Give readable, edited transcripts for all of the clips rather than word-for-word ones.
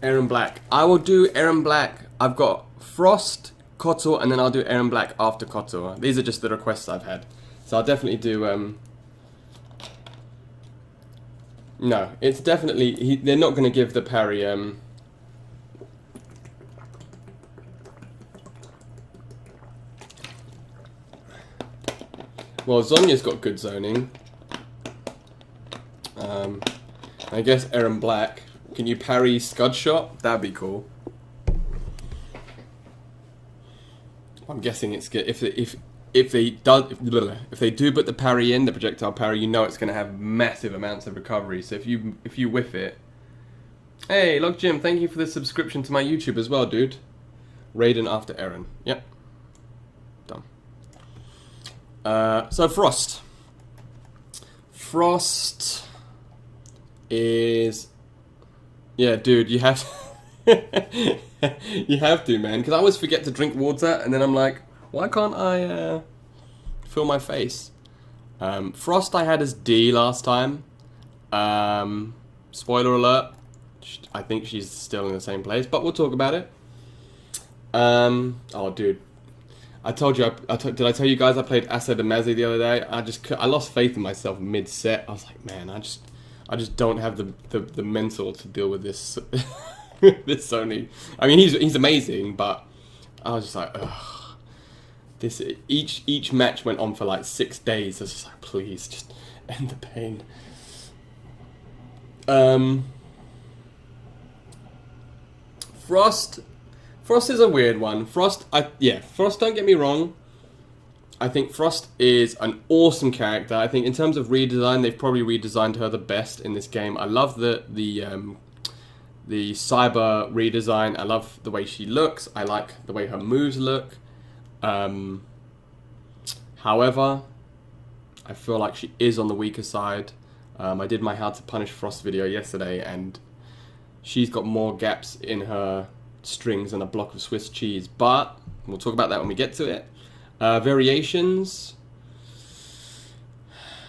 Aaron Black. I will do Aaron Black. I've got Frost, Kotor, and then I'll do Aaron Black after Kotor. These are just the requests I've had. So I'll definitely do... No, it's definitely... they're not going to give the parry... Well, Zonya's got good zoning. I guess Aaron Black. Can you parry Scud Shot? That'd be cool. I'm guessing it's good. If they do put the parry in, the projectile parry, you know it's going to have massive amounts of recovery. So if you whiff it. Hey, Log Jim, thank you for the subscription to my YouTube as well, dude. Raiden after Aaron. Yep. Done. So Frost. Frost is... Yeah, dude, you have to... you have to, man. Because I always forget to drink water, and then I'm like, why can't I fill my face? Frost I had as D last time. Spoiler alert. I think she's still in the same place, but we'll talk about it. Oh, dude. I told you, did I tell you guys I played Asa de Mazzi the other day? I lost faith in myself mid-set. I was like, man, I just don't have the mental to deal with this this Sony. I mean, he's amazing, but I was just like, ugh. This each match went on for like 6 days. I was just like, please, just end the pain. Frost is a weird one. Frost, don't get me wrong. I think Frost is an awesome character. I think in terms of redesign, they've probably redesigned her the best in this game. I love the cyber redesign. I love the way she looks. I like the way her moves look. However, I feel like she is on the weaker side. I did my How to Punish Frost video yesterday, and she's got more gaps in her strings than a block of Swiss cheese. But we'll talk about that when we get to it. Variations.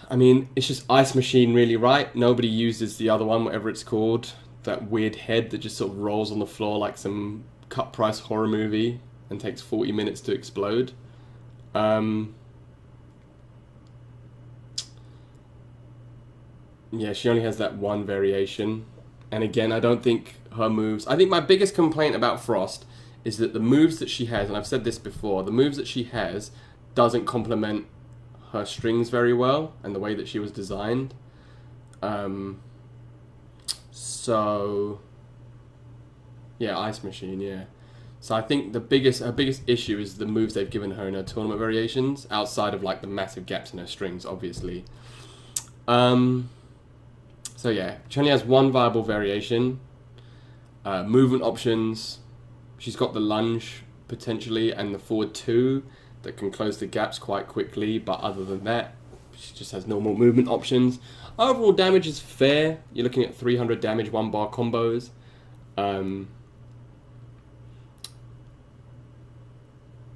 I mean, it's just Ice Machine, really, right? Nobody uses the other one, whatever it's called. That weird head that just sort of rolls on the floor like some cut-price horror movie and takes 40 minutes to explode. Yeah, she only has that one variation. And again, I don't think her moves... I think my biggest complaint about Frost is that the moves that she has, and I've said this before, the moves that she has doesn't complement her strings very well and the way that she was designed. So, yeah, Ice Machine, yeah. So I think her biggest issue is the moves they've given her in her tournament variations, outside of like the massive gaps in her strings, obviously. So yeah, she only has one viable variation. Movement options. She's got the lunge, potentially, and the forward 2 that can close the gaps quite quickly, but other than that, she just has normal movement options. Overall damage is fair. You're looking at 300 damage, 1-bar combos.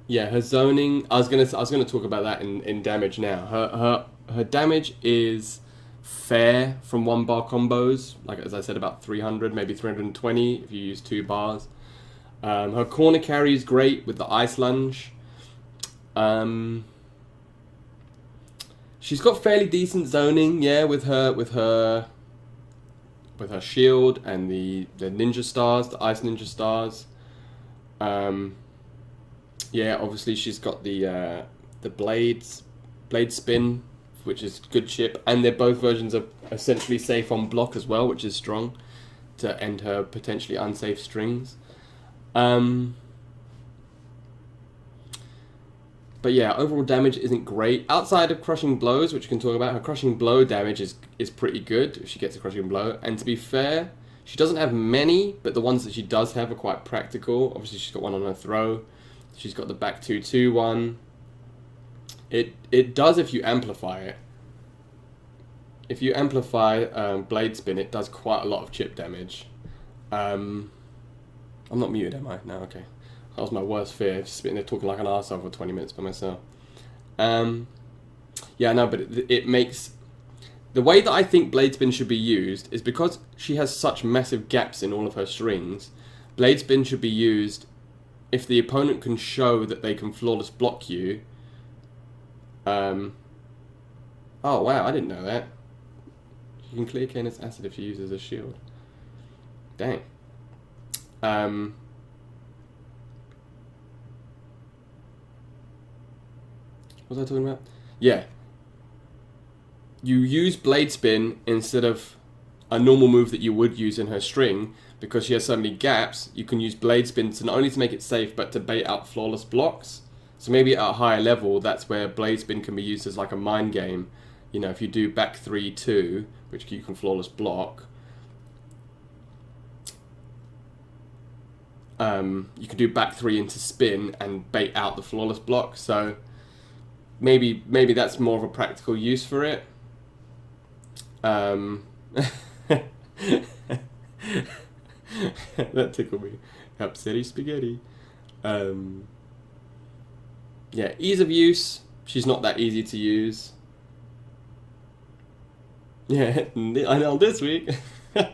Yeah, her zoning, I was gonna talk about that in damage now. Her damage is fair from 1-bar combos, like as I said, about 300, maybe 320 if you use 2 bars. Her corner carry is great with the ice lunge. She's got fairly decent zoning, yeah, with her shield and the ninja stars, the ice ninja stars. Yeah, obviously she's got the blade spin, which is good chip, and they're both versions are essentially safe on block as well, which is strong to end her potentially unsafe strings. But yeah, overall damage isn't great. Outside of crushing blows, which we can talk about, her crushing blow damage is pretty good if she gets a crushing blow. And to be fair, she doesn't have many, but the ones that she does have are quite practical. Obviously, she's got one on her throw. She's got the back 2-2 one. It does if you amplify it. If you amplify blade spin, it does quite a lot of chip damage. I'm not muted, am I? No, okay. That was my worst fear, just sitting there talking like an arsehole for 20 minutes by myself. Yeah, no, but it makes... The way that I think Blade Spin should be used is because she has such massive gaps in all of her strings. Blade Spin should be used if the opponent can show that they can flawless block you. Oh wow, I didn't know that. You can clear Canis Acid if she uses a shield. Dang. What was I talking about? Yeah. You use Blade Spin instead of a normal move that you would use in her string. Because she has so many gaps, you can use Blade Spin to not only to make it safe, but to bait out flawless blocks. So maybe at a higher level, that's where Blade Spin can be used as like a mind game. You know, if you do back 3-2, which you can flawless block, you can do back 3 into spin and bait out the flawless block. So maybe that's more of a practical use for it. That tickled me. Upsetty spaghetti. Yeah, ease of use. She's not that easy to use. Yeah, I know this week. Yeah,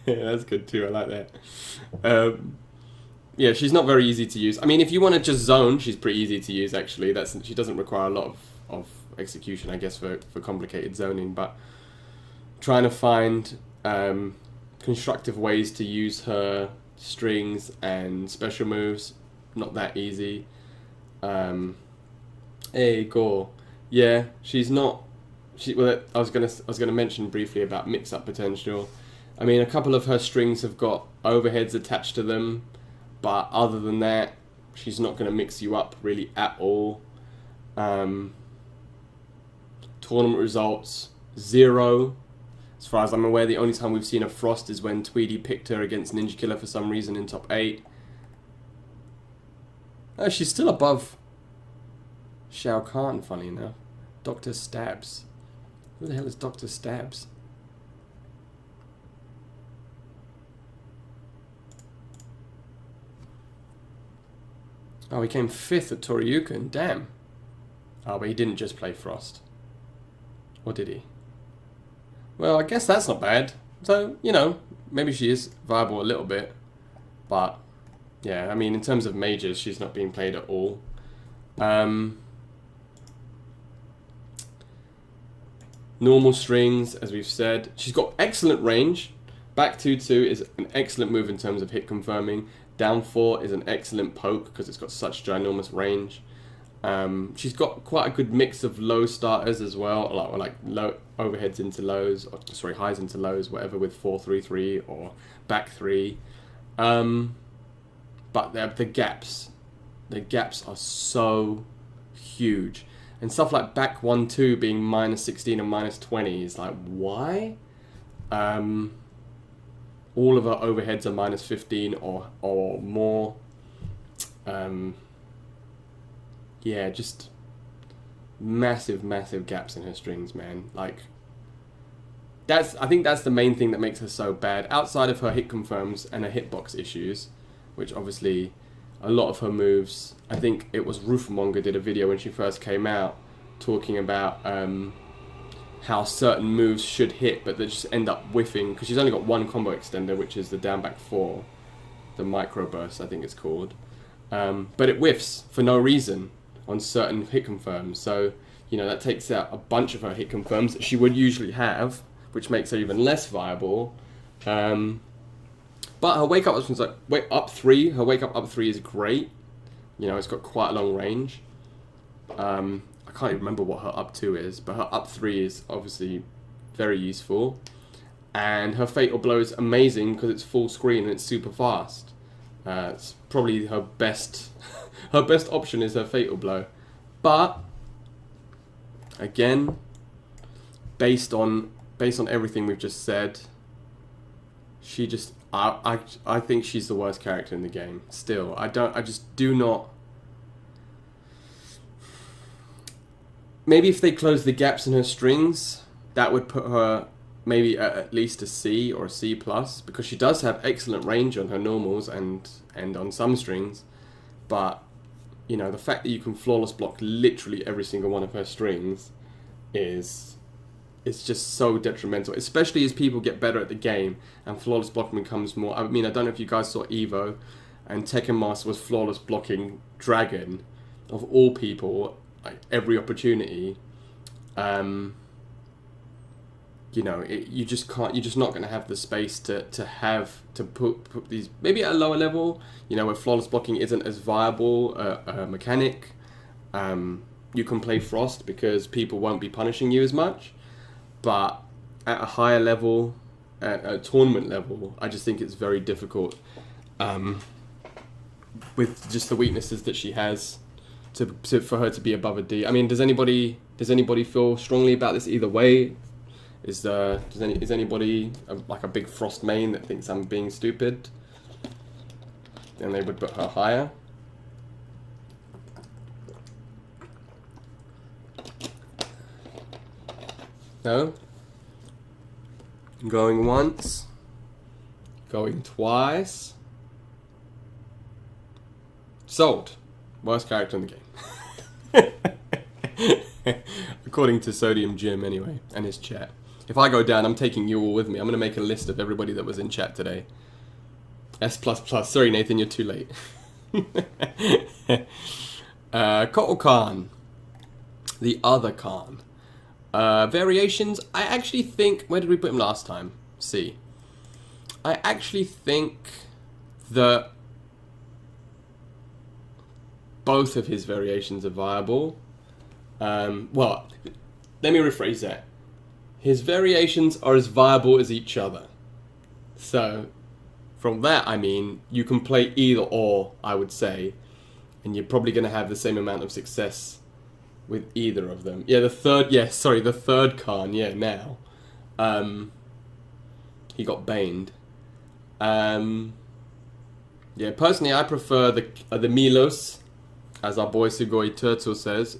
that's good too. I like that. Yeah, she's not very easy to use. I mean, if you want to just zone, she's pretty easy to use. Actually, she doesn't require a lot of execution, I guess, for complicated zoning. But trying to find constructive ways to use her strings and special moves, not that easy. Hey, Gore. Yeah, she's not. Well, I was gonna mention briefly about mix-up potential. I mean, a couple of her strings have got overheads attached to them, but other than that, she's not gonna mix you up really at all. Tournament results 0. As far as I'm aware, the only time we've seen a Frost is when Tweedy picked her against Ninja Killer for some reason in top 8. Oh, she's still above Shao Kahn, funny enough. Dr. Stabs. Who the hell is Dr. Stabs? Oh, he came 5th at Toryukan. Damn. Oh, but he didn't just play Frost. Or did he? Well, I guess that's not bad. So, you know, maybe she is viable a little bit. But, yeah, I mean, in terms of majors, she's not being played at all. Normal strings, as we've said. She's got excellent range. Back 2-2 is an excellent move in terms of hit confirming. Down 4 is an excellent poke because it's got such ginormous range. She's got quite a good mix of low starters as well, like low overheads into lows, or, sorry, highs into lows, whatever, with 4-3-3 or back 3. But the gaps are so huge. And stuff like back 1-2 being -16 and -20 is like, why? All of our overheads are -15 or more. Yeah, just massive gaps in her strings, man. Like, I think that's the main thing that makes her so bad. Outside of her hit confirms and her hitbox issues, which obviously a lot of her moves, I think it was Roofermonger did a video when she first came out talking about how certain moves should hit but they just end up whiffing because she's only got one combo extender, which is the down back 4, the micro burst I think it's called, but it whiffs for no reason on certain hit confirms. So, you know, that takes out a bunch of her hit confirms that she would usually have, which makes her even less viable. But her wake up option's like up 3. Her wake up 3 is great. You know, it's got quite a long range. I can't even remember what her up 2 is, but her up 3 is obviously very useful. And her fatal blow is amazing because it's full screen and it's super fast. It's probably her best. Her best option is her fatal blow, but again, based on everything we've just said, she just I think she's the worst character in the game. Still, I just do not. Maybe if they close the gaps in her strings, that would put her maybe at least a C or a C+, because she does have excellent range on her normals and on some strings, but you know, the fact that you can flawless block literally every single one of her strings is just so detrimental, especially as people get better at the game and flawless blocking becomes more. I mean, I don't know if you guys saw Evo, and Tekken Master was flawless blocking Dragon, of all people, like every opportunity. You know, you just can't. You're just not going to have the space to put these, maybe at a lower level. You know, where flawless blocking isn't as viable a mechanic. You can play Frost because people won't be punishing you as much. But at a higher level, at a tournament level, I just think it's very difficult with just the weaknesses that she has for her to be above a D. I mean, does anybody feel strongly about this either way? Is anybody like a big Frost main that thinks I'm being stupid and they would put her higher? No? Going once. Going twice. Sold. Worst character in the game. According to Sodium Jim anyway, and his chat. If I go down, I'm taking you all with me. I'm going to make a list of everybody that was in chat today. S++. Sorry, Nathan, you're too late. Kotal Khan. The other Khan. Variations, I actually think... Where did we put him last time? C. I actually think that both of his variations are viable. Well, let me rephrase that. His variations are as viable as each other. So, from that, I mean, you can play either or, I would say, and you're probably going to have the same amount of success with either of them. Yeah, the third Khan, yeah, now. He got baned. Yeah, personally, I prefer the Milos, as our boy Sugoi Turtle says,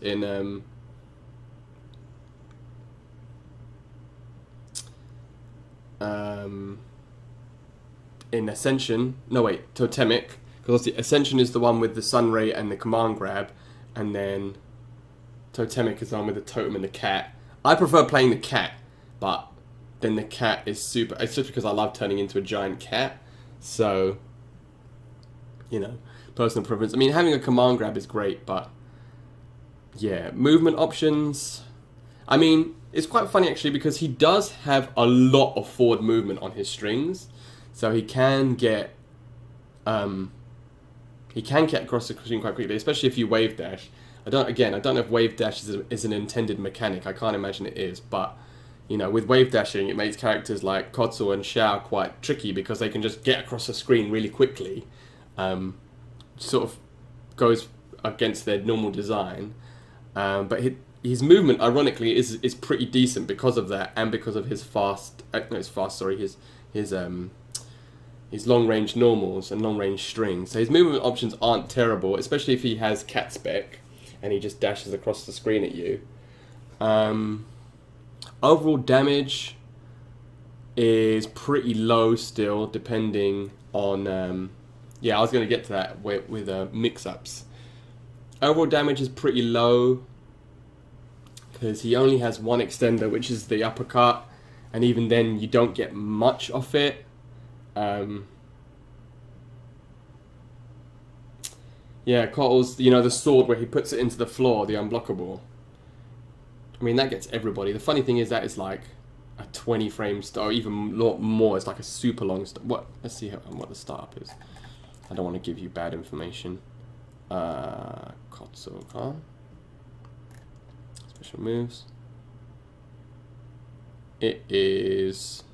in Ascension. No, wait, Totemic. Because the Ascension is the one with the Sunray and the Command Grab, and then Totemic is the one with the Totem and the Cat. I prefer playing the Cat, but then the Cat is super... It's just because I love turning into a giant cat. So, you know, personal preference. I mean, having a Command Grab is great, but yeah, movement options... I mean, it's quite funny actually because he does have a lot of forward movement on his strings, so he can get across the screen quite quickly, especially if you wave dash. I don't know if wave dash is an intended mechanic. I can't imagine it is, but you know, with wave dashing, it makes characters like Kotsu and Xiao quite tricky because they can just get across the screen really quickly. Sort of goes against their normal design, but his movement, ironically, is pretty decent because of that, and because of his his long range normals and long range strings. So his movement options aren't terrible, especially if he has cat spec and he just dashes across the screen at you. Overall damage is pretty low still, depending on yeah, I was going to get to that with mix-ups. Overall damage is pretty low because he only has one extender, which is the uppercut, and even then you don't get much off it. Yeah, Kotal's, you know, the sword where he puts it into the floor, the unblockable. I mean, that gets everybody. The funny thing is that it's like a 20 frame or even more. It's like a super long let's see what the startup is. I don't want to give you bad information. Kotsu Khan. Special moves. It is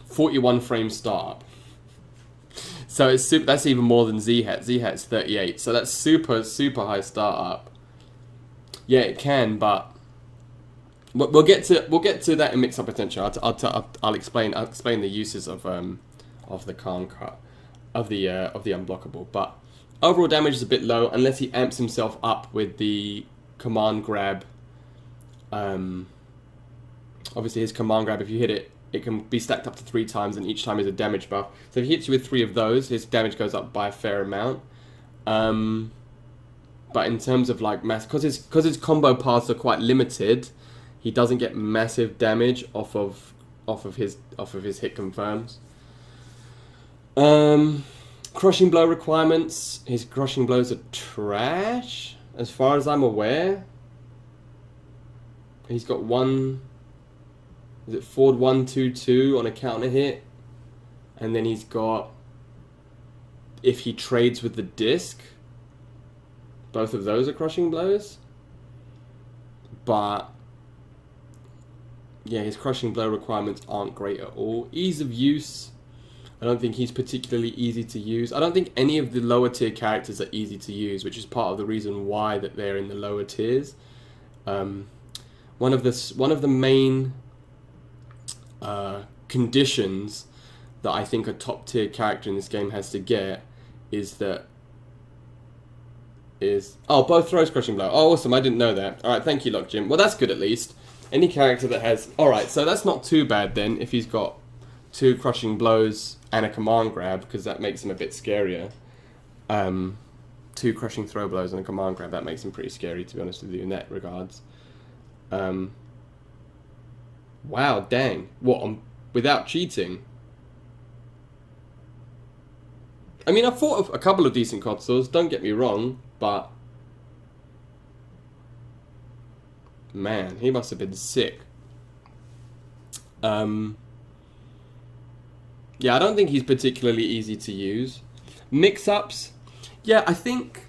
41 frame startup. So it's super. That's even more than Z-Hat. Z-Hat's 38. So that's super high startup. Yeah, it can, but we'll get to that in mix-up potential. I'll explain the uses of the Khan cut of the unblockable. But overall damage is a bit low unless he amps himself up with the command grab. Obviously his command grab, if you hit it, it can be stacked up to 3 times, and each time is a damage buff. So if he hits you with 3 of those, his damage goes up by a fair amount. But in terms of like mass, because his combo paths are quite limited, he doesn't get massive damage off of his hit confirms. Crushing blow requirements. His crushing blows are trash, as far as I'm aware. He's got one. Is it forward 1-2-2 on a counter hit, and then he's got, if he trades with the disc, both of those are crushing blows. But yeah, his crushing blow requirements aren't great at all. Ease of use, I don't think he's particularly easy to use. I don't think any of the lower tier characters are easy to use, which is part of the reason why that they're in the lower tiers. One of the main conditions that I think a top tier character in this game has to get is both throws crushing blow. Oh, awesome! I didn't know that. All right, thank you, Lock Jim. Well, that's good at least. Any character that has, all right, so that's not too bad then. If he's got 2 crushing blows and a command grab, because that makes him a bit scarier. 2 crushing throw blows and a command grab, that makes him pretty scary, to be honest with you, in that regards. Wow, dang. What, without cheating? I mean, I've thought of a couple of decent consoles, don't get me wrong, but man, he must have been sick. Yeah, I don't think he's particularly easy to use. Mix-ups, yeah, I think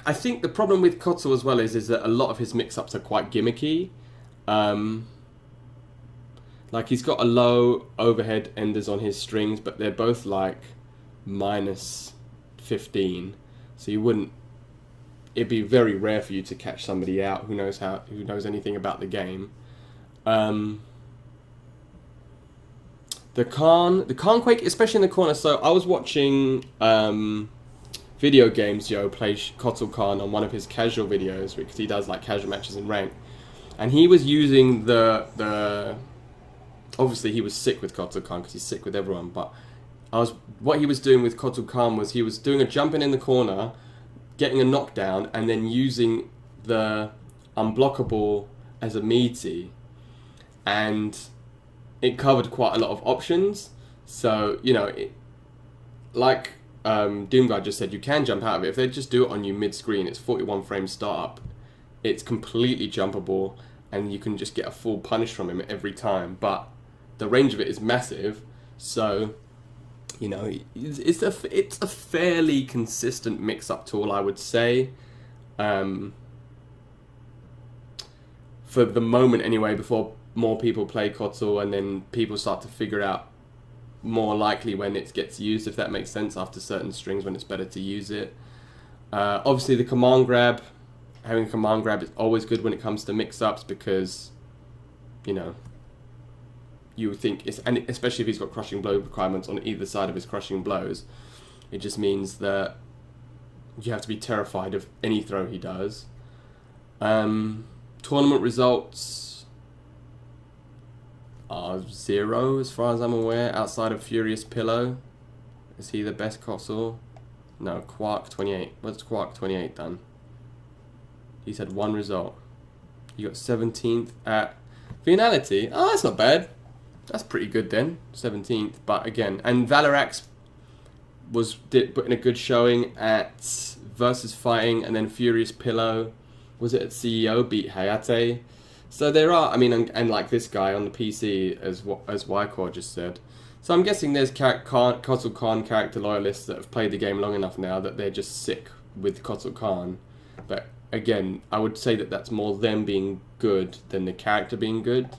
the problem with Kotl as well is that a lot of his mix-ups are quite gimmicky. Like, he's got a low overhead enders on his strings, but they're both like minus 15, so you wouldn't. It'd be very rare for you to catch somebody out who knows anything about the game. The Khanquake, especially in the corner. So I was watching Video Games Yo play Kotl Khan on one of his casual videos, because he does like casual matches in rank, and he was using the obviously he was sick with Kotl Khan because he's sick with everyone, but what he was doing with Kotl Khan was he was doing a jumping in the corner, getting a knockdown, and then using the unblockable as a meaty, and it covered quite a lot of options. So, you know, like Doomguard just said, you can jump out of it. If they just do it on you mid-screen, it's 41 frames startup. It's completely jumpable, and you can just get a full punish from him every time. But the range of it is massive, so, you know, it's a fairly consistent mix-up tool, I would say. For the moment anyway, before more people play Kotl, and then people start to figure out more likely when it gets used, if that makes sense, after certain strings when it's better to use it. Obviously the command grab, having a command grab is always good when it comes to mix-ups, because, you know, you would think, and especially if he's got crushing blow requirements on either side of his crushing blows, it just means that you have to be terrified of any throw he does. Tournament results are 0 as far as I'm aware, outside of Furious Pillow. Is he the best Kotl? No, Quark 28. What's Quark 28 done? He's had 1 result. You got 17th at Finality. Oh, that's not bad. That's pretty good then, 17th. But again, and Valerax put in a good showing at Versus Fighting, and then Furious Pillow, was it at CEO, beat Hayate. So there are, I mean, and like this guy on the PC, as Wycor just said. So I'm guessing there's Kotl Khan character loyalists that have played the game long enough now that they're just sick with Kotl Khan. But again, I would say that that's more them being good than the character being good.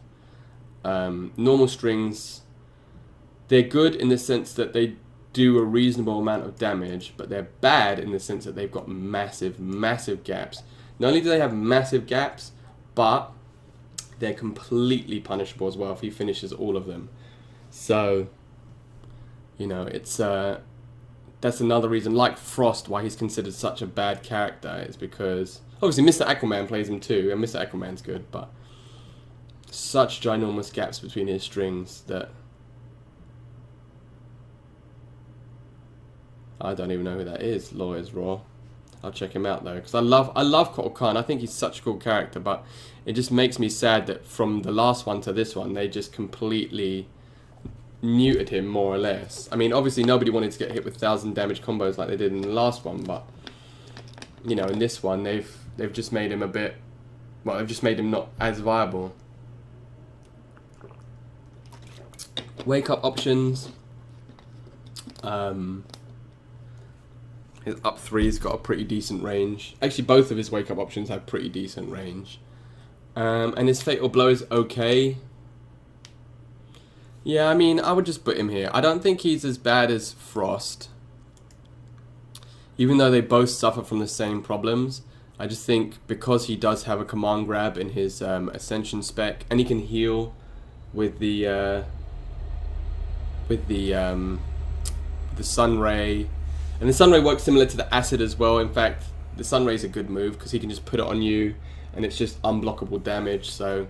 Normal strings, they're good in the sense that they do a reasonable amount of damage, but they're bad in the sense that they've got massive, massive gaps. Not only do they have massive gaps, but they're completely punishable as well if he finishes all of them. So, you know, it's that's another reason, like Frost, why he's considered such a bad character, is because obviously Mr. Aquaman plays him too, and Mr. Aquaman's good, but such ginormous gaps between his strings that I don't even know who that is. Lawyers Raw. I'll check him out though, because I love Kotal Khan. I think he's such a cool character, but it just makes me sad that from the last one to this one, they just completely neutered him more or less. I mean, obviously nobody wanted to get hit with 1,000 damage combos like they did in the last one, but you know, in this one they've just made him a bit. Well, they've just made him not as viable. Wake up options. His up 3's got a pretty decent range. Actually, both of his wake up options have pretty decent range. And his fatal blow is okay. Yeah, I mean, I would just put him here. I don't think he's as bad as Frost. Even though they both suffer from the same problems. I just think because he does have a command grab in his Ascension spec, and he can heal with the Sun Ray. And the Sun Ray works similar to the Acid as well. In fact, the Sun Ray is a good move because he can just put it on you and it's just unblockable damage. So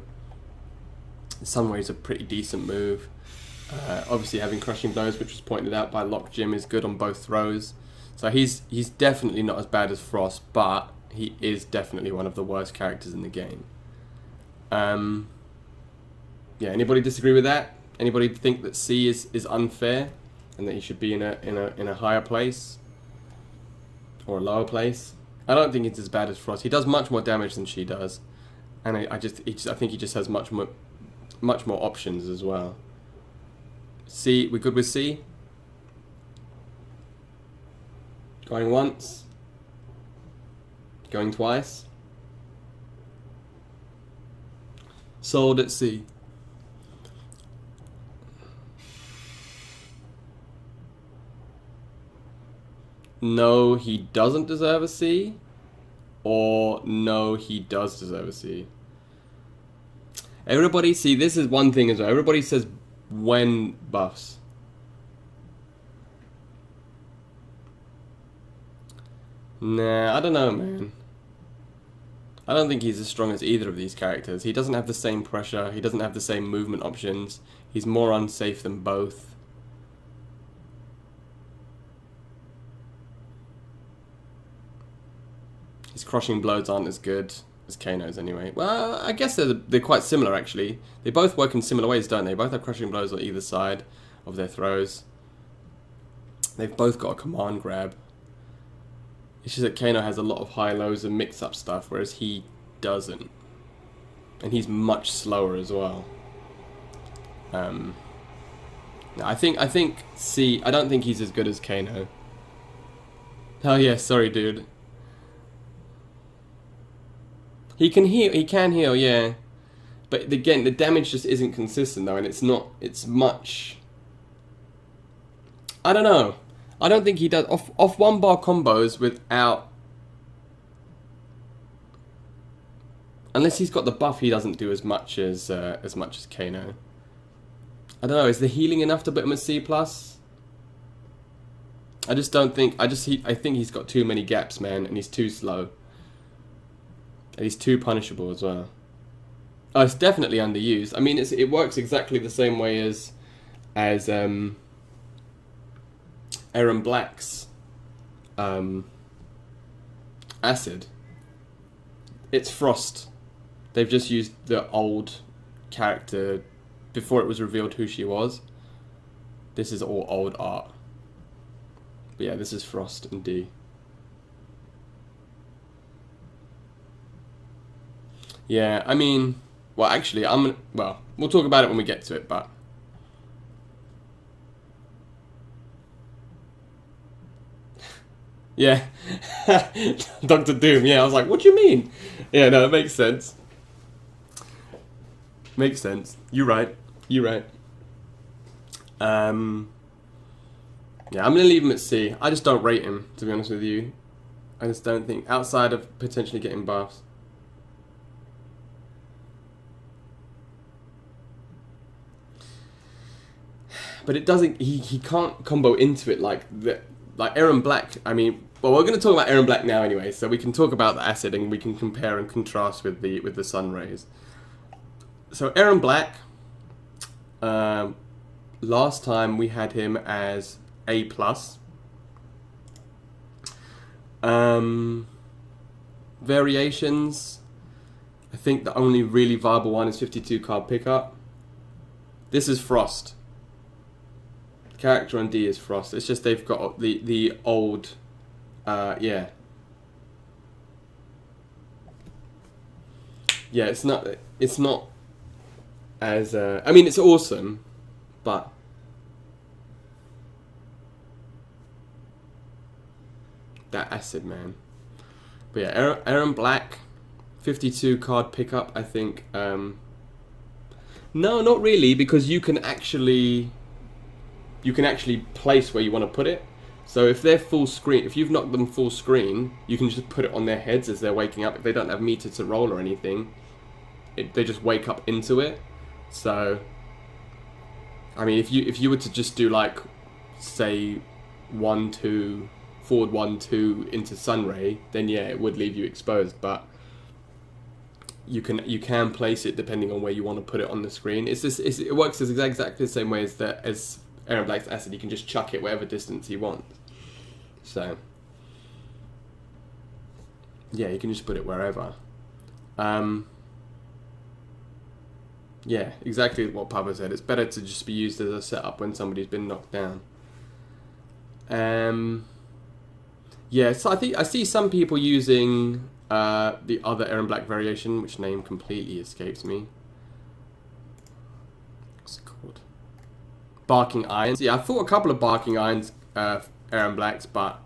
the Sun Ray is a pretty decent move. Obviously having Crushing Blows, which was pointed out by Lock Jim, is good on both throws. So he's definitely not as bad as Frost, but he is definitely one of the worst characters in the game. Yeah, anybody disagree with that? Anybody think that C is unfair and that he should be in a higher place or a lower place? I don't think it's as bad as Frost. He does much more damage than she does, and I think he just has much more options as well. C, we good with C? Going once? Going twice? Sold at C. No, he doesn't deserve a C, or no, he does deserve a C. Everybody, see, this is one thing as well. Everybody says when buffs. Nah, I don't know, man. I don't think he's as strong as either of these characters. He doesn't have the same pressure. He doesn't have the same movement options. He's more unsafe than both. His Crushing Blows aren't as good as Kano's anyway. Well, I guess they're quite similar actually. They both work in similar ways, don't they? Both have Crushing Blows on either side of their throws. They've both got a command grab. It's just that Kano has a lot of high-lows and mix-up stuff, whereas he doesn't. And he's much slower as well. I think C. I don't think he's as good as Kano. Oh yeah, sorry, dude. He can heal, yeah. But again, the damage just isn't consistent though, and it's much. I don't know. I don't think he does off one bar combos without. Unless he's got the buff, he doesn't do as much as Kano. I don't know. Is the healing enough to put him at C+? I just don't think. I think he's got too many gaps, man, and he's too slow. And he's too punishable as well. Oh, it's definitely underused. I mean, it works exactly the same way as Aaron Black's Acid. It's Frost. They've just used the old character before it was revealed who she was. This is all old art. But yeah, this is Frost and D. Yeah, I mean, well, actually, we'll talk about it when we get to it, but. Yeah. Dr. Doom, yeah, I was like, what do you mean? Yeah, no, it makes sense. Makes sense. You're right. You're right. Yeah, I'm going to leave him at C. I just don't rate him, to be honest with you. I just don't think, outside of potentially getting buffs. But it doesn't, he can't combo into it like Aaron Black. I mean, well, we're going to talk about Aaron Black now anyway, so we can talk about the Acid and we can compare and contrast with the Sun Rays. So Aaron Black, last time we had him as A+. Variations. I think the only really viable one is 52 card pickup. This is Frost. Character on D is Frost. It's just they've got the old, yeah. Yeah, it's not as, I mean, it's awesome, but that acid, man. But yeah, Aaron Black, 52 card pickup, I think. No, not really, because you can actually place where you want to put it. So if they're full screen, if you've knocked them full screen, you can just put it on their heads as they're waking up. If they don't have meter to roll or anything, they just wake up into it. So, I mean, if you were to just do like, say, 1-2 forward 1-2 into Sunray, then yeah, it would leave you exposed. But you can place it depending on where you want to put it on the screen. It works as exactly the same way as Aaron Black's acid. You can just chuck it whatever distance you want. So yeah, you can just put it wherever. Yeah, exactly what Papa said. It's better to just be used as a setup when somebody's been knocked down. Yeah, so I see some people using the other Aaron Black variation, which name completely escapes me. What's it called? Barking Irons. Yeah, I thought a couple of Barking Irons Aaron Blacks, but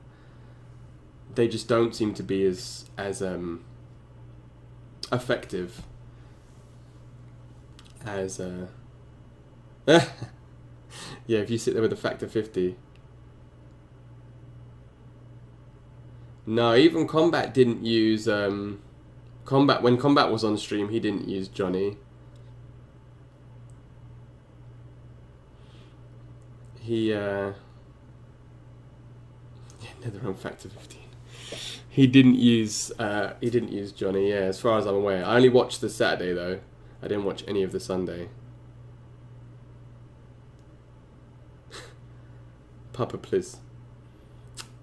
they just don't seem to be as effective as yeah, if you sit there with a factor 50. No, even Kombat didn't use Kombat. When Kombat was on stream, he didn't use Johnny. He yeah, Netherrealm factor 15. He didn't use Johnny. Yeah, as far as I'm aware. I only watched the Saturday though. I didn't watch any of the Sunday. Papa, please.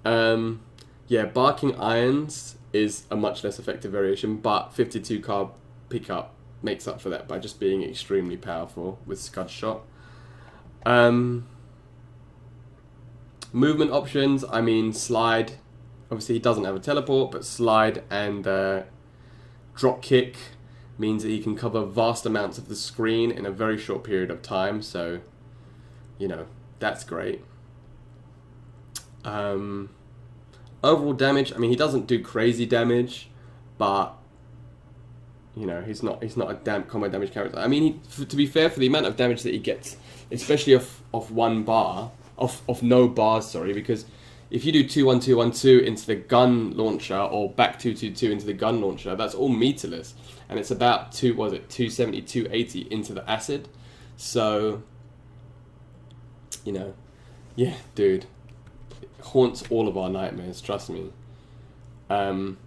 Yeah, Barking Irons is a much less effective variation, but 52 card pickup makes up for that by just being extremely powerful with Scud Shot. Movement options, I mean, slide. Obviously, he doesn't have a teleport, but slide and drop kick means that he can cover vast amounts of the screen in a very short period of time. So, you know, that's great. Overall damage, I mean, he doesn't do crazy damage, but you know, he's not a combo damage character. I mean, to be fair, for the amount of damage that he gets, especially off one bar, off no bars, sorry, because if you do 2-1-2-1-2 into the gun launcher or back 2-2-2 into the gun launcher, that's all meterless, and it's about 270, 280 into the acid. So, you know, yeah, dude, it haunts all of our nightmares. Trust me. So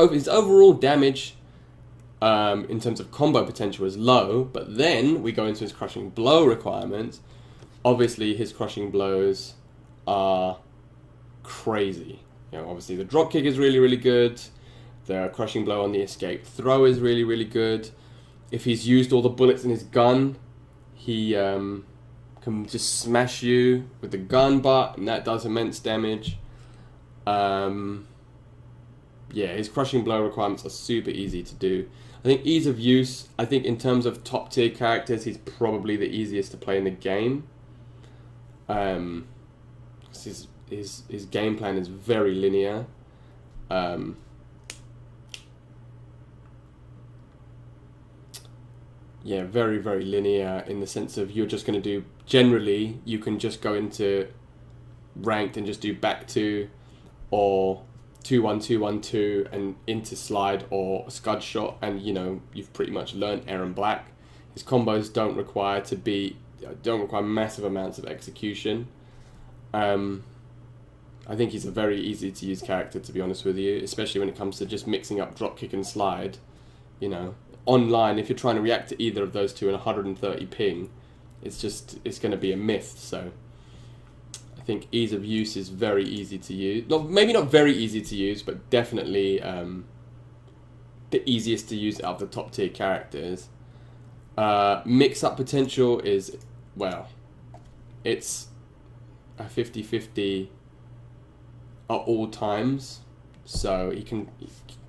his overall damage in terms of combo potential is low, but then we go into his crushing blow requirements. Obviously, his crushing blows are crazy. You know, obviously the drop kick is really, really good. The crushing blow on the escape throw is really, really good. If he's used all the bullets in his gun, he can just smash you with the gun butt, and that does immense damage. Yeah, his crushing blow requirements are super easy to do. I think ease of use, I think in terms of top tier characters, he's probably the easiest to play in the game. His game plan is very linear. Yeah, very, very linear in the sense of you're just going to do, generally, you can just go into ranked and just do back 2 or 2-1-2-1-2 and into slide or Scud Shot, and you know, you've pretty much learned Aaron Black. His combos don't require massive amounts of execution. I think he's a very easy to use character, to be honest with you, especially when it comes to just mixing up drop kick and slide. You know, online, if you're trying to react to either of those two in 130 ping, it's going to be a myth. So I think ease of use is very easy to use. Maybe not very easy to use, but definitely the easiest to use out of the top tier characters. Mix-up potential is, well, it's a 50-50 at all times. So he can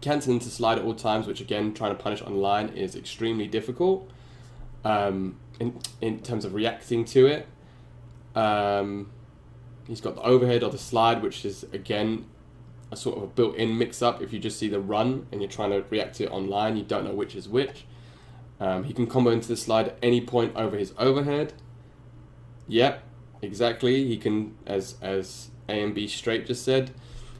cancel into slide at all times, which again, trying to punish online is extremely difficult in terms of reacting to it. He's got the overhead or the slide, which is again a sort of a built-in mix-up. If you just see the run and you're trying to react to it online, you don't know which is which. He can combo into the slide at any point over his overhead. Yep, exactly. He can, as A and B straight just said,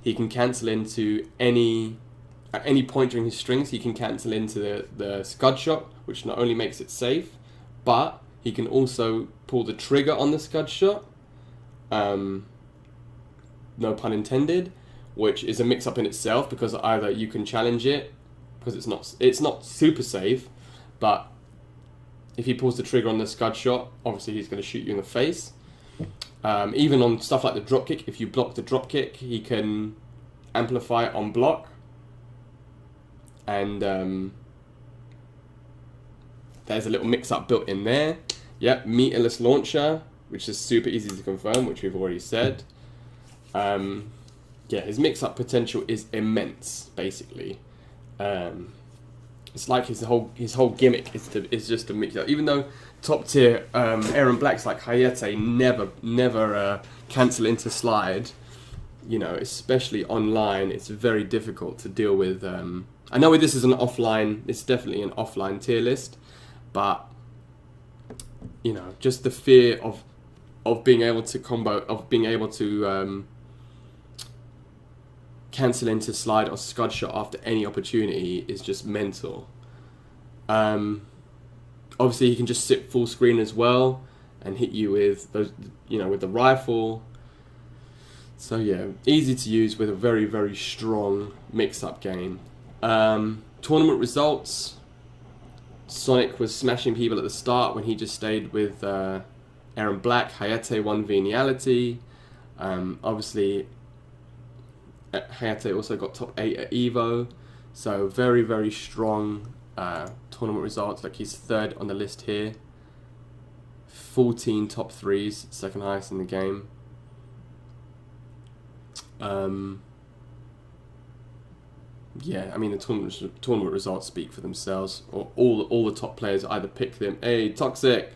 he can cancel into at any point during his strings. He can cancel into the scud shot, which not only makes it safe, but he can also pull the trigger on the scud shot. No pun intended, which is a mix-up in itself, because either you can challenge it because it's not super safe, but if he pulls the trigger on the scud shot, obviously he's going to shoot you in the face. Even on stuff like the dropkick, if you block the dropkick, he can amplify it on block. And there's a little mix-up built in there. Yep, meterless launcher, which is super easy to confirm, which we've already said. Yeah, his mix-up potential is immense, basically. It's like his whole gimmick is just to mix up. Even though top tier Aaron Blacks like Hayate never cancel into slide, you know, especially online, it's very difficult to deal with. I know this is an offline, it's definitely an offline tier list, but you know, just the fear of being able to combo, of being able to cancel into slide or scud shot after any opportunity is just mental. Obviously he can just sit full screen as well and hit you with those, you know, with the rifle. So yeah, easy to use with a very, very strong mix-up game. Tournament results. Sonic was smashing people at the start when he just stayed with Aaron Black. Hayate won Veniality. Obviously, Hayate also got top 8 at EVO. So very, very strong tournament results. Like he's third on the list here. 14 top 3s, second highest in the game. Yeah, I mean the tournament results speak for themselves. Or all the top players either pick them. Hey, Toxic!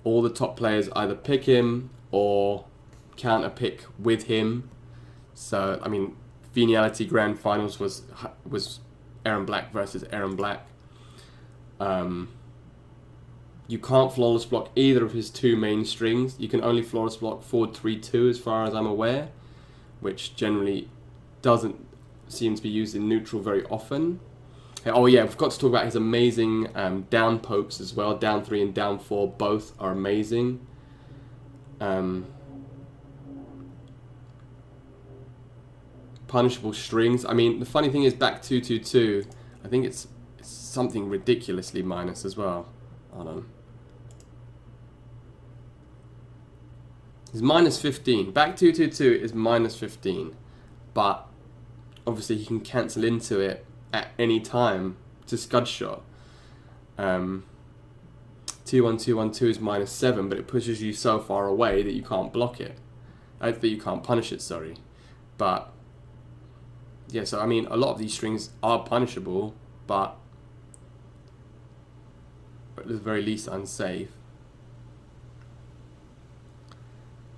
All the top players either pick him or counter pick with him. So I mean, Veniality Grand Finals was Aaron Black versus Aaron Black. You can't flawless block either of his two main strings. You can only flawless block forward 3-2 as far as I'm aware, which generally doesn't seem to be used in neutral very often. Oh yeah, we've got to talk about his amazing down pokes as well. Down 3 and down 4 both are amazing. Punishable strings. I mean, the funny thing is back 2-2-2, I think it's something ridiculously minus as well. Hold on. He's minus 15. Back 2-2-2 is minus 15. But obviously he can cancel into it at any time to scud shot. 2-1-2-1-2 is minus 7, but it pushes you so far away that you can't block it. That you can't punish it, sorry. But yeah, so I mean, a lot of these strings are punishable, but at the very least unsafe.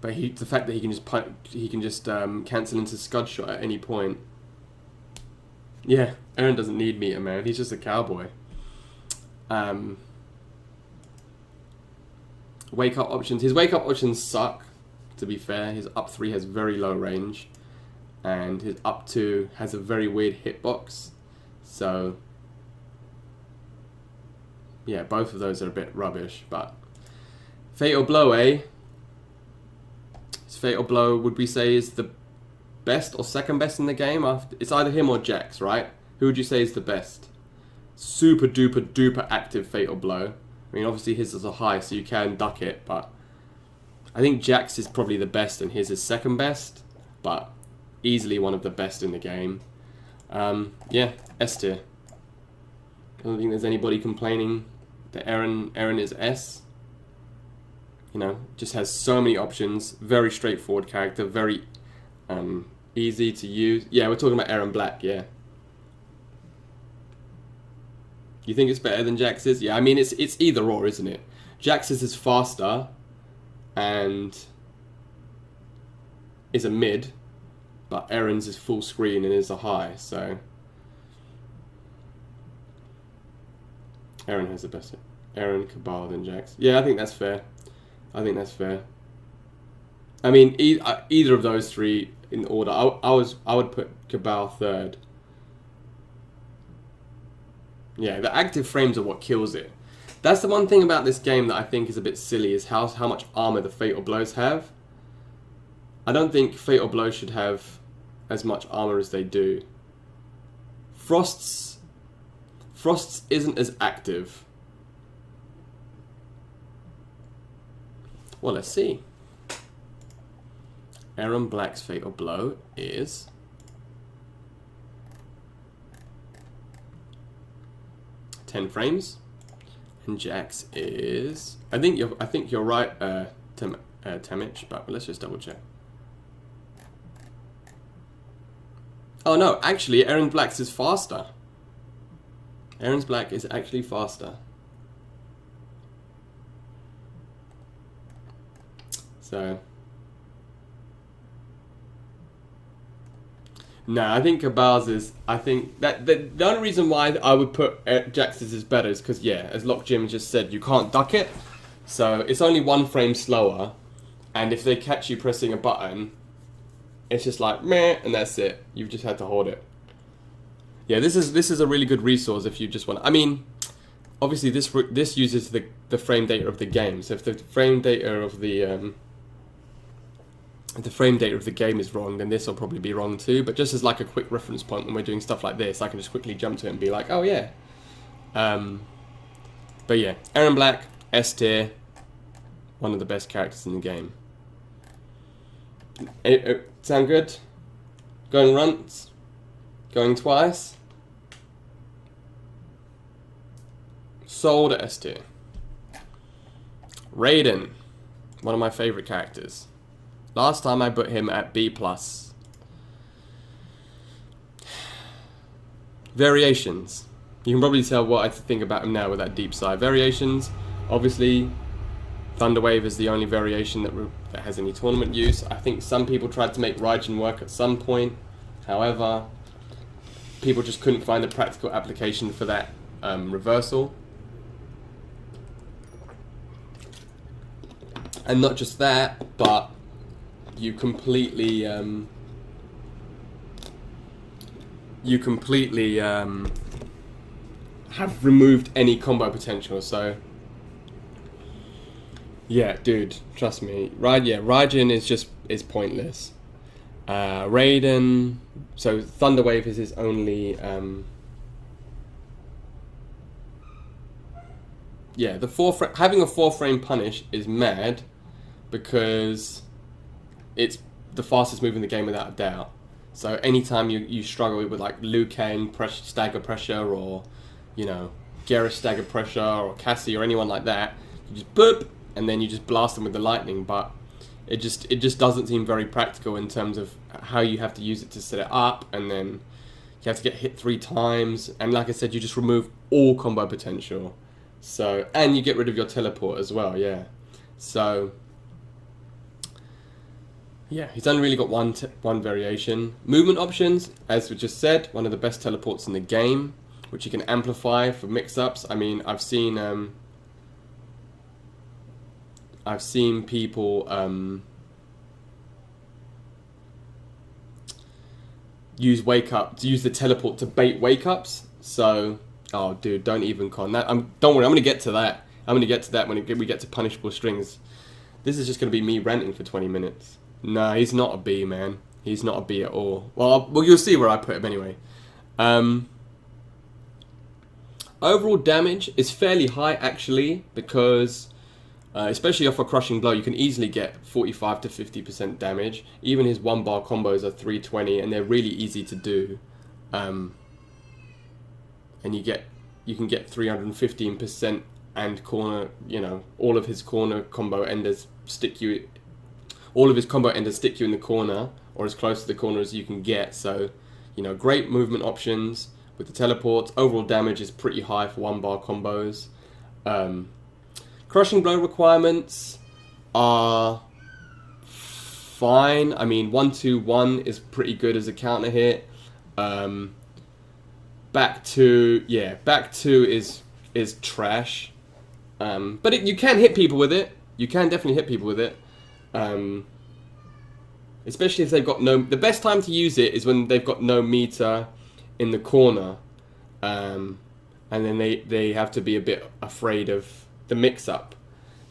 But the fact that he can just cancel into scud shot at any point. Yeah, Aaron doesn't need meter, man. He's just a cowboy. Wake up options. His wake up options suck, to be fair. His up 3 has very low range, and his up 2 has a very weird hitbox. So yeah, both of those are a bit rubbish. But Fatal Blow, eh? His Fatal Blow, would we say, is the best or second best in the game? It's either him or Jax, right? Who would you say is the best? Super duper duper active Fatal Blow. I mean, obviously his is a high, so you can duck it, but I think Jax is probably the best and his is second best, but easily one of the best in the game. Yeah, S tier. I don't think there's anybody complaining that Eren is S. You know, just has so many options. Very straightforward character. Very easy to use. Yeah, we're talking about Eren Black, yeah. You think it's better than Jax's? Yeah, I mean, it's either or, isn't it? Jax's is faster and is a mid, but Eren's is full screen and is a high, so Eren has the best. Eren, Cabal, then Jax. Yeah, I think that's fair. I think that's fair. I mean, either of those three in order. I would put Cabal third. Yeah, the active frames are what kills it. That's the one thing about this game that I think is a bit silly, is how much armor the Fatal Blows have. I don't think Fatal Blows should have as much armor as they do. Frost's isn't as active. Well, let's see. Eren Black's Fatal Blow is 10 frames, and Jax is. I think you're right, Temich, but let's just double check. Oh no, actually, Eren Black's is faster. Eren's Black is actually faster. So. No, I think Cabal's is. I think that the only reason why I would put Jax's is better is because, yeah, as Lock Jim just said, you can't duck it. So it's only 1 frame slower, and if they catch you pressing a button, it's just like meh, and that's it. You've just had to hold it. Yeah, this is a really good resource if you just want. I mean, obviously this uses the frame data of the game. So if the frame data of the game is wrong, then this will probably be wrong too. But just as like a quick reference point when we're doing stuff like this, I can just quickly jump to it and be like, oh yeah. But yeah, Eren Black, S tier, one of the best characters in the game. Sound good? Going once? Going twice? Sold at S tier. Raiden, one of my favorite characters. Last time I put him at B+. Variations. You can probably tell what I think about him now with that deep side. Variations, obviously, Thunderwave is the only variation that has any tournament use. I think some people tried to make Raijin work at some point. However, people just couldn't find a practical application for that reversal. And not just that, but you completely have removed any combo potential. So yeah, dude, trust me. Raijin is pointless. Raiden, so Thunderwave is his only yeah, having a 4-frame punish is mad because it's the fastest move in the game without a doubt. So anytime you struggle with like Liu Kang stagger pressure, or you know, Garrus stagger pressure, or Cassie or anyone like that, you just boop and then you just blast them with the lightning. But it just doesn't seem very practical in terms of how you have to use it to set it up, and then you have to get hit 3 times, and like I said, you just remove all combo potential. So, and you get rid of your teleport as well, yeah. So yeah, he's only really got one variation. Movement options, as we just said, one of the best teleports in the game, which you can amplify for mix-ups. I mean, I've seen people use the teleport to bait wake-ups. So, oh dude, don't even con that. Don't worry, I'm gonna get to that. I'm gonna get to that when we get to punishable strings. This is just gonna be me ranting for 20 minutes. No, he's not a B, man. He's not a B at all. Well, you'll see where I put him anyway. Overall damage is fairly high, actually, because Especially off a crushing blow, you can easily get 45 to 50% damage. Even his 1-bar combos are 320, and they're really easy to do. And you can get 315% and corner. You know, all of his combo enders stick you in the corner, or as close to the corner as you can get. So, you know, great movement options with the teleports. Overall damage is pretty high for 1-bar combos. Crushing blow requirements are fine. I mean, 1-2-1 is pretty good as a counter hit. Back 2 is trash. But you can hit people with it. You can definitely hit people with it. Especially if they've got no... The best time to use it is when they've got no meter in the corner. And then they have to be a bit afraid of the mix-up.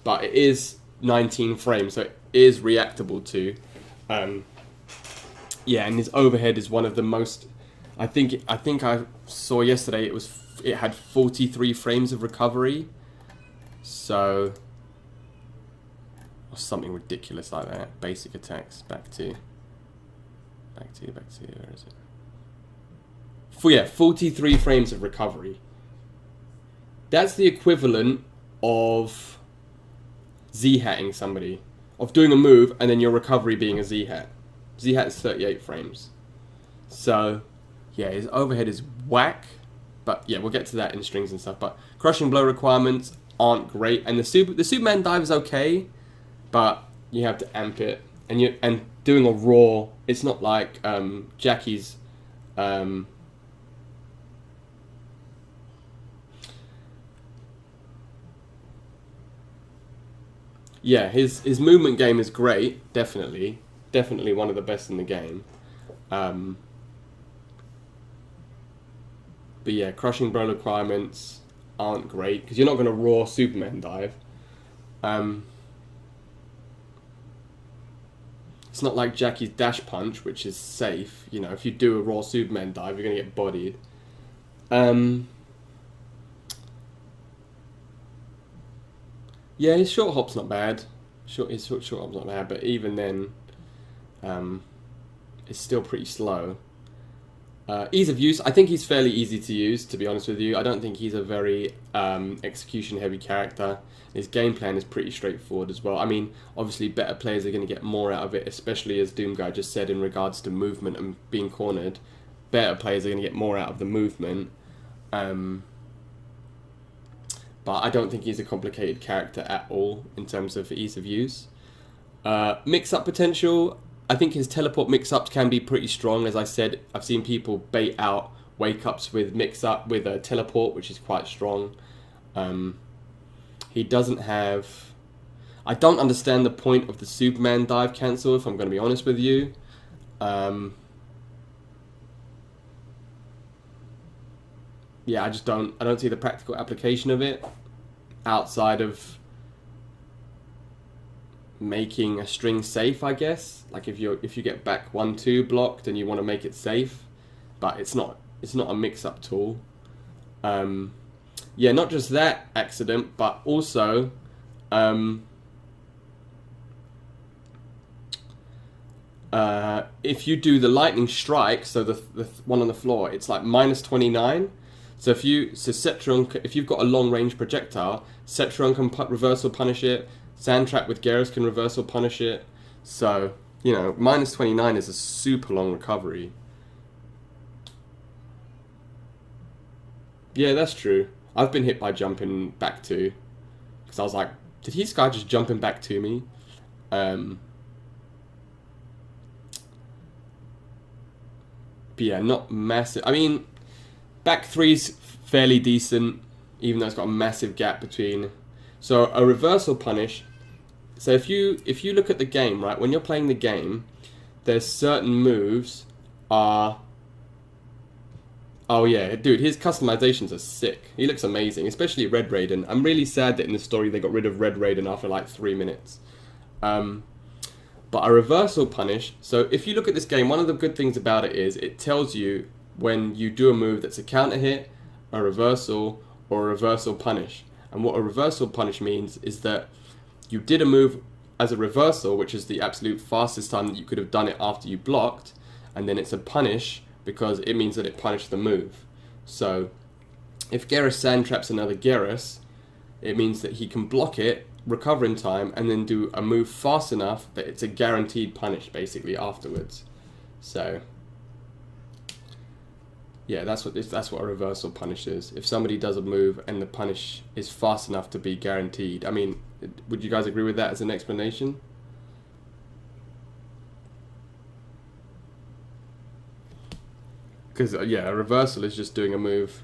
But it is 19 frames, so it is reactable to. Yeah, and his overhead is one of the most... I think I saw yesterday it had 43 frames of recovery. So... or something ridiculous like that. Basic attacks, back to, where is it? Yeah, 43 frames of recovery. That's the equivalent of Z-hatting somebody. Of doing a move and then your recovery being a Z-hat. Z-hat is 38 frames. So, yeah, his overhead is whack. But, yeah, we'll get to that in strings and stuff. But crushing blow requirements aren't great. And the Superman dive is okay. But you have to amp it. And doing a raw, it's not like Jackie's... yeah, his movement game is great, definitely one of the best in the game. But yeah, crushing blow requirements aren't great because you're not going to raw Superman dive. It's not like Jackie's dash punch, which is safe. You know, if you do a raw Superman dive, you're going to get bodied. Yeah, his short hop's not bad. His short hop's not bad, but even then, it's still pretty slow. Ease of use, I think he's fairly easy to use, to be honest with you. I don't think he's a very execution-heavy character. His game plan is pretty straightforward as well. I mean, obviously, better players are going to get more out of it, especially as Doomguy just said in regards to movement and being cornered. Better players are going to get more out of the movement. But I don't think he's a complicated character at all in terms of ease of use. Mix-up potential, I think his teleport mix-ups can be pretty strong. As I said, I've seen people bait out wake-ups with mix-up with a teleport, which is quite strong. He doesn't have... I don't understand the point of the Superman dive cancel, if I'm going to be honest with you. Yeah, I don't see the practical application of it outside of making a string safe, I guess. Like if you get back 1-2 blocked and you want to make it safe, but it's not a mix-up tool. Yeah, not just that accident, but also if you do the lightning strike, so the one on the floor, it's like -29. So if you've got a long range projectile, Cetron can reversal punish it. Sandtrap with Garrus can reversal punish it. So, you know, -29 is a super long recovery. Yeah, that's true. I've been hit by jumping back to, because I was like, did this guy just jumping back to me? But yeah, not massive. I mean, back three's fairly decent, even though it's got a massive gap between. So a reversal punish. So if you look at the game, right, when you're playing the game, there's certain moves are. Oh yeah, dude, his customizations are sick. He looks amazing, especially Red Raiden. I'm really sad that in the story they got rid of Red Raiden after like 3 minutes. But a reversal punish, so if you look at this game, one of the good things about it is it tells you when you do a move that's a counter hit, a reversal, or a reversal punish. And what a reversal punish means is that you did a move as a reversal, which is the absolute fastest time that you could have done it after you blocked, and then it's a punish because it means that it punished the move. So if Geras sand traps another Geras, it means that he can block it, recover in time, and then do a move fast enough that it's a guaranteed punish basically afterwards. So yeah, that's what a reversal punish is. If somebody does a move and the punish is fast enough to be guaranteed. I mean, would you guys agree with that as an explanation? Because yeah, a reversal is just doing a move.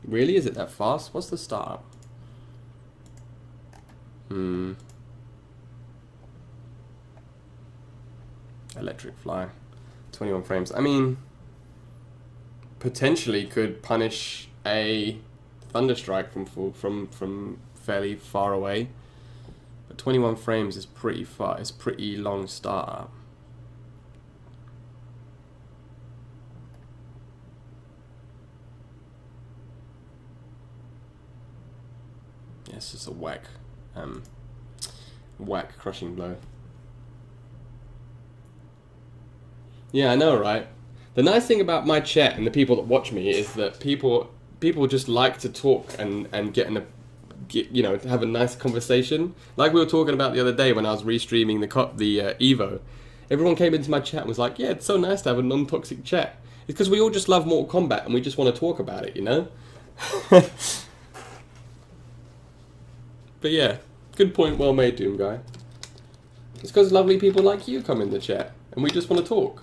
Really? Is it that fast? What's the startup? Electric fly. 21 frames. I mean, potentially could punish a Thunderstrike from fairly far away. But 21 frames is pretty far. It's pretty long startup. Yeah, it's just a whack crushing blow. Yeah, I know, right? The nice thing about my chat and the people that watch me is that people just like to talk and you know, have a nice conversation. Like we were talking about the other day when I was restreaming the Evo. Everyone came into my chat and was like, "Yeah, it's so nice to have a non-toxic chat." It's because we all just love Mortal Kombat and we just want to talk about it, you know? But yeah, good point, well made, Doom Guy. It's because lovely people like you come in the chat and we just want to talk.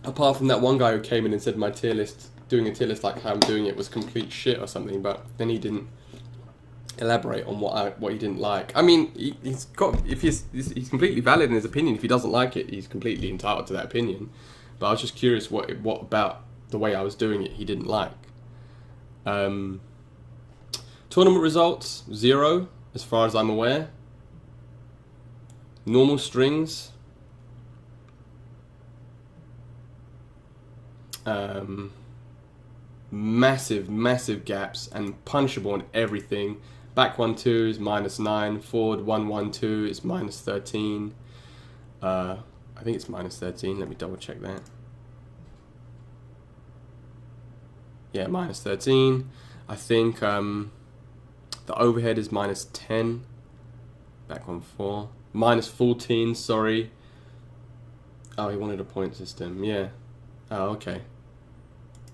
Apart from that one guy who came in and said my tier list, doing a tier list like how I'm doing it was complete shit or something, but then he didn't elaborate on what he didn't like. I mean, he's completely valid in his opinion. If he doesn't like it, he's completely entitled to that opinion. But I was just curious what about the way I was doing it he didn't like. Tournament results, 0, as far as I'm aware. Normal strings. Massive gaps and punishable on everything. Back 1-2 is -9. Forward 1-1-2 is -13. I think it's -13. Let me double check that. Yeah, -13. I think the overhead is -10. Back 1-4. -14. Sorry. Oh, he wanted a point system. Yeah. Oh, okay.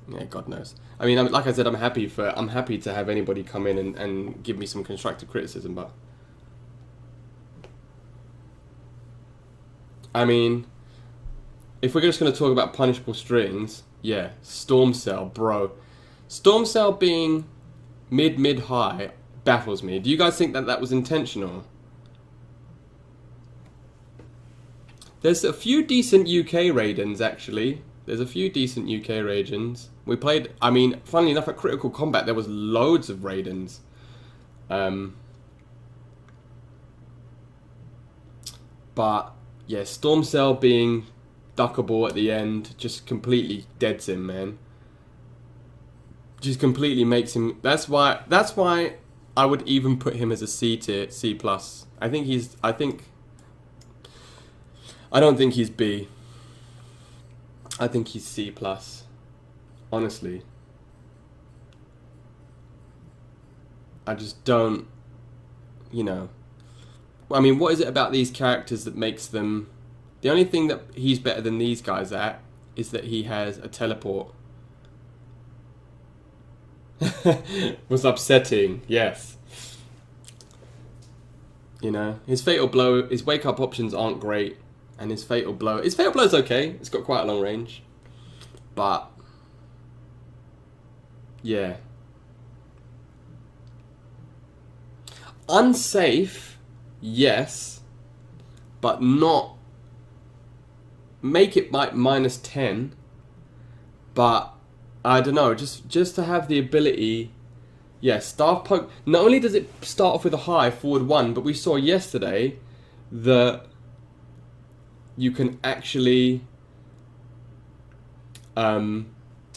Yeah, God knows. I mean, like I said, I'm happy to have anybody come in and give me some constructive criticism, but I mean, if we're just going to talk about punishable strings, yeah, Storm Cell, bro. Storm Cell being mid-high baffles me. Do you guys think that was intentional? There's a few decent UK Raidens, actually. There's a few decent UK Raidens. We played, I mean, funnily enough, at Critical Combat, there was loads of Raidens. But, yeah, Storm Cell being duckable at the end just completely deads him, man. Just completely makes him... That's why I would even put him as a C tier, C+. I don't think he's B. I think he's C+. Honestly. I just don't, you know. I mean, what is it about these characters that makes them... The only thing that he's better than these guys at is that he has a teleport. Was upsetting, yes. You know, his fatal blow, his wake up options aren't great. And his fatal blow's okay. It's got quite a long range. But, yeah. Unsafe, yes. But not... Make it like -10. But, I don't know. Just to have the ability... Yeah, Staff Poke... Not only does it start off with a high, forward 1. But we saw yesterday that... You can actually, the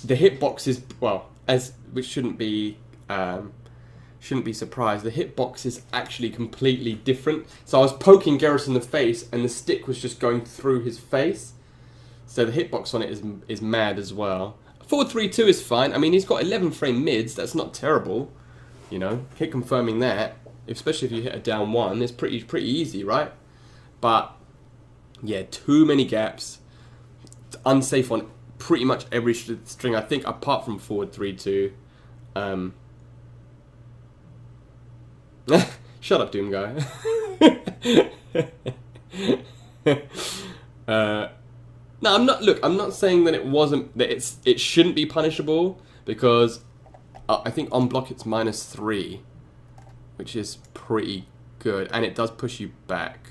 hitbox is, well, as which shouldn't be surprised. The hitbox is actually completely different. So I was poking Garrus in the face, and the stick was just going through his face. So the hitbox on it is mad as well. 4-3-2 is fine. I mean, he's got 11 frame mids. That's not terrible. You know, keep confirming that. Especially if you hit a down one, it's pretty easy, right? But yeah, too many gaps. Unsafe on pretty much every string, I think, apart from forward 3-2. Shut up, Doom guy. No, I'm not. Look, I'm not saying that it shouldn't be punishable, because I think on block it's -3, which is pretty good, and it does push you back.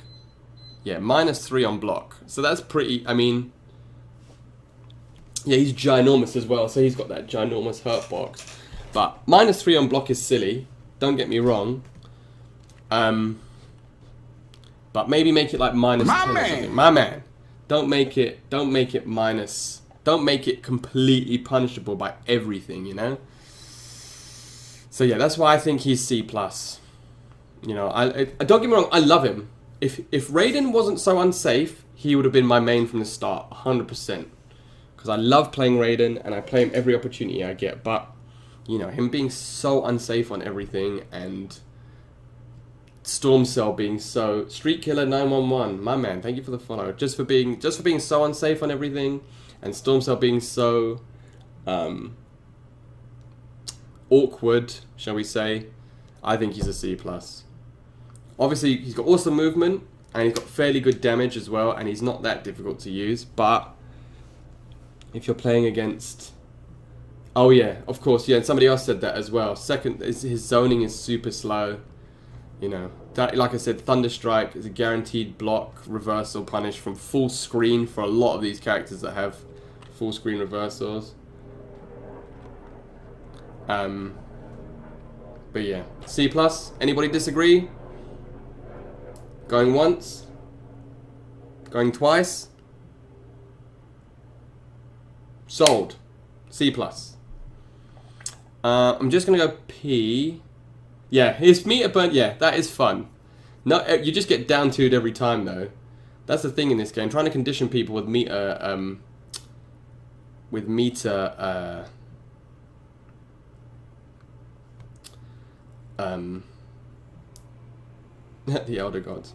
Yeah, -3 on block, so that's pretty. I mean, yeah, he's ginormous as well, so he's got that ginormous hurt box. But -3 on block is silly. Don't get me wrong. But maybe make it like -10 or something. My man. Don't make it minus. Don't make it completely punishable by everything, you know. So yeah, that's why I think he's C+. You know, I don't get me wrong. I love him. If Raiden wasn't so unsafe, he would have been my main from the start, 100%. Because I love playing Raiden, and I play him every opportunity I get. But you know, him being so unsafe on everything, and Storm Cell being so Street Killer 911, my man, thank you for the follow. Just for being so unsafe on everything, and Storm Cell being so awkward, shall we say? I think he's a C+. Obviously, he's got awesome movement, and he's got fairly good damage as well, and he's not that difficult to use. But if you're playing against, oh yeah, of course, yeah, and somebody else said that as well. Second, his zoning is super slow. You know, that, like I said, Thunderstrike is a guaranteed block reversal punish from full screen for a lot of these characters that have full screen reversals. But yeah, C+. Anybody disagree? Going once? Going twice? Sold. C+. I'm just gonna go P. Yeah, his meter burn. Yeah, that is fun. No, you just get down 2'd every time though. That's the thing in this game. Trying to condition people with meter, the Elder Gods.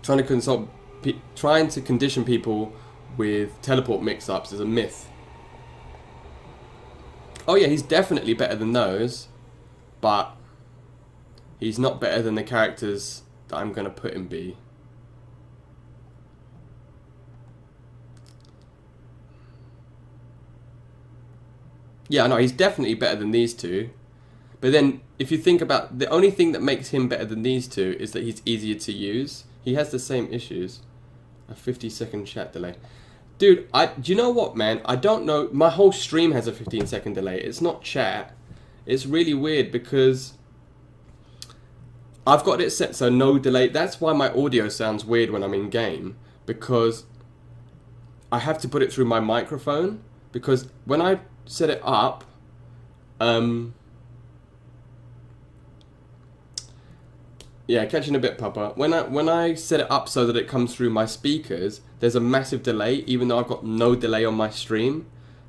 Trying to condition people with teleport mix-ups is a myth. Oh yeah, he's definitely better than those. But he's not better than the characters that I'm going to put in B. Yeah, no, he's definitely better than these two. But then, if you think about, the only thing that makes him better than these two is that he's easier to use. He has the same issues. A 50-second chat delay. Dude, do you know what, man? I don't know. My whole stream has a 15-second delay. It's not chat. It's really weird because I've got it set so no delay. That's why my audio sounds weird when I'm in game, because I have to put it through my microphone, because when I set it up, yeah, catching a bit, Papa. When I set it up so that it comes through my speakers, there's a massive delay, even though I've got no delay on my stream.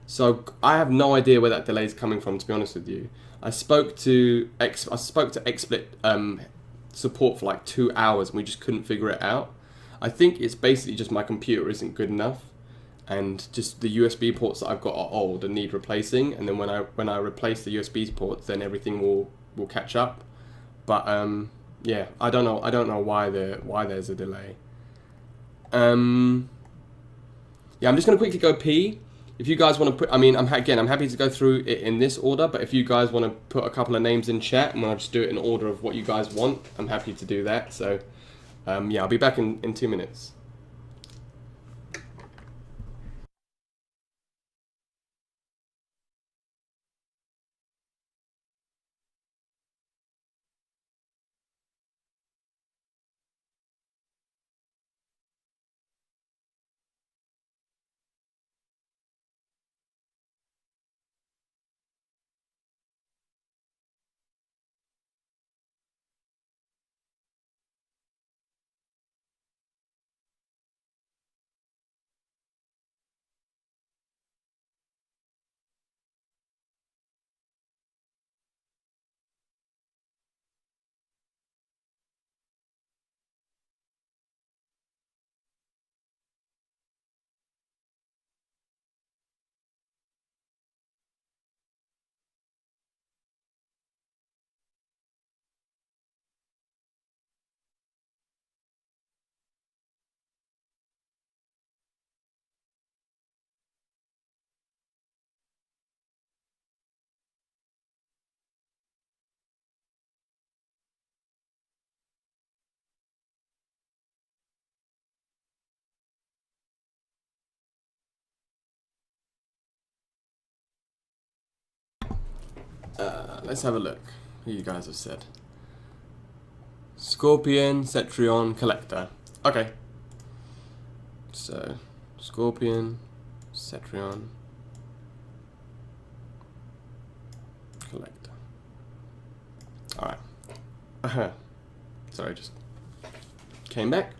So I have no idea where that delay is coming from, to be honest with you. I spoke to XSplit support for like 2 hours, and we just couldn't figure it out. I think it's basically just my computer isn't good enough, and just the USB ports that I've got are old and need replacing. And then when I replace the USB ports, then everything will catch up. But yeah, I don't know why there's a delay. Yeah, I'm just gonna quickly go P. If you guys want to put, I mean, I'm happy to go through it in this order, but if you guys want to put a couple of names in chat, and I'll just do it in order of what you guys want, I'm happy to do that. So, yeah, I'll be back in 2 minutes. Let's have a look. Who you guys have said. Scorpion, Cetrion, Collector. Okay. So, Scorpion, Cetrion, Collector. Alright. Sorry, just came back.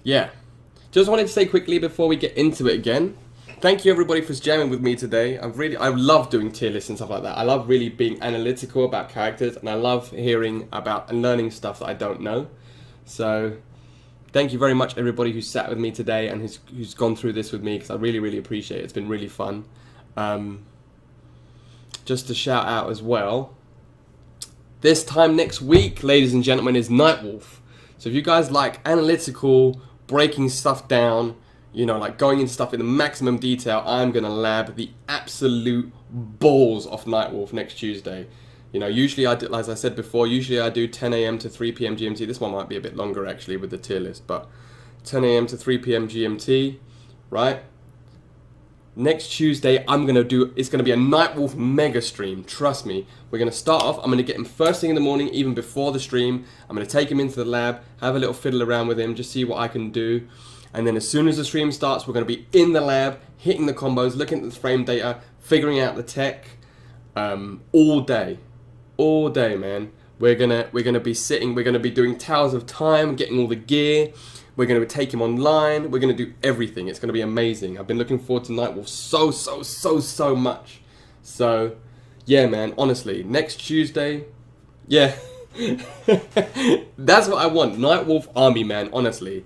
Yeah. Just wanted to say quickly before we get into it again, thank you everybody for jamming with me today. I love doing tier lists and stuff like that. I love really being analytical about characters, and I love hearing about and learning stuff that I don't know. So thank you very much everybody who sat with me today and who's gone through this with me, because I really, really appreciate it. It's been really fun. Just to shout out as well, this time next week, ladies and gentlemen, is Nightwolf. So if you guys like analytical, breaking stuff down, you know, like going into stuff in the maximum detail, I'm going to lab the absolute balls off Nightwolf next Tuesday. You know, usually I do, as I said before, usually I do 10 AM to 3 PM GMT. This one might be a bit longer actually with the tier list, but 10 AM to 3 PM GMT, right? Next Tuesday, it's going to be a Nightwolf mega stream. Trust me. We're going to start off. I'm going to get him first thing in the morning, even before the stream. I'm going to take him into the lab, have a little fiddle around with him, just see what I can do. And then as soon as the stream starts, we're going to be in the lab, hitting the combos, looking at the frame data, figuring out the tech, all day. All day, man. We're gonna be sitting, we're going to be doing Towers of Time, getting all the gear. We're going to take him online. We're going to do everything. It's going to be amazing. I've been looking forward to Nightwolf so much. So, yeah, man. Honestly, next Tuesday, yeah, that's what I want. Nightwolf army, man. Honestly,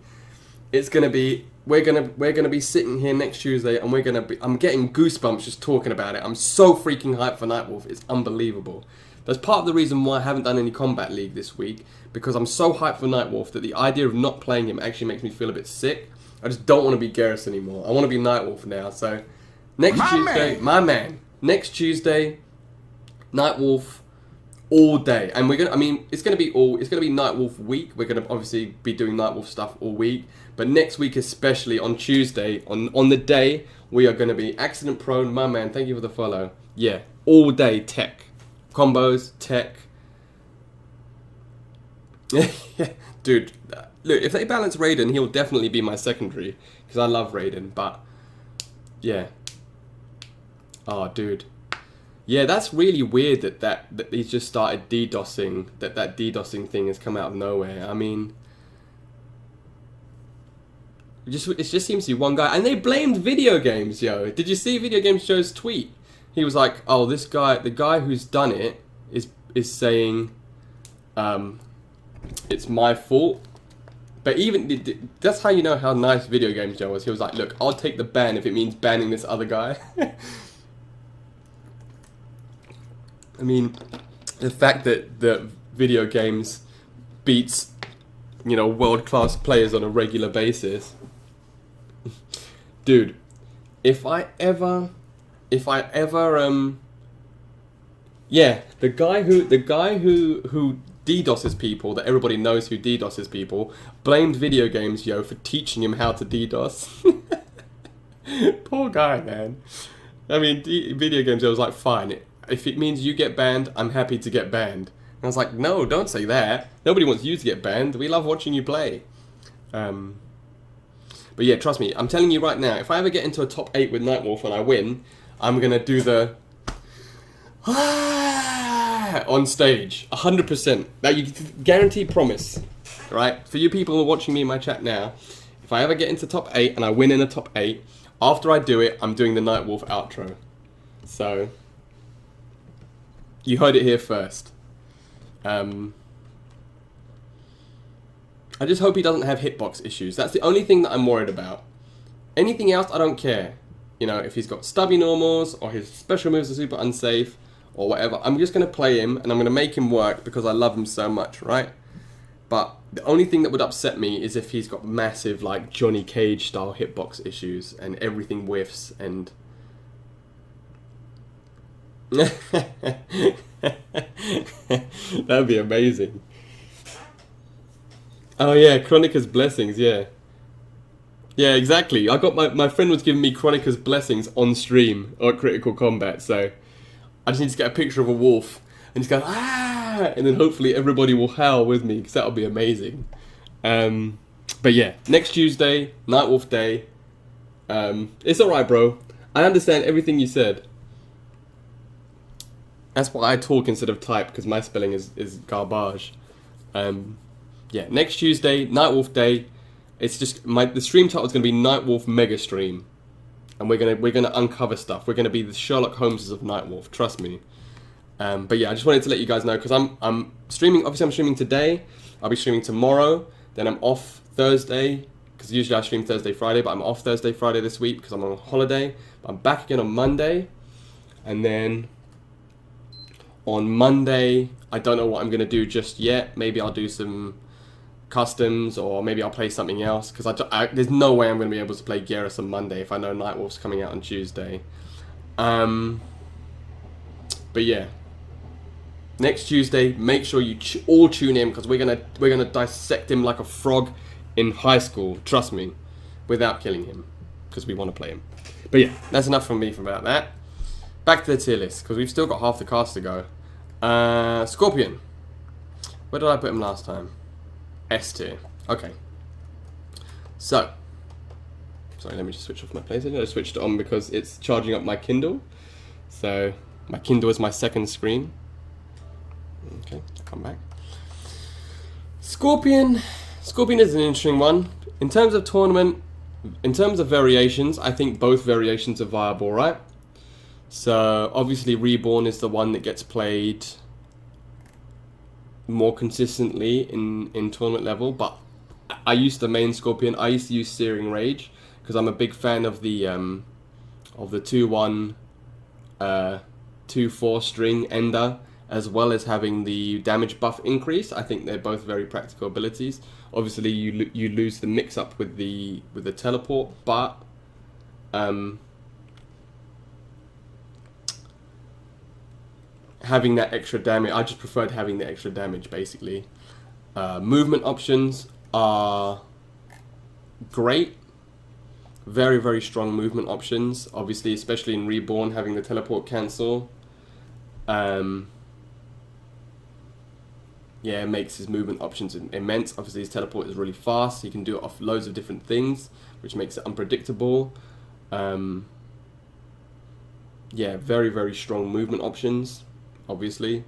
it's going to be. We're gonna be sitting here next Tuesday, and I'm getting goosebumps just talking about it. I'm so freaking hyped for Nightwolf. It's unbelievable. That's part of the reason why I haven't done any Combat League this week, because I'm so hyped for Nightwolf that the idea of not playing him actually makes me feel a bit sick. I just don't want to be Garrus anymore. I want to be Nightwolf now. So next Tuesday, my man. Next Tuesday, Nightwolf all day, and it's gonna be Nightwolf week. We're gonna obviously be doing Nightwolf stuff all week, but next week especially on Tuesday, on the day, we are gonna be accident prone. My man, thank you for the follow. Yeah, all day tech. Combos, tech. Dude, look, if they balance Raiden, he'll definitely be my secondary, because I love Raiden, but yeah. Oh, dude. Yeah, that's really weird that he's just started DDoSing, that DDoSing thing has come out of nowhere. I mean, it just seems to be one guy, and they blamed video games, yo. Did you see Video Games Joe's tweet? He was like, "Oh, this guy, the guy who's done it, is saying, it's my fault." But even that's how you know how nice Video Games Joe was. He was like, "Look, I'll take the ban if it means banning this other guy." I mean, the fact that the video games beats, you know, world-class players on a regular basis, dude. If I ever, yeah, the guy who DDoSes people, that everybody knows who DDoSes people, blamed Video Games Yo for teaching him how to DDoS. Poor guy, man. I mean, Video Games Yo was like, fine, if it means you get banned, I'm happy to get banned. And I was like, no, don't say that. Nobody wants you to get banned. We love watching you play. But yeah, trust me, I'm telling you right now, if I ever get into a top 8 with Nightwolf and I win, I'm going to do the on stage, 100%. That you guarantee, promise. Right? For you people who are watching me in my chat now, if I ever get into top 8 and I win in a top 8, after I do it, I'm doing the Nightwolf outro. So, you heard it here first. I just hope he doesn't have hitbox issues. That's the only thing that I'm worried about. Anything else, I don't care. You know, if he's got stubby normals, or his special moves are super unsafe, or whatever, I'm just going to play him, and I'm going to make him work because I love him so much, right? But the only thing that would upset me is if he's got massive, like, Johnny Cage style hitbox issues, and everything whiffs, and That'd be amazing. Oh yeah, Chronica's blessings, yeah. Yeah, exactly. I got my friend was giving me Chronica's blessings on stream or Critical Combat, so I just need to get a picture of a wolf and just go ah, and then hopefully everybody will howl with me because that'll be amazing. But yeah, next Tuesday, Nightwolf Day. It's alright, bro. I understand everything you said. That's why I talk instead of type because my spelling is garbage. Yeah, next Tuesday, Nightwolf Day. It's just the stream title is gonna be Nightwolf Mega Stream, and we're gonna uncover stuff. We're gonna be the Sherlock Holmeses of Nightwolf. Trust me. But yeah, I just wanted to let you guys know because I'm streaming. Obviously, I'm streaming today. I'll be streaming tomorrow. Then I'm off Thursday because usually I stream Thursday, Friday, but I'm off Thursday, Friday this week because I'm on holiday. But I'm back again on Monday, and then on Monday I don't know what I'm gonna do just yet. Maybe I'll do some customs, or maybe I'll play something else because there's no way I'm going to be able to play Garrus on Monday if I know Nightwolf's coming out on Tuesday. But yeah, next Tuesday, make sure you all tune in because we're gonna dissect him like a frog in high school. Trust me, without killing him because we want to play him. But yeah, that's enough from me about that. Back to the tier list because we've still got half the cast to go. Scorpion. Where did I put him last time? S tier. Okay. So, sorry, let me just switch off my PlayStation. I switched it on because it's charging up my Kindle. So, my Kindle is my second screen. Okay, I'll come back. Scorpion. Scorpion is an interesting one. In terms of tournament, in terms of variations, I think both variations are viable, right? So, obviously, Reborn is the one that gets played more consistently in tournament level, but I used the main Scorpion. I used to use Searing Rage because I'm a big fan of the 2-1 2-4 string Ender, as well as having the damage buff increase. I think they're both very practical abilities. Obviously you lose the mix up with the teleport, but having that extra damage, I just preferred having the extra damage basically. Movement options are great. Very, very strong movement options. Obviously, especially in Reborn, having the teleport cancel. Yeah, it makes his movement options immense. Obviously, his teleport is really fast. He can do it off loads of different things, which makes it unpredictable. Yeah, very, very strong movement options. Obviously,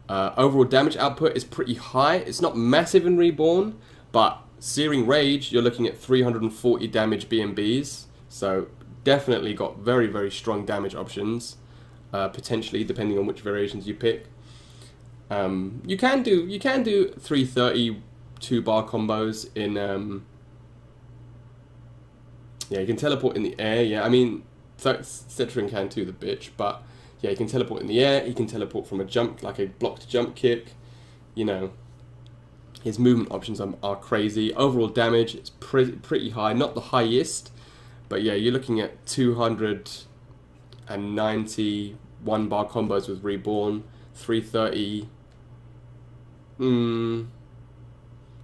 overall damage output is pretty high. It's not massive in Reborn, but Searing Rage, you're looking at 340 damage BMBs, so definitely got very, very strong damage options, potentially depending on which variations you pick. You can do 330 2-bar combos in. Yeah, you can teleport in the air. Yeah, I mean, Citron can too, the bitch, but. Yeah, he can teleport in the air, he can teleport from a jump, like a blocked jump kick. You know, his movement options are crazy. Overall damage, it's pretty high. Not the highest, but yeah, you're looking at 290 1-bar combos with Reborn, 330. No,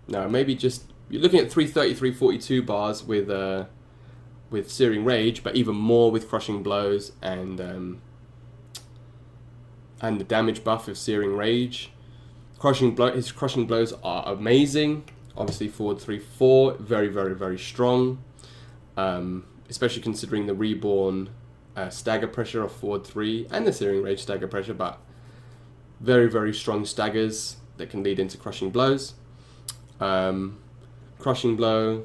maybe just, you're looking at 330, 342 bars with Searing Rage, but even more with Crushing Blows and the damage buff of Searing Rage. His Crushing Blows are amazing. Obviously forward 3-4, very, very, very strong. Especially considering the Reborn stagger pressure of forward 3 and the Searing Rage stagger pressure, but very, very strong staggers that can lead into Crushing Blows. Crushing Blow.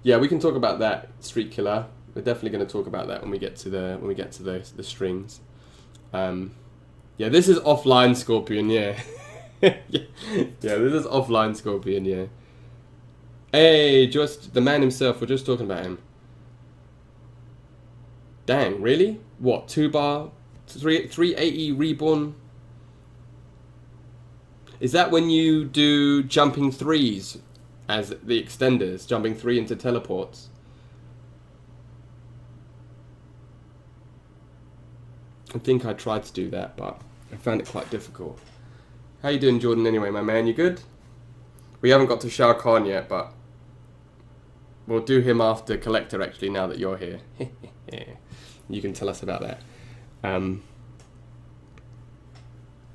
Yeah, we can talk about that Street Killer. We're definitely going to talk about that when we get to the strings. Yeah, this is offline Scorpion. Yeah, yeah, this is offline Scorpion. Yeah. Hey, just the man himself. We're just talking about him. Dang, really? What 2-bar, 380 Reborn? Is that when you do jumping 3s as the extenders, jumping 3 into teleports? I think I tried to do that, but I found it quite difficult. How you doing, Jordan, anyway, my man? You good? We haven't got to Shao Kahn yet, but we'll do him after Collector, actually, now that you're here. You can tell us about that.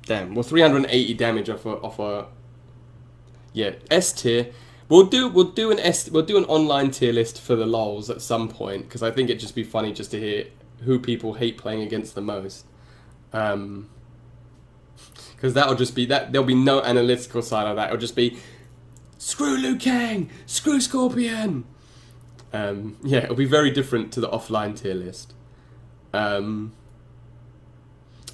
Damn, well, 380 damage off a yeah, S tier. We'll do an online tier list for the lols at some point, because I think it'd just be funny just to hear who people hate playing against the most. Because that'll just be that. There'll be no analytical side of that. It'll just be screw Liu Kang, screw Scorpion. Yeah, it'll be very different to the offline tier list.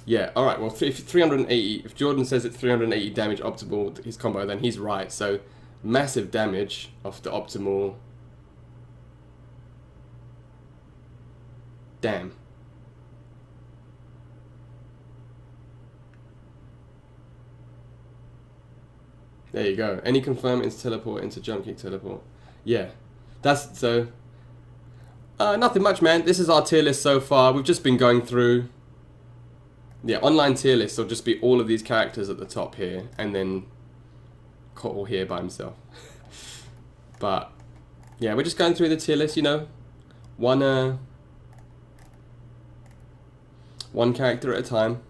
Yeah, all right. Well, if 380, if Jordan says it's 380 damage optimal his combo, then he's right. So massive damage off the optimal. Damn. There you go. Any confirm into teleport into jump kick teleport. Yeah, that's so. Nothing much, man. This is our tier list so far. We've just been going through. Yeah, online tier list will just be all of these characters at the top here, and then Cottle here by himself. But yeah, we're just going through the tier list, you know, one character at a time.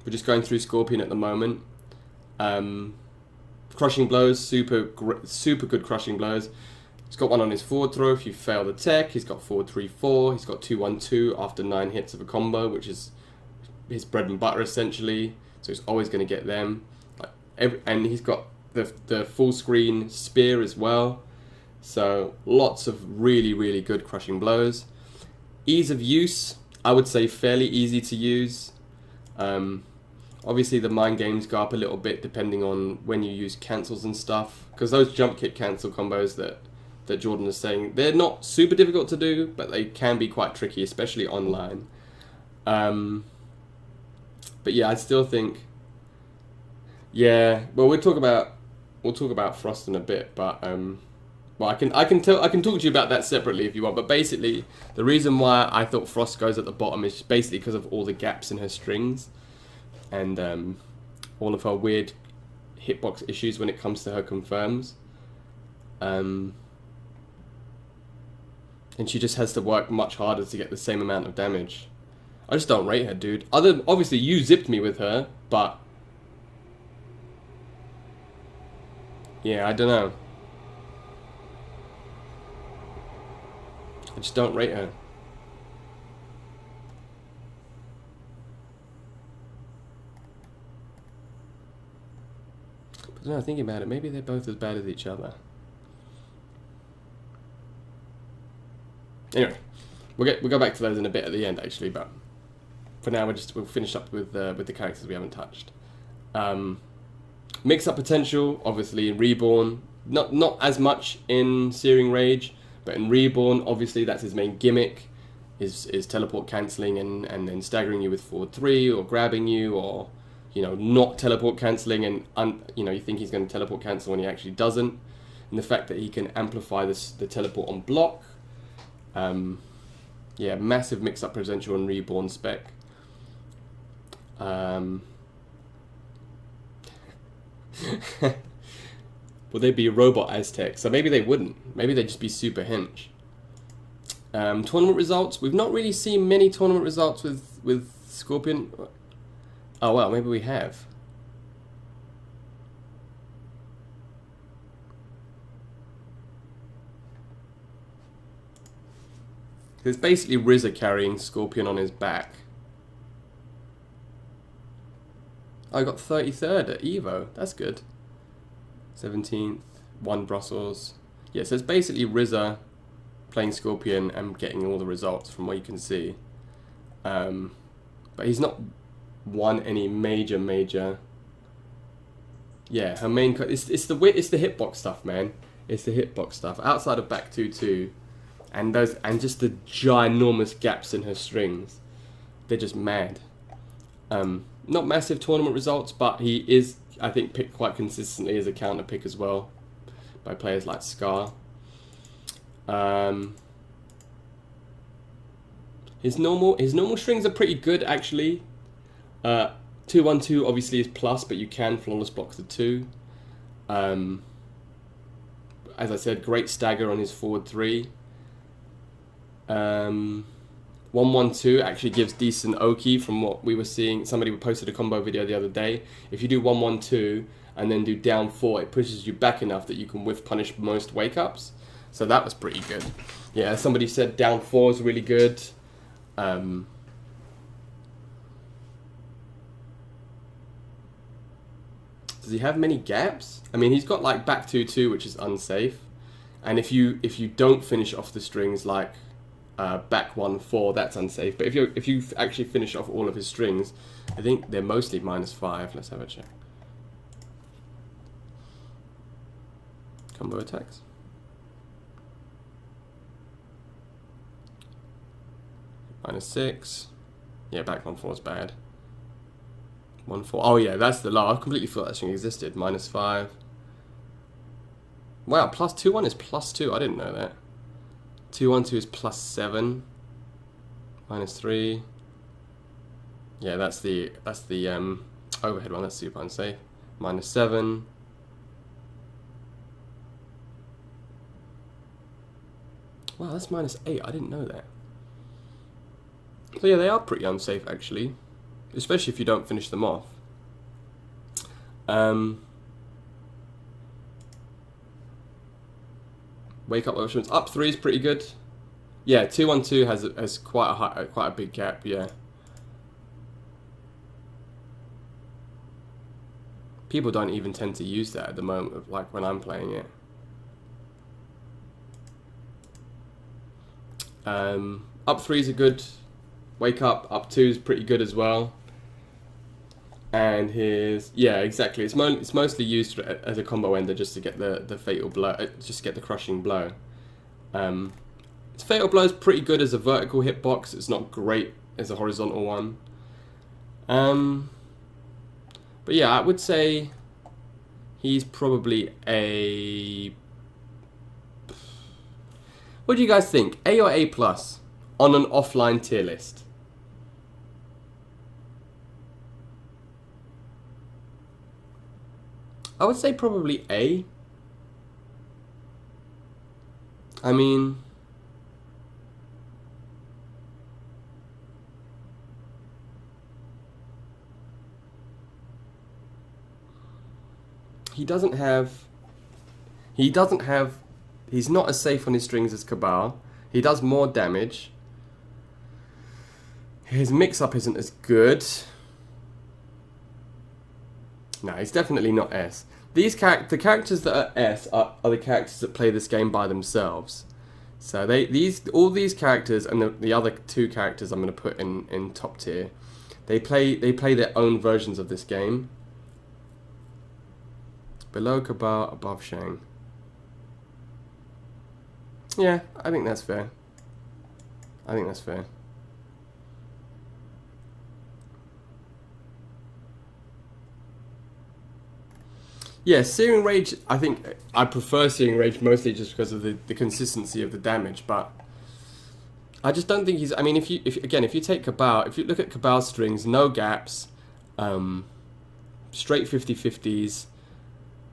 We're just going through Scorpion at the moment. Crushing blows, super good crushing blows. He's got one on his forward throw if you fail the tech. He's got forward 3-4. He's got 2-1-2 after 9 hits of a combo, which is his bread and butter essentially. So he's always going to get them. And he's got the full screen spear as well. So lots of really good crushing blows. Ease of use, I would say fairly easy to use. Obviously the mind games go up a little bit depending on when you use cancels and stuff. Because those jump kick cancel combos that Jordan is saying, they're not super difficult to do, but they can be quite tricky, especially online. But yeah, I still think, yeah. Well, we'll talk about Frost in a bit, but well, I can talk to you about that separately if you want. But basically, the reason why I thought Frost goes at the bottom is basically because of all the gaps in her strings, and all of her weird hitbox issues when it comes to her confirms. And she just has to work much harder to get the same amount of damage. I just don't rate her, dude. Obviously, you zipped me with her, but yeah, I don't know. I just don't rate her. But no, thinking about it, maybe they're both as bad as each other. Anyway, we'll go back to those in a bit at the end, actually. But for now, we'll finish up with the characters we haven't touched. Mix-up potential, obviously in Reborn, not as much in Searing Rage, but in Reborn, obviously that's his main gimmick, is teleport cancelling and then staggering you with forward 3, or grabbing you, or you know, not teleport cancelling and you know, you think he's going to teleport cancel when he actually doesn't, and the fact that he can amplify the teleport on block. Yeah, massive mix-up potential in Reborn spec. Will they be robot Aztec? So maybe they wouldn't. Maybe they'd just be super hench. Tournament results. We've not really seen many tournament results with Scorpion. Oh well, maybe we have. It's basically RZA carrying Scorpion on his back. I got 33rd at Evo. That's good. 17th, 1 Brussels. Yeah, so it's basically RZA playing Scorpion and getting all the results from what you can see. But he's not won any major. Yeah, her main it's the hitbox stuff, man. It's the hitbox stuff outside of back 2-2. And just the ginormous gaps in her strings, they're just mad. Not massive tournament results, but he is, I think, picked quite consistently as a counter pick as well by players like Scar. His normal strings are pretty good actually. 2-1-2 obviously is plus, but you can flawless block the 2. As I said, great stagger on his forward 3. 1-1-2 actually gives decent Oki from what we were seeing. Somebody posted a combo video the other day. If you do 1-1-2 and then do down 4, it pushes you back enough that you can whiff punish most wake ups. So that was pretty good. Yeah, somebody said down 4 is really good. Does he have many gaps? I mean, he's got like back 2-2, which is unsafe. And if you don't finish off the strings like back 1-4, that's unsafe. But if you actually finish off all of his strings, I think they're mostly -5. Let's have a check. Combo attacks. -6. Yeah, back 1-4 is bad. 1-4. Oh yeah, that's the low. I completely thought that string existed. -5. Wow, +2-1 is +2. I didn't know that. 2-1-2 is +7. -3. Yeah, that's the overhead one. That's super unsafe. -7. Wow, that's -8. I didn't know that. So yeah, they are pretty unsafe actually, especially if you don't finish them off. Wake up options. Up 3 is pretty good. Yeah, 2-1-2 has quite a big gap. Yeah. People don't even tend to use that at the moment, like when I'm playing it. Up 3 is a good wake up. Up 2 is pretty good as well. And yeah, exactly. It's mostly used as a combo ender just to get the fatal blow, just to get the crushing blow. Its fatal blow is pretty good as a vertical hitbox. It's not great as a horizontal one. But yeah, I would say he's probably a. What do you guys think? A or A+ on an offline tier list? I would say probably A. I mean, he's not as safe on his strings as Cabal. He does more damage. His mix-up isn't as good. No, he's definitely not S. The characters that are S are the characters that play this game by themselves. So all these characters and the other 2 characters I'm going to put in top tier, they play their own versions of this game. Below Cabal, above Shang. Yeah, I think that's fair. I think that's fair. Yeah, Searing Rage, I think I prefer Searing Rage mostly just because of the consistency of the damage, but I just don't think he's. I mean, if you take Cabal, if you look at Cabal's strings, no gaps, straight 50/50s,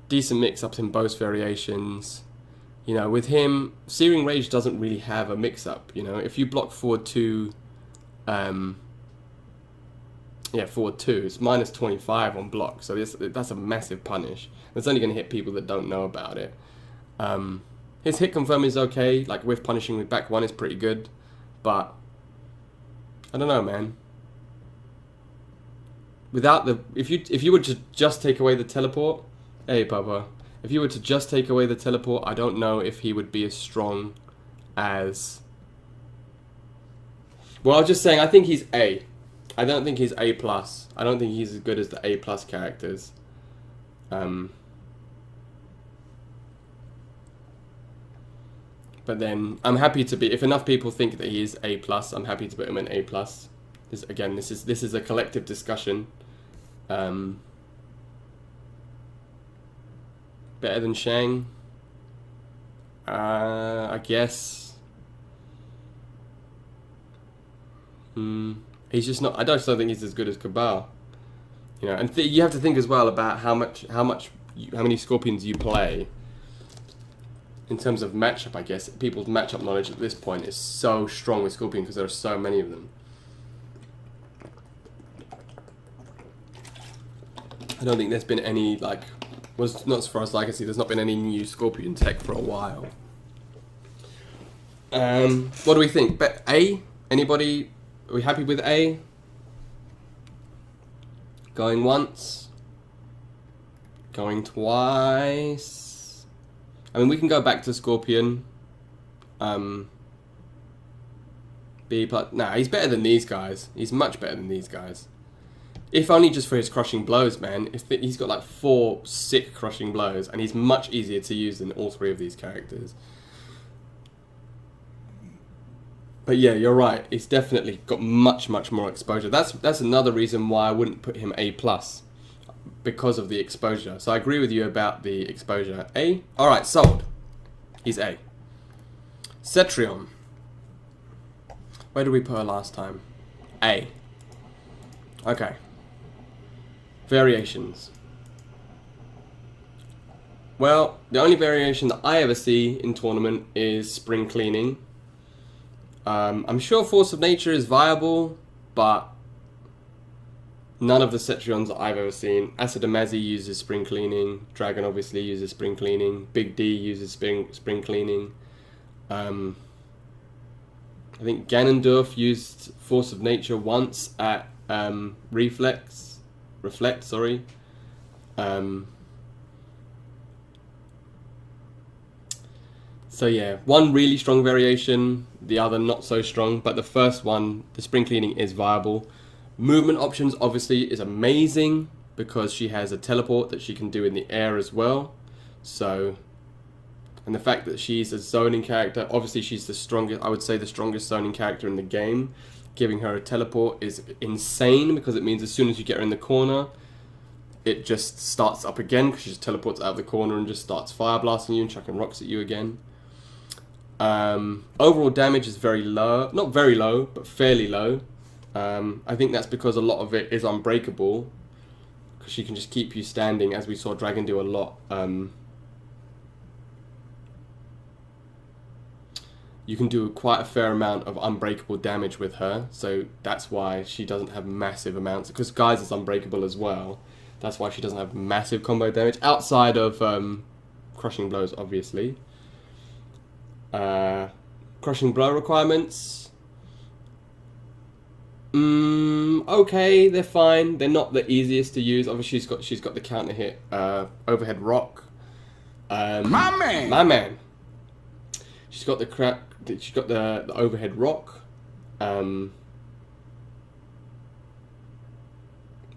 decent mix-ups in both variations. You know, with him, Searing Rage doesn't really have a mix-up. You know, if you block forward 2, forward 2, it's -25 on block, so that's a massive punish. It's only going to hit people that don't know about it. His hit confirm is okay, like with punishing with back 1 is pretty good, but I don't know, man. Without if you were to just take away the teleport, hey Papa, if you were to just take away the teleport, I don't know if he would be as strong as. Well, I was just saying, I think he's A. I don't think he's A+. I don't think he's as good as the A+ characters. But then I'm happy to be. If enough people think that he is A+, I'm happy to put him in A+. This is a collective discussion. Better than Shang? I guess. He's just not. I just don't think he's as good as Cabal. You know, and you have to think as well about how many Scorpions you play. In terms of matchup, I guess people's matchup knowledge at this point is so strong with Scorpion because there are so many of them. I don't think there's been any, like, not as far as I can see, there's not been any new Scorpion tech for a while. What do we think? A? Anybody? Are we happy with A? Going once? Going twice? I mean, we can go back to Scorpion. B+. Nah, he's better than these guys. He's much better than these guys. If only just for his crushing blows, man. He's got like 4 sick crushing blows, and he's much easier to use than all 3 of these characters. But yeah, you're right. He's definitely got much more exposure. That's another reason why I wouldn't put him A+, because of the exposure. So I agree with you about the exposure. A? Alright, sold. He's A. Cetrion. Where did we put her last time? A. Okay. Variations. Well, the only variation that I ever see in tournament is spring cleaning. I'm sure Force of Nature is viable, but none of the Cetrions that I've ever seen. Acid Amazi uses spring cleaning. Dragon obviously uses spring cleaning. Big D uses spring cleaning. I think Ganondorf used Force of Nature once at Reflect, sorry. So yeah, one really strong variation, the other not so strong, but the first one, the spring cleaning, is viable. Movement options obviously is amazing because she has a teleport that she can do in the air as well. So, and the fact that she's a zoning character, obviously she's the strongest, I would say the strongest zoning character in the game. Giving her a teleport is insane because it means as soon as you get her in the corner, it just starts up again because she just teleports out of the corner and just starts fire blasting you and chucking rocks at you again. Overall damage is very low, not very low, but fairly low. I think that's because a lot of it is unbreakable because she can just keep you standing, as we saw Dragon do a lot. You can do quite a fair amount of unbreakable damage with her, so that's why she doesn't have massive amounts, because Guise is unbreakable as well. That's why she doesn't have massive combo damage, outside of crushing blows, obviously. Crushing blow requirements. Okay, they're fine. They're not the easiest to use. Obviously, she's got the counter hit, overhead rock. My man. She's got the overhead rock. But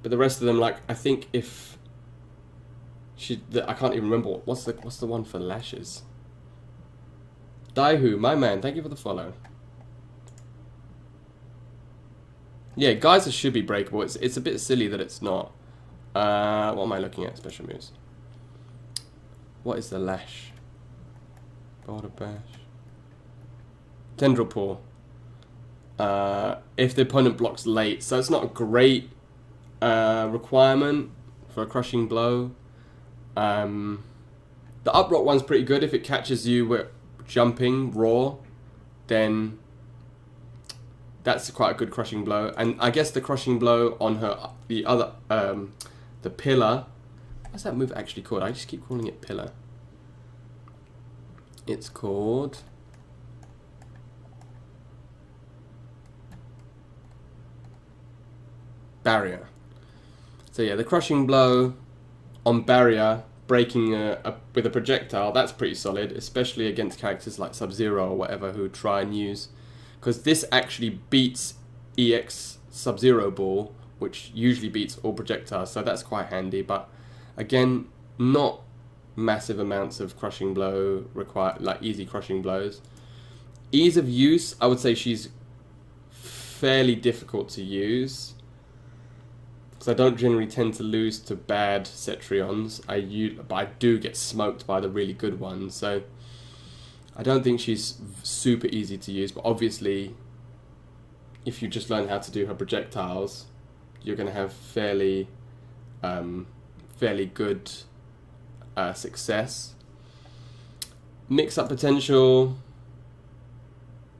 the rest of them, like, I think if I can't even remember what's the one for lashes. Daihu, my man, thank you for the follow. Yeah, Geyser should be breakable. It's a bit silly that it's not. What am I looking at? Special moves. What is the lash? Boulder Bash. Tendril Paw. If the opponent blocks late, so it's not a great requirement for a crushing blow. The up rock one's pretty good if it catches you with jumping raw, then that's quite a good crushing blow. And I guess the crushing blow on her, the pillar. What's that move actually called? I just keep calling it pillar. It's called barrier. So yeah, the crushing blow on barrier, breaking with a projectile, that's pretty solid, especially against characters like Sub-Zero or whatever who try and use, because this actually beats EX Sub-Zero Ball, which usually beats all projectiles, so that's quite handy. But again, not massive amounts of crushing blow required, like easy crushing blows. Ease of use, I would say she's fairly difficult to use, because I don't generally tend to lose to bad Cetrions. But I do get smoked by the really good ones, so I don't think she's super easy to use. But obviously, if you just learn how to do her projectiles, you're going to have fairly good success. Mix-up potential,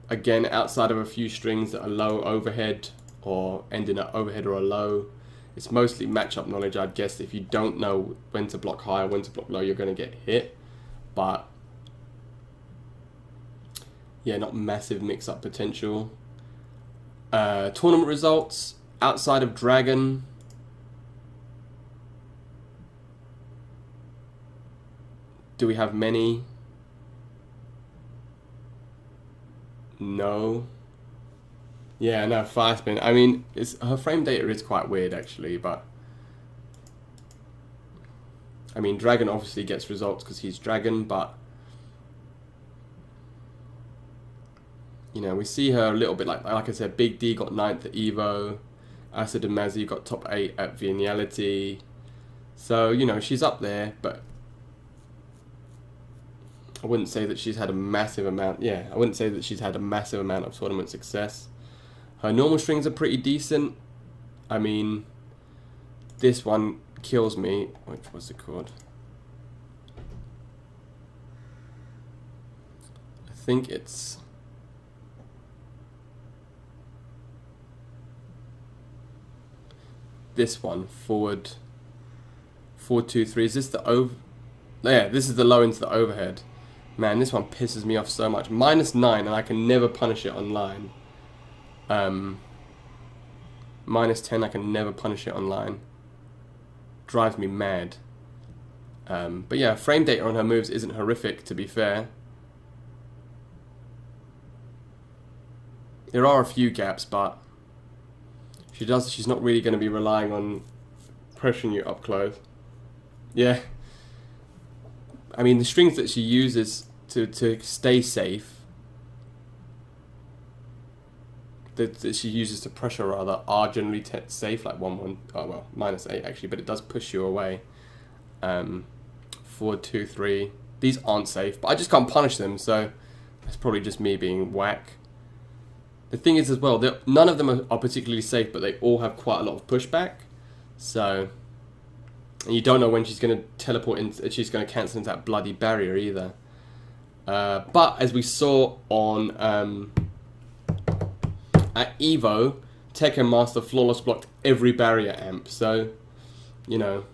again, outside of a few strings that are low overhead or end in an overhead or a low, it's mostly match-up knowledge, I'd guess. If you don't know when to block high or when to block low, you're going to get hit. But yeah, not massive mix-up potential. Tournament results, outside of Dragon, do we have many? No. Yeah, no, fire spin. I mean, her frame data is quite weird actually, but I mean, Dragon obviously gets results because he's Dragon, but you know, we see her a little bit like I said, Big D got 9th at Evo, Acid and Mazzy got top 8 at Vignality, so you know, she's up there, but I wouldn't say that she's had a massive amount. Yeah, I wouldn't say that she's had a massive amount of tournament success. Her normal strings are pretty decent. I mean, this one kills me. Which was it called? I think it's this one. Forward 4-2-3. Is this the over? Yeah, this is the low into the overhead. Man, this one pisses me off so much. -9, and I can never punish it online. -10, I can never punish it online. Drives me mad. But yeah, frame data on her moves isn't horrific, to be fair. There are a few gaps, but she's not really going to be relying on pressuring you up close. Yeah. I mean, the strings that she uses to stay safe, that she uses to pressure rather, are generally safe, like 1-1, oh well, -8 actually, but it does push you away. 4-2-3, these aren't safe, but I just can't punish them, so that's probably just me being whack. The thing is as well, none of them are particularly safe, but they all have quite a lot of pushback, so... And you don't know when she's going to teleport in, she's going to cancel into that bloody barrier either. But as we saw on at Evo, Tekken Master flawless blocked every barrier amp. So, you know,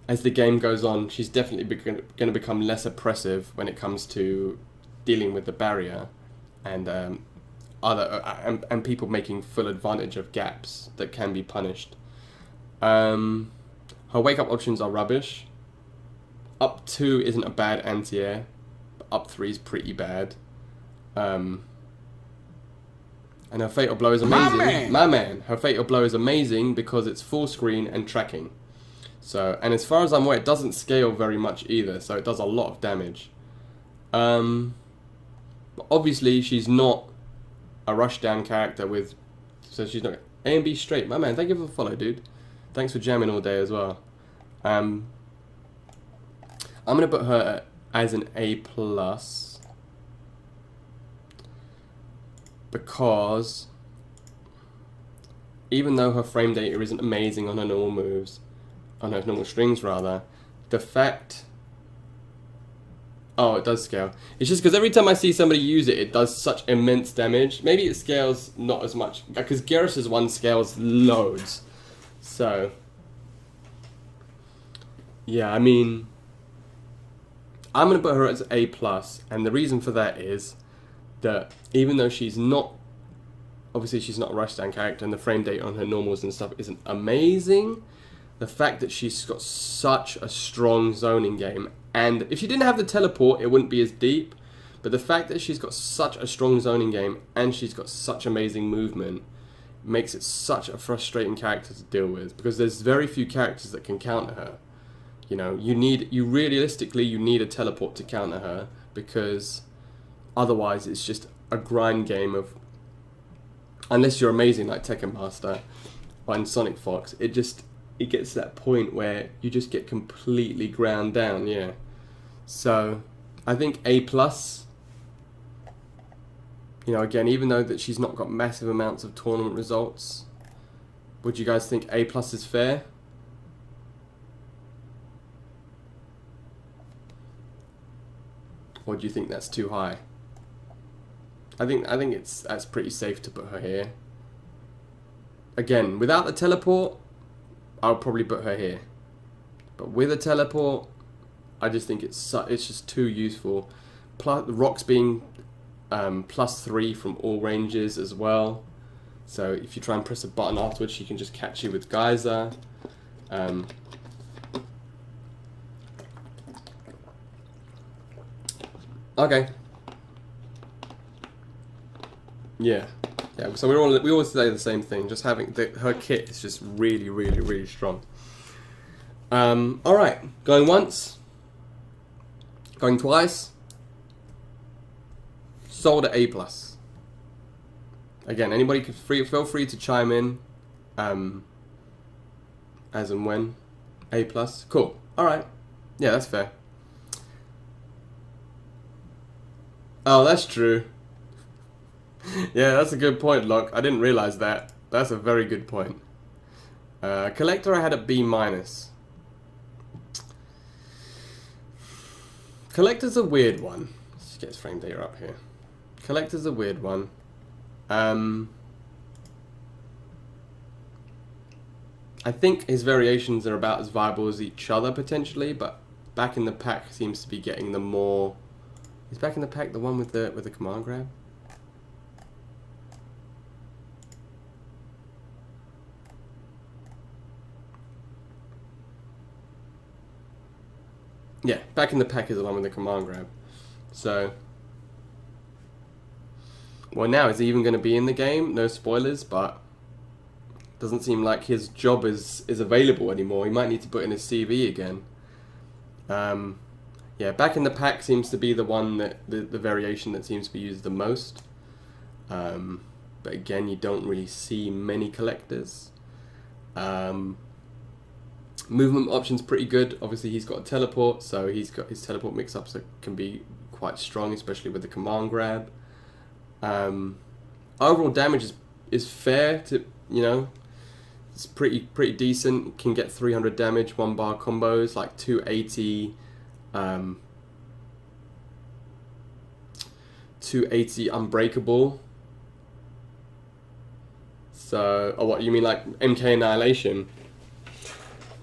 as the game goes on, she's definitely going to become less oppressive when it comes to dealing with the barrier and and people making full advantage of gaps that can be punished. Her wake up options are rubbish. Up 2 isn't a bad anti-air, but up 3 is pretty bad. And her fatal blow is amazing. My man! Her fatal blow is amazing because it's full screen and tracking. So, and as far as I'm aware, it doesn't scale very much either, so it does a lot of damage. But obviously, she's not a rushdown character with, so she's not A and B straight. My man, thank you for the follow, dude. Thanks for jamming all day as well. I'm gonna put her as an A+ because even though her frame data isn't amazing on her normal moves, on her normal strings rather, the fact... Oh, it does scale. It's just because every time I see somebody use it, it does such immense damage. Maybe it scales not as much, because Garrus's one scales loads. So, yeah, I mean, I'm going to put her as A+, and the reason for that is that even though she's not, obviously she's not a rushdown character, and the frame data on her normals and stuff isn't amazing, the fact that she's got such a strong zoning game, and if she didn't have the teleport, it wouldn't be as deep, but the fact that she's got such a strong zoning game, and she's got such amazing movement, makes it such a frustrating character to deal with, because there's very few characters that can counter her. You know, realistically, you need a teleport to counter her, because otherwise it's just a grind game of, unless you're amazing like Tekken Master or in Sonic Fox, it gets to that point where you just get completely ground down, yeah. So, I think A+, You know, again, even though that she's not got massive amounts of tournament results, would you guys think A+ is fair? Or do you think that's too high? I think that's pretty safe to put her here. Again, without the teleport, I'll probably put her here. But with a teleport, I just think it's just too useful. Plus, the rocks being +3 from all ranges as well. So if you try and press a button afterwards, she can just catch you with Geyser. Okay. Yeah. So we always say the same thing. Just having her kit is just really, really, really strong. All right. Going once. Going twice. Sold at A+. Again, anybody can feel free to chime in, as and when. A+. Cool. All right. Yeah, that's fair. Oh, that's true. Yeah, that's a good point, Locke. I didn't realize that. That's a very good point. Collector I had at B-. Collector's a weird one. Let's get his frame data up here. Collector's a weird one. I think his variations are about as viable as each other, potentially, but Back in the Pack seems to be getting the more... Is Back in the Pack the one with the command grab? Yeah, Back in the Pack is the one with the command grab. So... Well, now, is he even going to be in the game? No spoilers, but... Doesn't seem like his job is available anymore. He might need to put in his CV again. Yeah, Back in the Pack seems to be the one that the variation that seems to be used the most. But again, you don't really see many collectors. Movement options pretty good. Obviously, he's got a teleport, so he's got his teleport mix-ups that can be quite strong, especially with the command grab. Overall damage is fair to, you know, it's pretty decent. Can get 300 damage, 1-bar combos, like 280, 280 unbreakable. So, oh, what you mean, like MK Annihilation?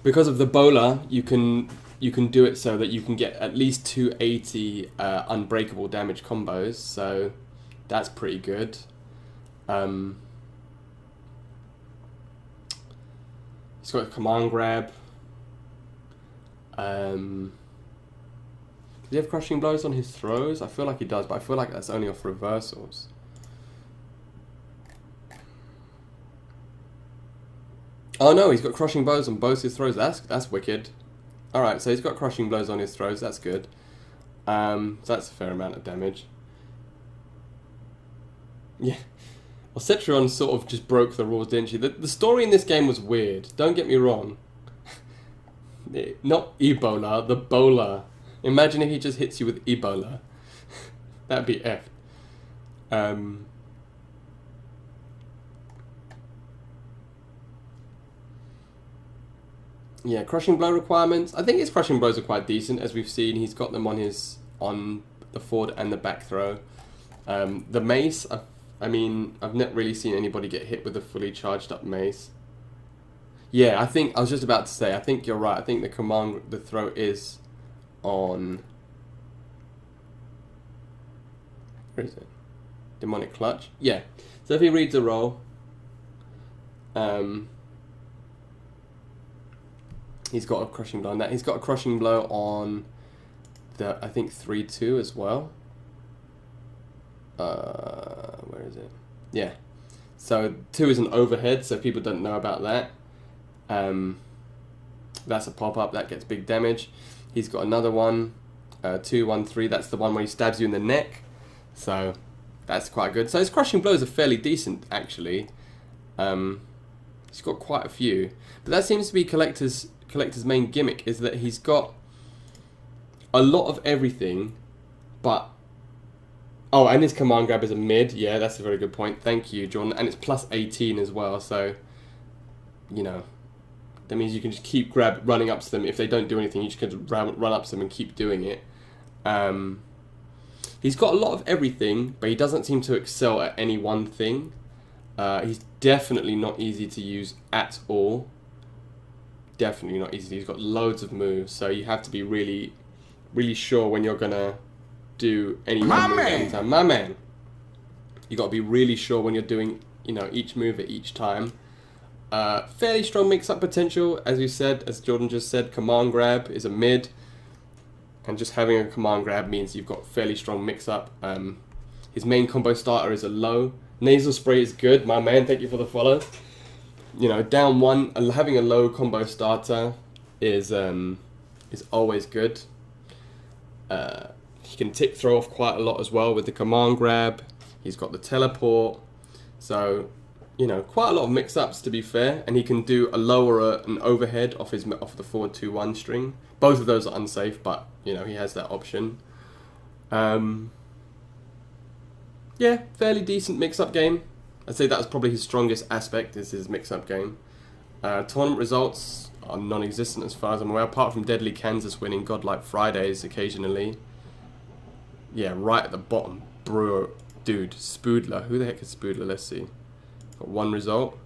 Because of the bowler, you can do it so that you can get at least 280 unbreakable damage combos. So that's pretty good. He's got a command grab. Does he have crushing blows on his throws? I feel like he does, but I feel like that's only off reversals. Oh no, he's got crushing blows on both his throws. That's wicked. Alright, so he's got crushing blows on his throws. That's good. So that's a fair amount of damage. Yeah. Well, Cetrion sort of just broke the rules, didn't she? The story in this game was weird. Don't get me wrong. Not Ebola, the bowler. Imagine if he just hits you with Ebola. That'd be effed. Yeah, crushing blow requirements. I think his crushing blows are quite decent, as we've seen. He's got them on the forward and the back throw. The mace, I've not really seen anybody get hit with a fully charged up mace. Yeah, I was just about to say, I think you're right. I think the throw is on... Where is it? Demonic Clutch? Yeah. So if he reads a roll, he's got a crushing blow on that. He's got a crushing blow on the, I think, 3-2 as well. Where is it? Yeah. So 2 is an overhead, so people don't know about that. That's a pop-up, that gets big damage. He's got another one, 2-1-3, that's the one where he stabs you in the neck. So that's quite good. So his crushing blows are fairly decent, actually. He's got quite a few. But that seems to be Collector's main gimmick, is that he's got a lot of everything, but Oh, and his command grab is a mid. Yeah, that's a very good point. Thank you, Jordan. And it's plus 18 as well, so, you know, that means you can just keep running up to them. If they don't do anything, you just can run up to them and keep doing it. He's got a lot of everything, but he doesn't seem to excel at any one thing. He's definitely not easy to use at all. Definitely not easy. He's got loads of moves, so you have to be really, really sure when you're going to do any move at any time. My man! You got to be really sure when you're doing, you know, each move at each time. Fairly strong mix-up potential, as you said, as Jordan just said. Command grab is a mid, and just having a command grab means you've got fairly strong mix-up. His main combo starter is a low. Nasal spray is good, my man. Thank you for the follow. You know, down one, having a low combo starter is always good. He can tick throw off quite a lot as well with the command grab. He's got the teleport, so you know, quite a lot of mix-ups to be fair. And he can do a low or an overhead off the forward 2-1 string. Both of those are unsafe, but you know he has that option. Yeah, fairly decent mix-up game. I'd say that's probably his strongest aspect, is his mix-up game. Tournament results are non-existent as far as I'm aware, apart from Deadly Kansas winning Godlike Fridays occasionally. Yeah, right at the bottom. Brewer, dude, Spoodler. Who the heck is Spoodler? Let's see. Got one result.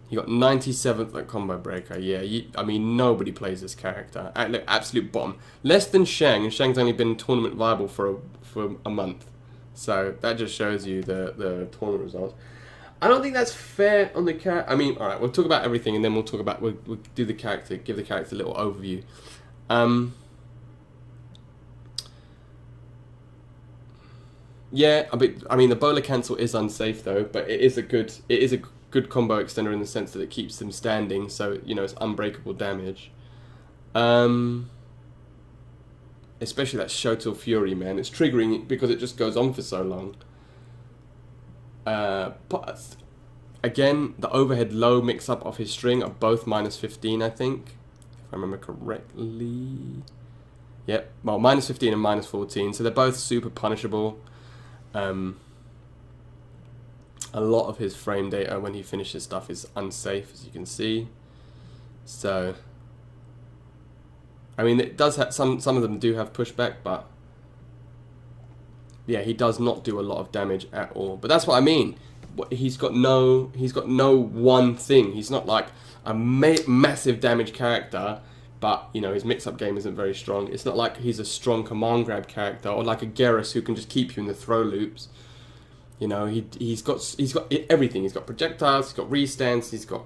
He got 97th at Combo Breaker. Yeah, I mean, nobody plays this character. Look, absolute bottom. Less than Shang, and Shang's only been tournament viable for a month. So that just shows you the tournament results. I don't think that's fair on the character. I mean, all right, we'll talk about everything, and then we'll talk about we'll do the character, give the character a little overview. Yeah, I mean the bowler cancel is unsafe though, but it is a good combo extender in the sense that it keeps them standing, so you know it's unbreakable damage. Especially that Shotel Fury, man. It's triggering because it just goes on for so long. But again, the overhead low mix-up off his string are both minus 15, I think. If I remember correctly. Yep, well, minus 15 and minus 14. So they're both super punishable. A lot of his frame data when he finishes stuff is unsafe, as you can see. So I mean, it does have some of them do have pushback, but yeah, he does not do a lot of damage at all. But that's what I mean. He's got no one thing. He's not like a massive damage character, but you know his mix-up game isn't very strong. It's not like he's a strong command grab character or like a Garrus who can just keep you in the throw loops. You know, he's got everything. He's got projectiles. He's got restands. He's got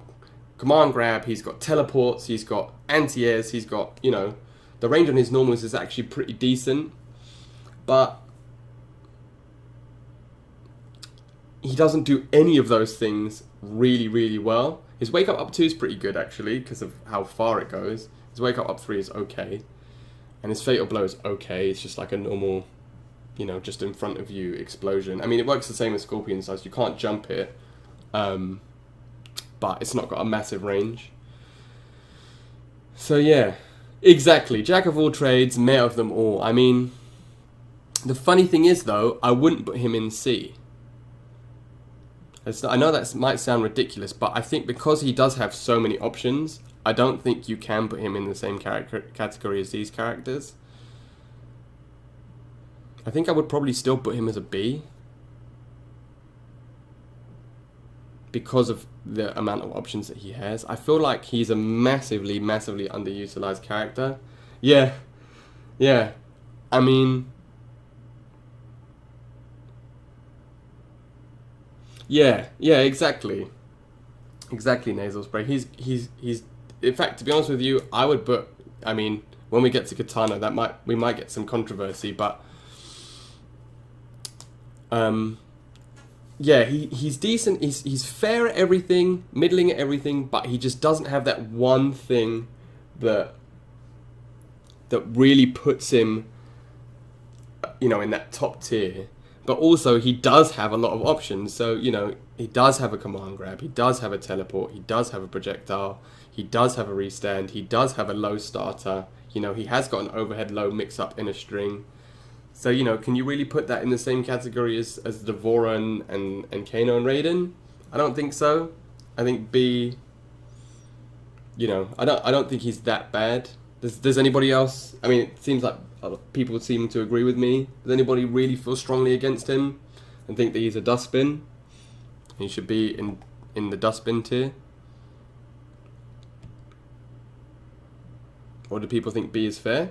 command grab, he's got teleports, he's got anti-airs, he's got, you know, the range on his normals is actually pretty decent, but he doesn't do any of those things really, really well. His wake up 2 is pretty good actually, because of how far it goes. His wake up 3 is okay, and his fatal blow is okay. It's just like a normal, you know, just in front of you explosion. I mean, it works the same as Scorpion size, you can't jump it. But it's not got a massive range. So yeah, exactly. Jack of all trades, mayor of them all. I mean, the funny thing is though, I wouldn't put him in C. I know that might sound ridiculous, but I think because he does have so many options, I don't think you can put him in the same category as these characters. I think I would probably still put him as a B, because of the amount of options that he has. I feel like he's a massively, massively underutilized character. Yeah. I mean, yeah, exactly. Exactly, nasal spray. He's. In fact, to be honest with you, I would put. I mean, when we get to Katana, we might get some controversy, but yeah, he's decent. He's fair at everything, middling at everything, but he just doesn't have that one thing that really puts him, you know, in that top tier. But also, he does have a lot of options. So, you know, he does have a command grab, he does have a teleport, he does have a projectile, he does have a restand, he does have a low starter. You know, he has got an overhead low mix-up in a string. So, you know, can you really put that in the same category as Devora and Kano and Raiden? I don't think so. I think B, you know, I don't think he's that bad. Does anybody else? I mean, it seems like people seem to agree with me. Does anybody really feel strongly against him and think that he's a dustbin? He should be in the dustbin tier? Or do people think B is fair?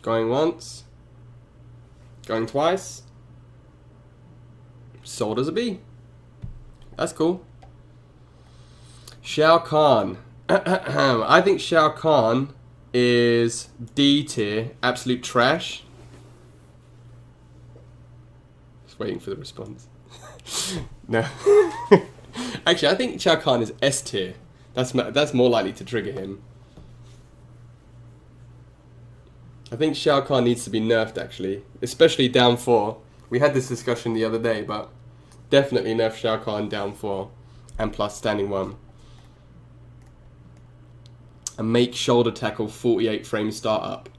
Going once. Going twice. Sold as a B. That's cool. Shao Kahn. I think Shao Kahn is D tier. Absolute trash. Just waiting for the response. No. Actually, I think Shao Kahn is S tier. That's more likely to trigger him. I think Shao Kahn needs to be nerfed, actually. Especially down 4. We had this discussion the other day, but definitely nerf Shao Kahn down 4. And plus standing 1. And make shoulder tackle 48 frame startup.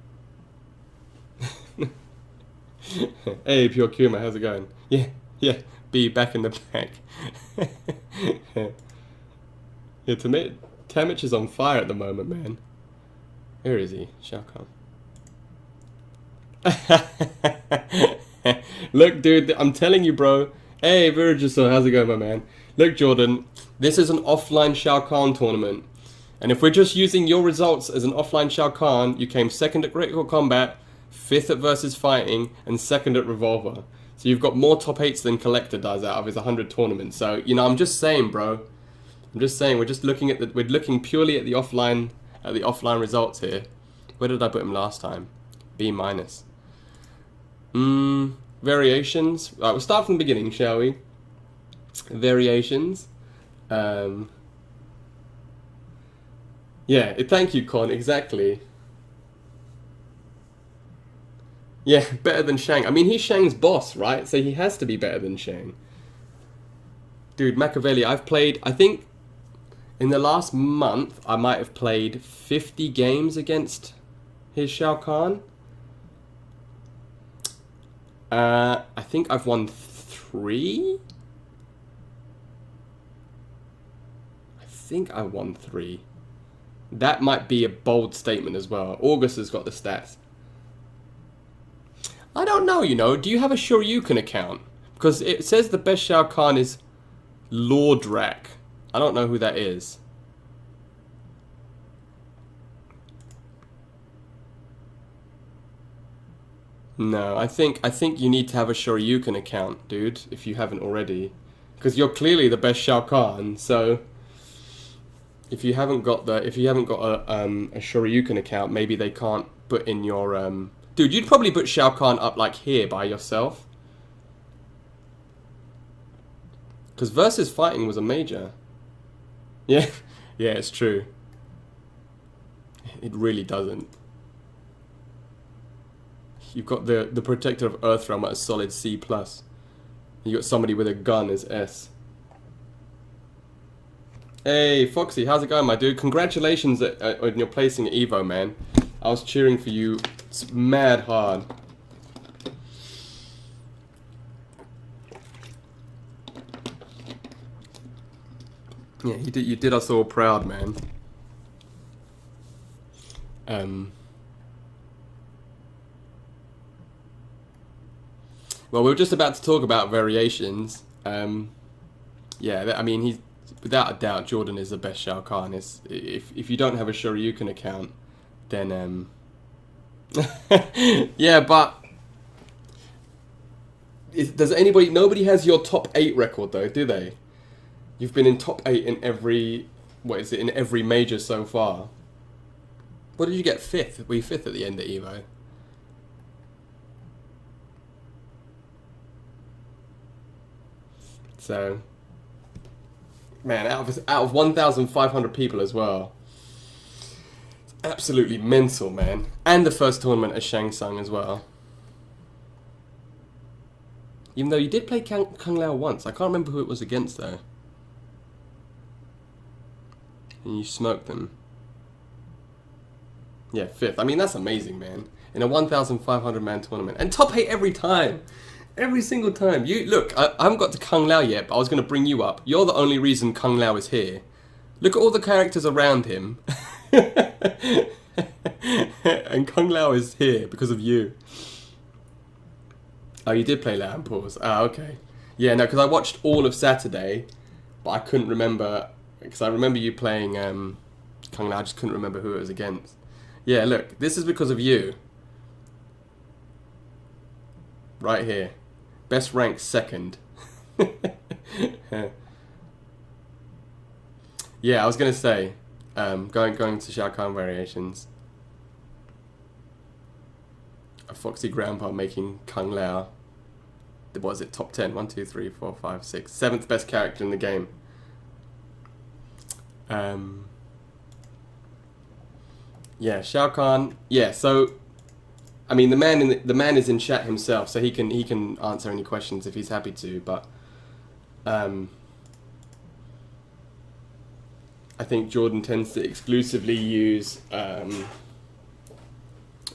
Hey, Pure Kuma, how's it going? Yeah, B, back in the pack. Yeah, Tamich is on fire at the moment, man. Where is he? Shao Kahn. Look, dude, I'm telling you, bro. Hey, Virgiso, how's it going, my man? Look, Jordan, this is an offline Shao Kahn tournament. And if we're just using your results as an offline Shao Kahn, you came 2nd at Critical Combat, 5th at Versus Fighting, and 2nd at Revolver. So you've got more top 8s than Collector does out of his 100 tournaments. So, you know, I'm just saying, bro. I'm just saying, we're looking purely at the offline results here. Where did I put him last time? B minus. Variations. Right, we'll start from the beginning, shall we? Variations. Yeah, thank you, Con. Exactly. Yeah, better than Shang. I mean, he's Shang's boss, right? So he has to be better than Shang. Dude, Machiavelli, I've played, I think, in the last month, I might have played 50 games against his Shao Kahn. I think I've won 3? I think I won 3. That might be a bold statement as well. August has got the stats. I don't know, you know. Do you have a Shoryuken account? Because it says the best Shao Kahn is Lordrak. I don't know who that is. No, I think you need to have a Shoryuken account, dude, if you haven't already. Because you're clearly the best Shao Kahn, so if you haven't got a Shoryuken account, maybe they can't put in your dude, you'd probably put Shao Kahn up like here by yourself. Because Versus Fighting was a major. Yeah, yeah, it's true. It really doesn't. You've got the Protector of Earthrealm at a solid C+. You got somebody with a gun as S. Hey, Foxy, how's it going, my dude? Congratulations on your placing at Evo, man. I was cheering for you mad hard. Yeah, you did us all proud, man. Well, we were just about to talk about variations. Yeah, I mean, he's without a doubt, Jordan is the best Shao Kahn. If you don't have a Shoryuken account, then yeah, but nobody has your top 8 record though, do they? You've been in top 8 in every major so far. What did you get? 5th? Were you 5th at the end of Evo? So, man, out of 1,500 people as well. It's absolutely mental, man. And the first tournament at Shang Tsung as well. Even though you did play Kung Lao once. I can't remember who it was against, though. and you smoke them. Yeah, 5th. I mean, that's amazing, man. In a 1,500 man tournament. And top 8 every time. Every single time. You look, I haven't got to Kung Lao yet, but I was going to bring you up. You're the only reason Kung Lao is here. Look at all the characters around him. And Kung Lao is here because of you. Oh, you did play Land Pause. Ah, okay. Yeah, no, because I watched all of Saturday, but I couldn't remember, because I remember you playing Kung Lao, I just couldn't remember who it was against. Yeah, look, this is because of you. Right here. Best ranked 2nd. Yeah, I was going to say, going to Shao Kahn variations. A Foxy Grandpa making Kung Lao. What was it? Top 10. 1, 2, 3, 4, 5, 6. 7th best character in the game. Yeah, Shao Kahn. Yeah, so I mean the man is in chat himself, so he can answer any questions if he's happy to. But I think Jordan tends to exclusively use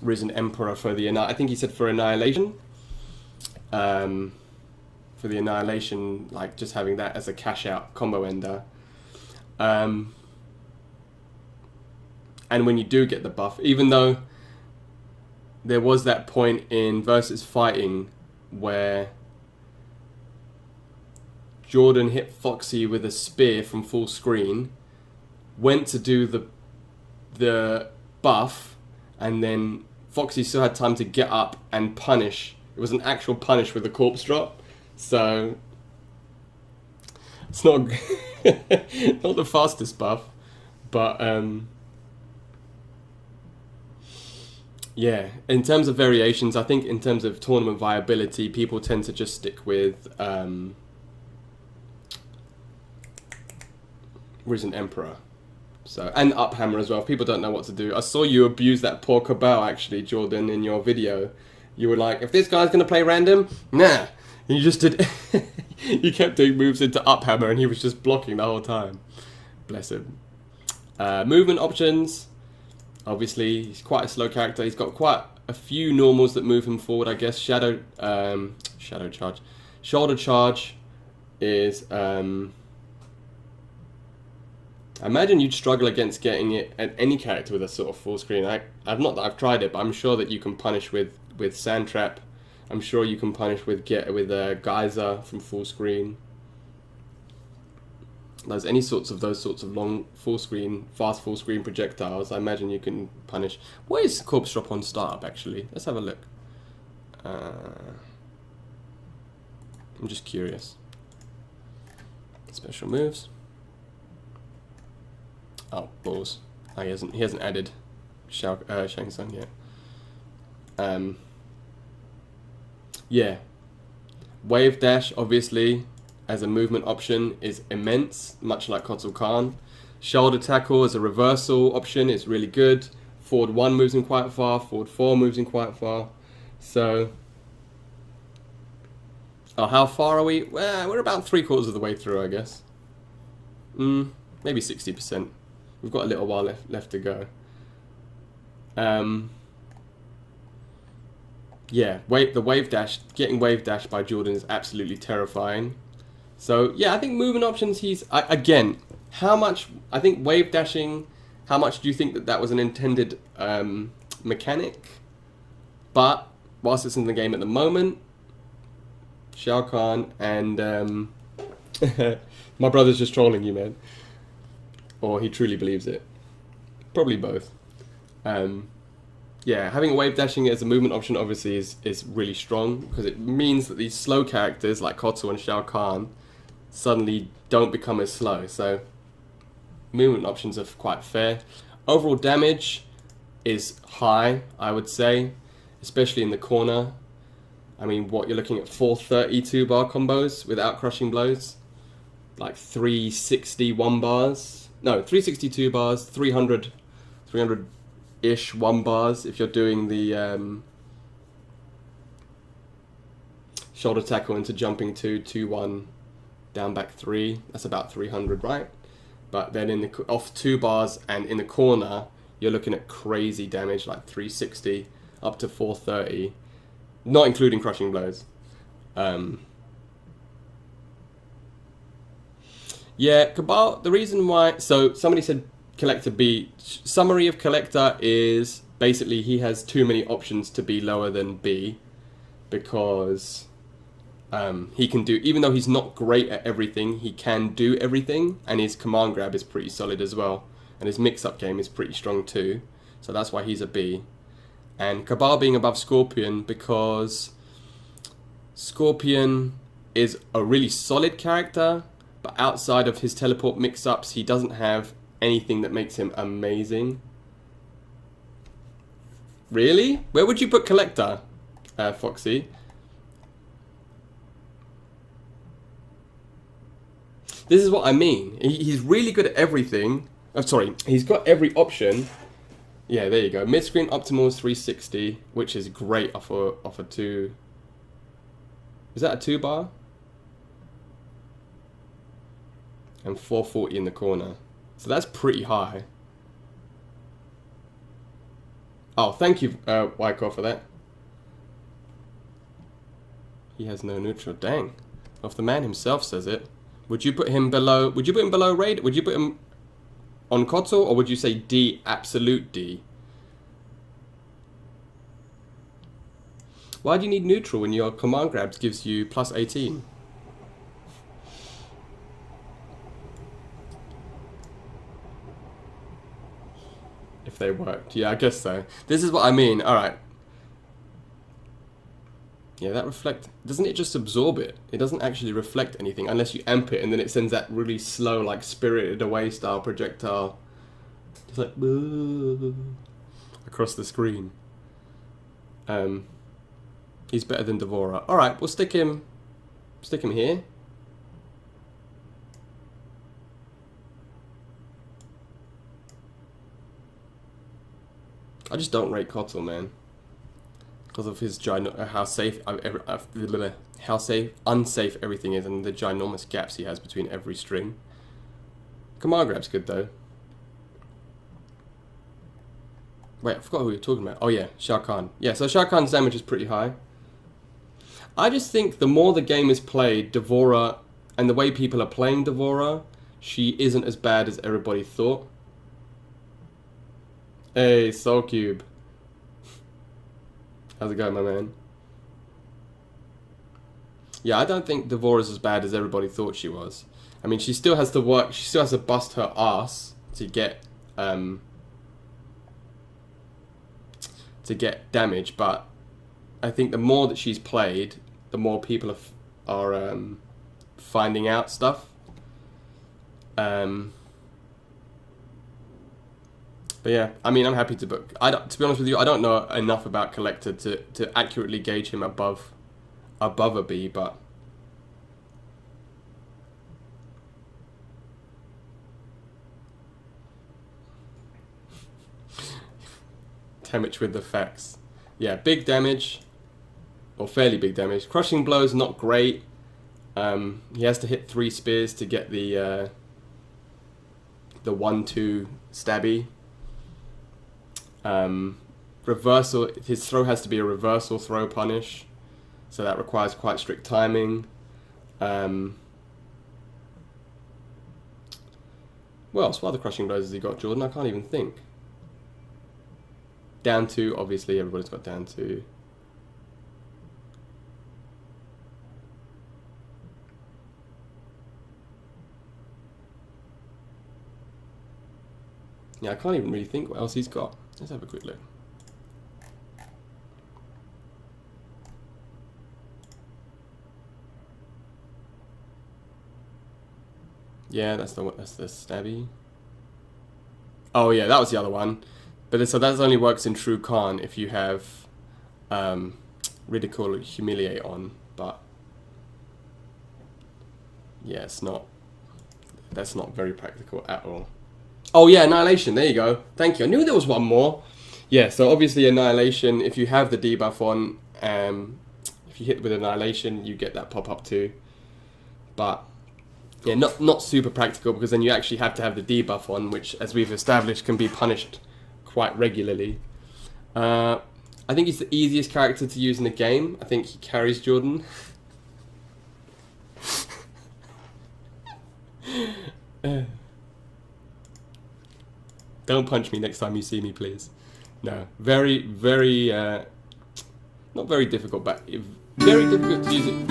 Risen Emperor for the I think he said for Annihilation. For the Annihilation, like just having that as a cash out combo ender. And when you do get the buff, even though there was that point in Versus Fighting where Jordan hit Foxy with a spear from full screen, went to do the buff, and then Foxy still had time to get up and punish. It was an actual punish with a corpse drop, so it's not not the fastest buff, but yeah, in terms of variations, I think in terms of tournament viability, people tend to just stick with Risen Emperor. So, and Uphammer as well. If people don't know what to do. I saw you abuse that poor Cabal, actually, Jordan, in your video. You were like, if this guy's going to play random, nah. And you just did... you kept doing moves into Uphammer and he was just blocking the whole time. Bless him. Movement options. Obviously, he's quite a slow character. He's got quite a few normals that move him forward, I guess. Shadow Charge. Shoulder Charge is... I imagine you'd struggle against getting it at any character with a sort of full screen. I've tried it, but I'm sure that you can punish with Sand Trap. I'm sure you can punish with Geyser from full screen. There's any sorts of those sorts of long fast full screen projectiles. I imagine you can punish. What is Corpse Drop on startup actually? Let's have a look. I'm just curious. Special moves. Oh, balls. Oh, he hasn't added Shang Tsung yet. Yeah. Wave Dash, obviously, as a movement option, is immense, much like Kotal Khan. Shoulder Tackle as a reversal option is really good. Forward 1 moves him quite far, forward 4 moves him quite far. So, oh, how far are we? Well, we're about 3/4 of the way through, I guess. Maybe 60%. We've got a little while left to go. Yeah, the wave dash, getting wave dash by Jordan is absolutely terrifying. So yeah, I think movement options. Again, how much? I think wave dashing. How much do you think that was an intended mechanic? But whilst it's in the game at the moment, Shao Kahn and my brother's just trolling you, man. Or he truly believes it. Probably both. Yeah, having wave dashing as a movement option obviously is really strong, because it means that these slow characters like Kotal and Shao Kahn suddenly don't become as slow. So movement options are quite fair. Overall damage is high, I would say, especially in the corner. I mean, what, you're looking at 432 bar combos without crushing blows? Like 361 bars? No, 362 bars, 300-ish 1 bars if you're doing the shoulder tackle into jumping 2, 2-1, down back 3. That's about 300, right? But then off 2 bars and in the corner, you're looking at crazy damage, like 360 up to 430, not including crushing blows. Yeah, Cabal, the reason why... So, somebody said Collector B. Summary of Collector is basically he has too many options to be lower than B, because he can do... Even though he's not great at everything, he can do everything, and his command grab is pretty solid as well. And his mix-up game is pretty strong too, so that's why he's a B. And Cabal being above Scorpion because Scorpion is a really solid character, but outside of his teleport mix-ups, he doesn't have anything that makes him amazing. Really? Where would you put Collector, Foxy? This is what I mean. He's really good at everything. Oh, sorry, he's got every option. Yeah, there you go. Mid-screen optimal is 360, which is great off a 2... Is that a 2 bar? And 440 in the corner. So that's pretty high. Oh, thank you, Wyckoff, for that. He has no neutral. Dang. Well, if the man himself says it. Would you put him below... Would you put him below Raid? Would you put him on Kotal? Or would you say D, absolute D? Why do you need neutral when your command grabs gives you plus 18? If they worked. Yeah, I guess so. This is what I mean. Alright. Yeah, that reflect... Doesn't it just absorb it? It doesn't actually reflect anything unless you amp it, and then it sends that really slow, like, Spirited Away style projectile. Just like... across the screen. He's better than Devourer. Alright, we'll stick him here. I just don't rate Kotal, man, because of his how unsafe everything is, and the ginormous gaps he has between every string. Command grab's good though. Wait, I forgot who we were talking about. Oh yeah, Shao Kahn. Yeah, so Shao Kahn's damage is pretty high. I just think the more the game is played, Devourer, and the way people are playing Devourer, she isn't as bad as everybody thought. Hey, Soul Cube. How's it going, my man? Yeah, I don't think Devora's as bad as everybody thought she was. I mean, she still has to work, she still has to bust her ass to get damage, but I think the more that she's played, the more people are finding out stuff. But yeah, I mean, I'm happy to book. To be honest with you, I don't know enough about Collector to accurately gauge him above a B, but damage with the facts. Yeah, big damage, or fairly big damage. Crushing blows not great. He has to hit 3 spears to get the 1-2 stabby. Reversal, his throw has to be a reversal throw punish, so that requires quite strict timing. What else? What other crushing blows has he got, Jordan? I can't even think. Down 2, obviously everybody's got down 2. Yeah, I can't even really think what else he's got. Let's have a quick look. Yeah, that's the stabby. Oh yeah, that was the other one. But so that only works in True Khan if you have Ridicule or Humiliate on, but yeah, that's not very practical at all. Oh yeah, Annihilation, there you go. Thank you. I knew there was one more. Yeah, so obviously Annihilation, if you have the debuff on, if you hit with Annihilation, you get that pop-up too. But Yeah, not super practical, because then you actually have to have the debuff on, which, as we've established, can be punished quite regularly. I think he's the easiest character to use in the game. I think he carries Jordan. Don't punch me next time you see me, please. No, very, very, not very difficult, but very difficult to use it.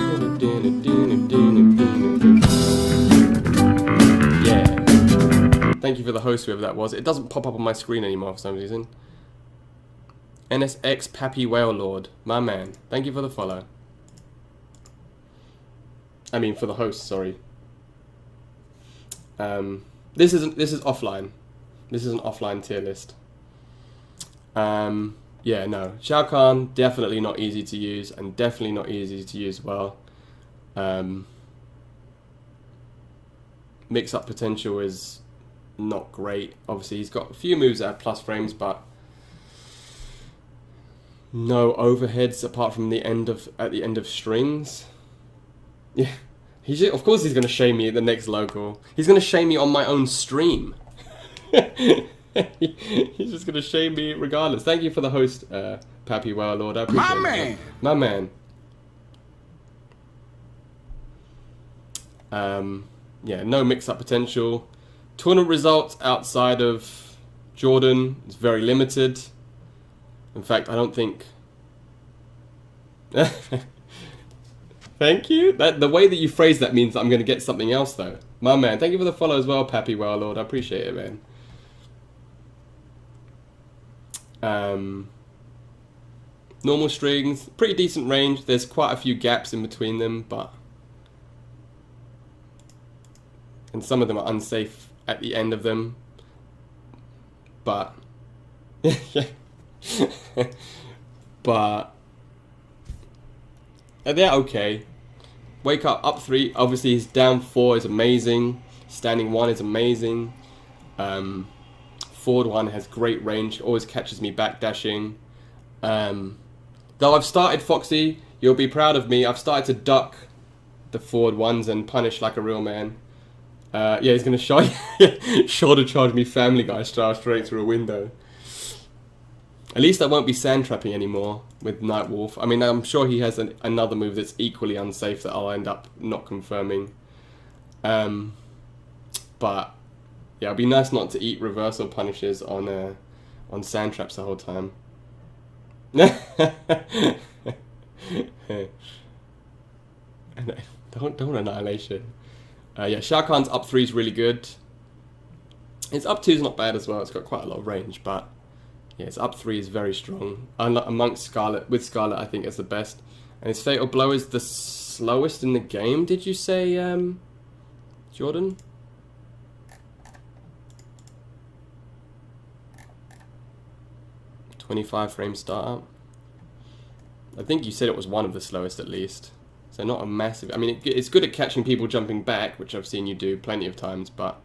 Yeah. Thank you for the host, whoever that was. It doesn't pop up on my screen anymore for some reason. NSX Pappy Whale Lord, my man. Thank you for the follow. I mean, for the host, sorry. This is offline. This is an offline tier list. Yeah, no. Shao Kahn, definitely not easy to use, and definitely not easy to use well. Mix-up potential is not great. Obviously, he's got a few moves that have plus frames, but no overheads apart from at the end of strings. Yeah, of course he's gonna shame me at the next local. He's gonna shame me on my own stream. He's just gonna shame me regardless. Thank you for the host, Pappy Warlord. I appreciate it. Man. My man. Yeah, no mix-up potential. Tournament results outside of Jordan is very limited. In fact, I don't think. Thank you. The way that you phrase that means that I'm going to get something else, though. My man, thank you for the follow as well, Pappy Warlord. I appreciate it, man. Normal strings, pretty decent range. There's quite a few gaps in between them, and some of them are unsafe at the end of them. But but they're okay. Wake up 3. Obviously, his down 4 is amazing. Standing 1 is amazing. Forward 1 has great range. Always catches me backdashing. Though I've started, Foxy, you'll be proud of me. I've started to duck the forward ones and punish like a real man. Yeah, he's gonna shoulder charge me Family Guy style straight through a window. At least I won't be sand trapping anymore with Nightwolf. I mean, I'm sure he has another move that's equally unsafe that I'll end up not confirming. But yeah, it'd be nice not to eat reversal punishes on sand traps the whole time. Don't annihilation. Yeah, Shao Kahn's up 3 is really good. His up 2 is not bad as well. It's got quite a lot of range, but yeah, his up 3 is very strong. Amongst Scarlet, with Scarlet, I think it's the best. And his Fatal Blow is the slowest in the game. Did you say, Jordan? .25 frame startup. I think you said it was one of the slowest at least. So not a massive. I mean, it's good at catching people jumping back, which I've seen you do plenty of times, but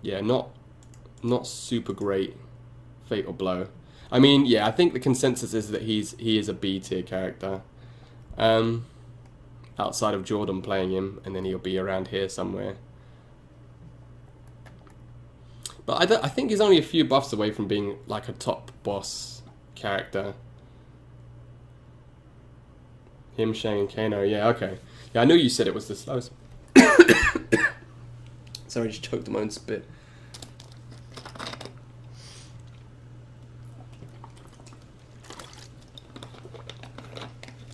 yeah, not super great Fatal Blow. I mean, yeah, I think the consensus is that he is a B tier character. Outside of Jordan playing him, and then he'll be around here somewhere. But I think he's only a few buffs away from being like a top boss character. Him, Shang, and Kano. Yeah, okay. Yeah, I knew you said it was the slowest. Sorry, I just choked on my own spit.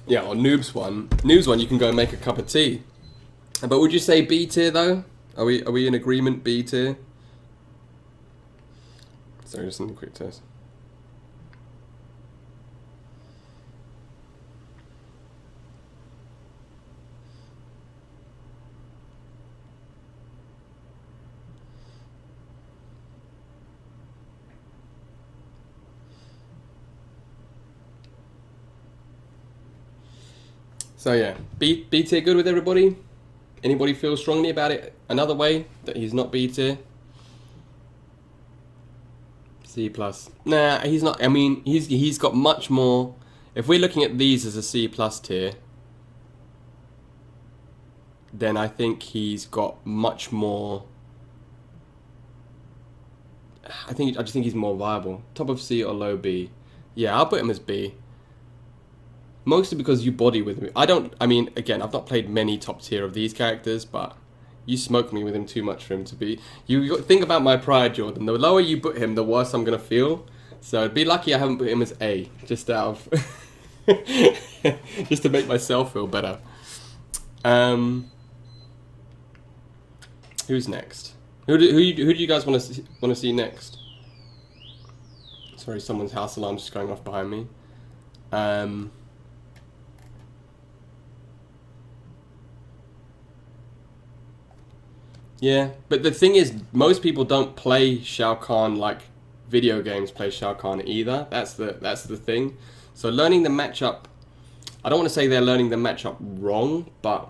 Yeah, or Noob's one. Noob's one, you can go and make a cup of tea. But would you say B tier though? Are we in agreement? B tier? Sorry, just a quick test. So yeah, B tier good with everybody? Anybody feel strongly about it another way that he's not B tier? C plus. Nah, he's not. I mean, he's got much more. If we're looking at these as a C plus tier, then I think he's got much more. I just think he's more viable. Top of C or low B. Yeah, I'll put him as B. Mostly because you body with me. I mean, again, I've not played many top tier of these characters, but you smoke me with him too much for him to be. You think about my pride, Jordan. The lower you put him, the worse I'm gonna feel. So be lucky I haven't put him as A, just out of just to make myself feel better. Who's next? Who do you guys want to see next? Sorry, someone's house alarm's just going off behind me. Yeah, but the thing is, most people don't play Shao Kahn like video games play Shao Kahn either. That's the thing. So learning the matchup, I don't want to say they're learning the matchup wrong, but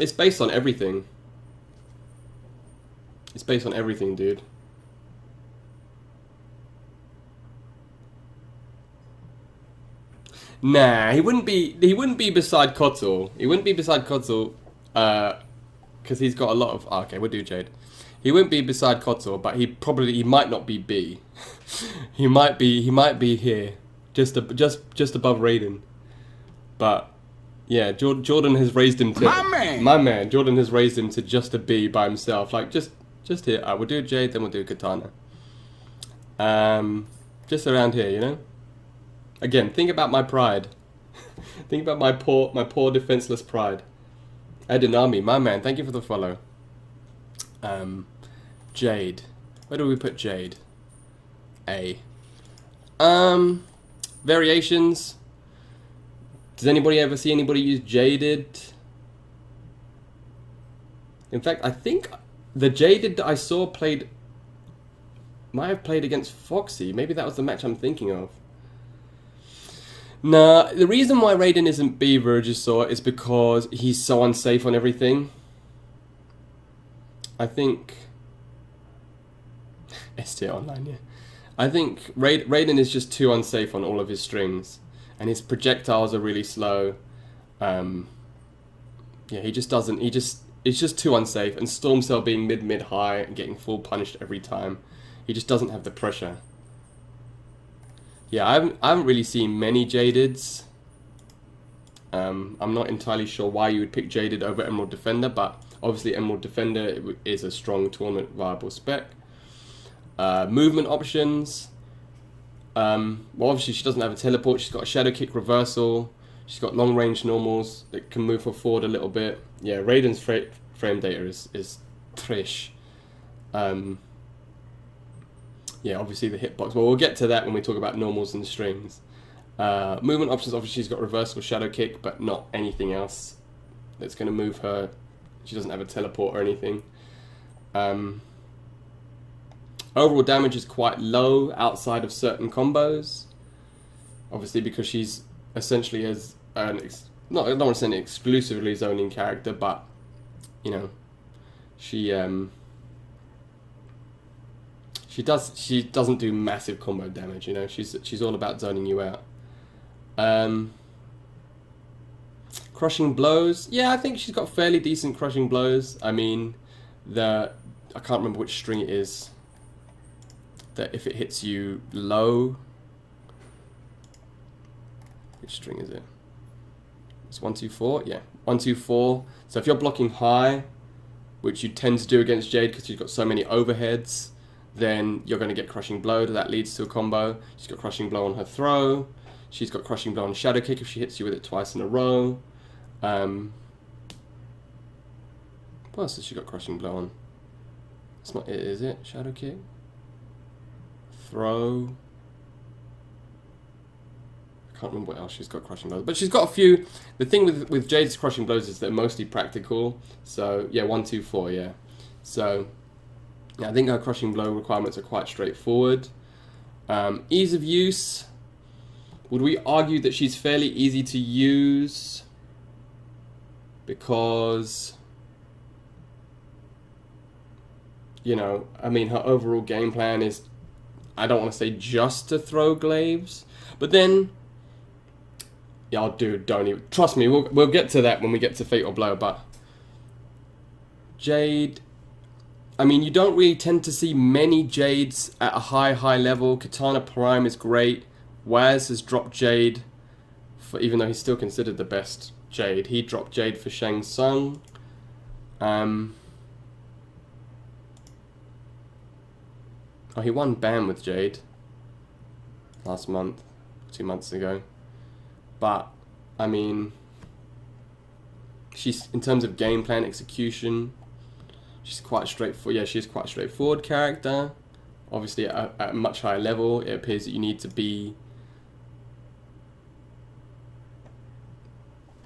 it's based on everything. It's based on everything, dude. Nah, he wouldn't be beside Kotal. He wouldn't be beside Kotal, because he's got a lot of. Oh, okay, we'll do Jade. He wouldn't be beside Kotal, but he might not be B. he might be here, just above Raiden. But yeah, Jordan has raised him to my man. Jordan has raised him to just a B by himself. Like just here. We'll do Jade, then we'll do Katana. Just around here, you know. Again, think about my pride. Think about my poor defenseless pride. Edinami, my man, thank you for the follow. Jade. Where do we put Jade? A. Variations. Does anybody ever see anybody use Jaded? In fact, I think the Jaded that I saw might have played against Foxy. Maybe that was the match I'm thinking of. Nah, the reason why Raiden isn't B Vergisaur is because he's so unsafe on everything. I think S tier online, yeah. I think Raiden is just too unsafe on all of his strings, and his projectiles are really slow. Yeah, he just doesn't. It's just too unsafe. And Storm Cell being mid high and getting full punished every time, he just doesn't have the pressure. Yeah, I haven't really seen many Jadeds. I'm not entirely sure why you would pick Jaded over Emerald Defender, but obviously Emerald Defender is a strong tournament viable spec. Movement options. Well, obviously she doesn't have a teleport. She's got a Shadow Kick reversal. She's got long range normals that can move her forward a little bit. Yeah, Raiden's frame data is trish. Yeah, obviously the hitbox. Well, we'll get to that when we talk about normals and strings. Movement options, obviously she's got reversible Shadow Kick, but not anything else that's going to move her. She doesn't have a teleport or anything. Overall damage is quite low outside of certain combos. Obviously because she's essentially as I don't want to say an exclusively zoning character, but you know, she doesn't do massive combo damage, you know. She's all about zoning you out. Crushing blows. Yeah, I think she's got fairly decent crushing blows. I mean, I can't remember which string it is. That if it hits you low, which string is it? It's 1, 2, 4. Yeah, 1, 2, 4. So if you're blocking high, which you tend to do against Jade because you've got so many overheads, then you're going to get Crushing Blow. That leads to a combo. She's got Crushing Blow on her throw. She's got Crushing Blow on Shadow Kick if she hits you with it twice in a row. What else has she got Crushing Blow on? It's not it, is it? Shadow Kick? Throw. I can't remember what else she's got Crushing Blows. But she's got a few. The thing with Jade's Crushing Blows is they're mostly practical. So, yeah, 1, 2, 4, yeah. So, yeah, I think her Crushing Blow requirements are quite straightforward. Ease of use. Would we argue that she's fairly easy to use? Because, you know, I mean, her overall game plan is, I don't want to say just to throw glaives, but then Yeah, I'll do. Don't even trust me. We'll get to that when we get to Fatal Blow. But Jade, I mean, you don't really tend to see many Jades at a high level. Katana Prime is great. Waz has dropped Jade, even though he's still considered the best Jade. He dropped Jade for Shang Tsung. Oh, he won Ban with Jade last month, 2 months ago. But, I mean, she's, in terms of game plan execution, she's quite straightforward. Yeah, she's quite a straightforward character. Obviously, at a much higher level, it appears that you need to be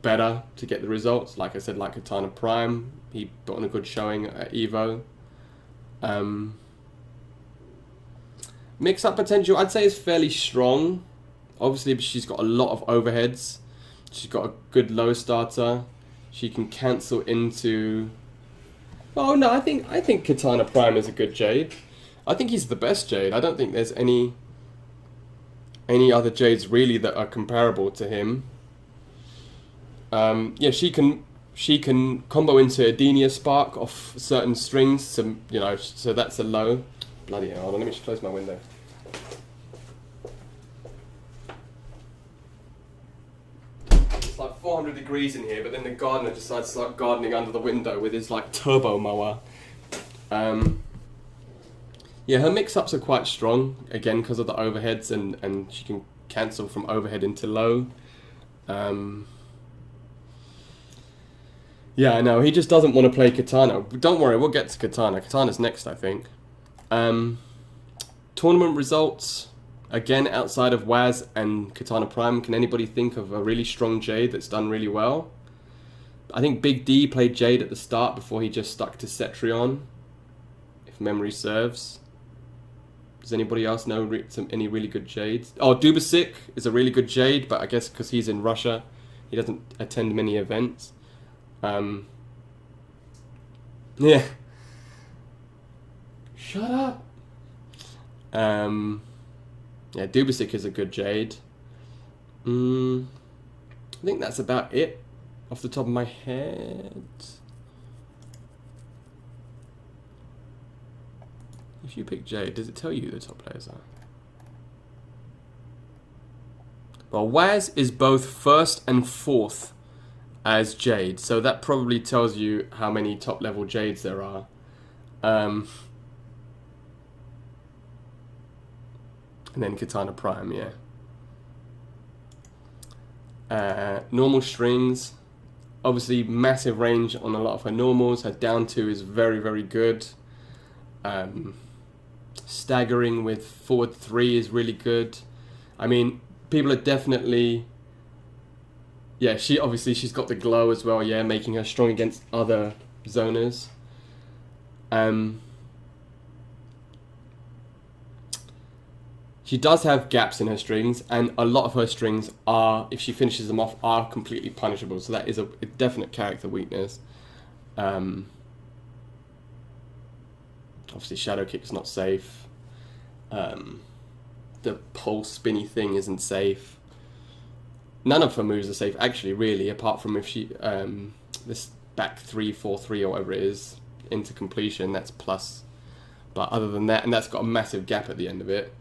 better to get the results. Like I said, like Katana Prime, he put on a good showing at EVO. Mix-up potential, I'd say, is fairly strong. Obviously, she's got a lot of overheads. She's got a good low starter. She can cancel into... Oh no, I think Katana Prime is a good Jade. I think he's the best Jade. I don't think there's any other Jades really that are comparable to him. Yeah, she can combo into Adenia Spark off certain strings, so that's a low. Bloody hell, hold on, let me just close my window. It's like 400 degrees in here, but then the gardener decides to start gardening under the window with his like turbo mower. Yeah, her mix-ups are quite strong, again because of the overheads, and she can cancel from overhead into low. Yeah, I know, he just doesn't want to play Katana. Don't worry, we'll get to Katana. Katana's next, I think. Tournament results, again, outside of Waz and Katana Prime, can anybody think of a really strong Jade that's done really well? I think Big D played Jade at the start before he just stuck to Cetrion, if memory serves. Does anybody else know any really good Jades? Oh, Dubasik is a really good Jade, but I guess because he's in Russia, he doesn't attend many events. Yeah. Shut up. Yeah, Dubasik is a good Jade. I think that's about it off the top of my head. If you pick Jade, does it tell you who the top players are? Well, Waz is both first and fourth as Jade, so that probably tells you how many top level Jades there are. And then Katana Prime, yeah. Normal strings, obviously massive range on a lot of her normals. Her down 2 is very, very good. Staggering with forward 3 is really good. I mean, people are definitely... Yeah, she's got the glow as well, yeah, making her strong against other zoners. She does have gaps in her strings, and a lot of her strings are, if she finishes them off, are completely punishable. So that is a definite character weakness. Obviously, Shadow Kick's not safe. The pulse spinny thing isn't safe. None of her moves are safe, actually, really, apart from if she this back 3-4-3 or whatever it is into completion. That's plus. But other than that, and that's got a massive gap at the end of it.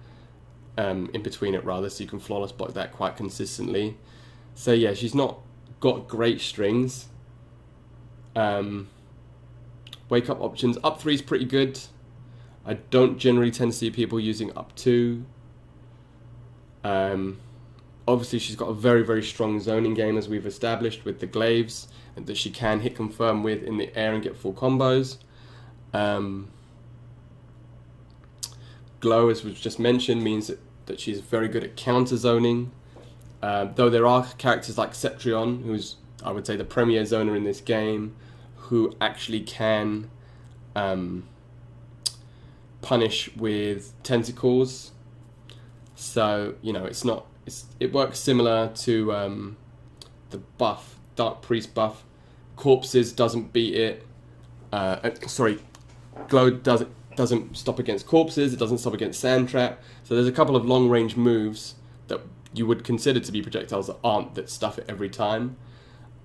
In between it rather, so you can flawless block that quite consistently. So yeah, she's not got great strings. Wake up options, up 3 is pretty good. I don't generally tend to see people using up 2. Obviously she's got a very, very strong zoning game, as we've established with the glaives, and that she can hit confirm with in the air and get full combos. Glow, as we've just mentioned, means that she's very good at counter zoning. Though there are characters like Cetrion, who's, I would say, the premier zoner in this game, who actually can punish with tentacles. So, you know, it works similar to the buff, Dark Priest buff. Corpses doesn't beat it. Glow doesn't stop against corpses, it doesn't stop against Sand Trap. So there's a couple of long range moves that you would consider to be projectiles that aren't, that stuff it every time.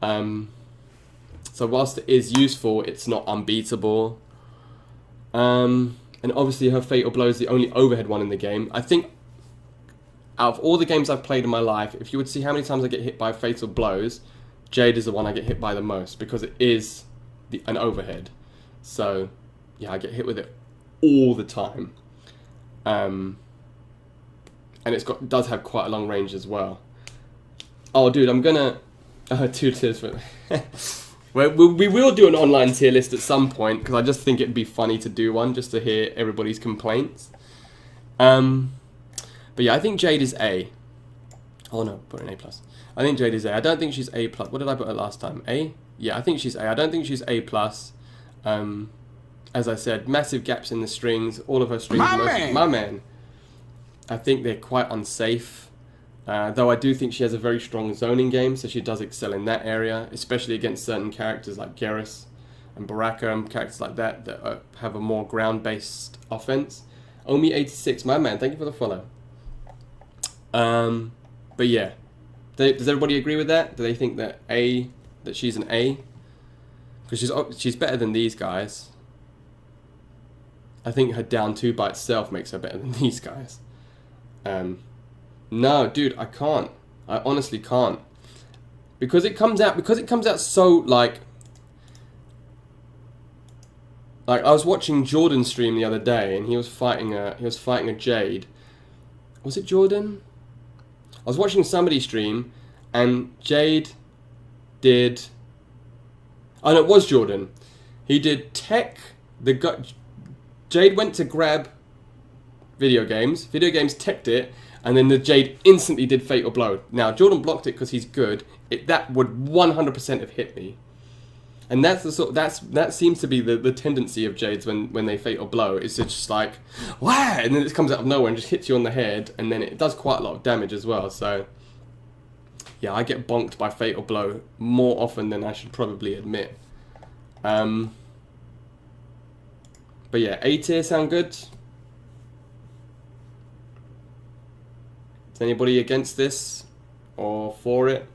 So whilst it is useful, it's not unbeatable. And obviously her Fatal Blow is the only overhead one in the game. I think out of all the games I've played in my life, if you would see how many times I get hit by Fatal Blows, Jade is the one I get hit by the most, because it is an overhead. So yeah, I get hit with it all the time. And it does have quite a long range as well. Oh dude, I'm gonna... 2 tiers for... Well, we will do an online tier list at some point, because I just think it'd be funny to do one, just to hear everybody's complaints. But yeah, I think Jade is A. Oh no, put an A+. I think Jade is A. I don't think she's A+. What did I put her last time? A? Yeah, I think she's A. I don't think she's A+. As I said, massive gaps in the strings. All of her strings... My man! I think they're quite unsafe. Though I do think she has a very strong zoning game, so she does excel in that area, especially against certain characters like Geras and Baraka and characters like that have a more ground-based offense. Omi86, my man, thank you for the follow. But yeah, does everybody agree with that? Do they think that she's an A? Because she's better than these guys. I think her down 2 by itself makes her better than these guys. No, dude, I can't. I honestly can't. Because it comes out so like I was watching Jordan stream the other day, and he was fighting a Jade. Was it Jordan? I was watching somebody stream, and Jade did... Oh no, it was Jordan. He did tech Jade went to grab video games teched it, and then the Jade instantly did Fatal Blow. Now, Jordan blocked it because he's good. That would 100% have hit me. And that's that seems to be the tendency of Jades when they Fatal Blow. It's just like, wow, and then it comes out of nowhere and just hits you on the head, and then it does quite a lot of damage as well. So, yeah, I get bonked by Fatal Blow more often than I should probably admit. But yeah, A tier sound good? Is anybody against this or for it?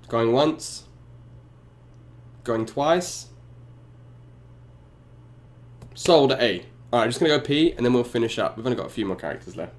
Going once? Going twice? Sold at A. Alright, just gonna go P and then we'll finish up. We've only got a few more characters left.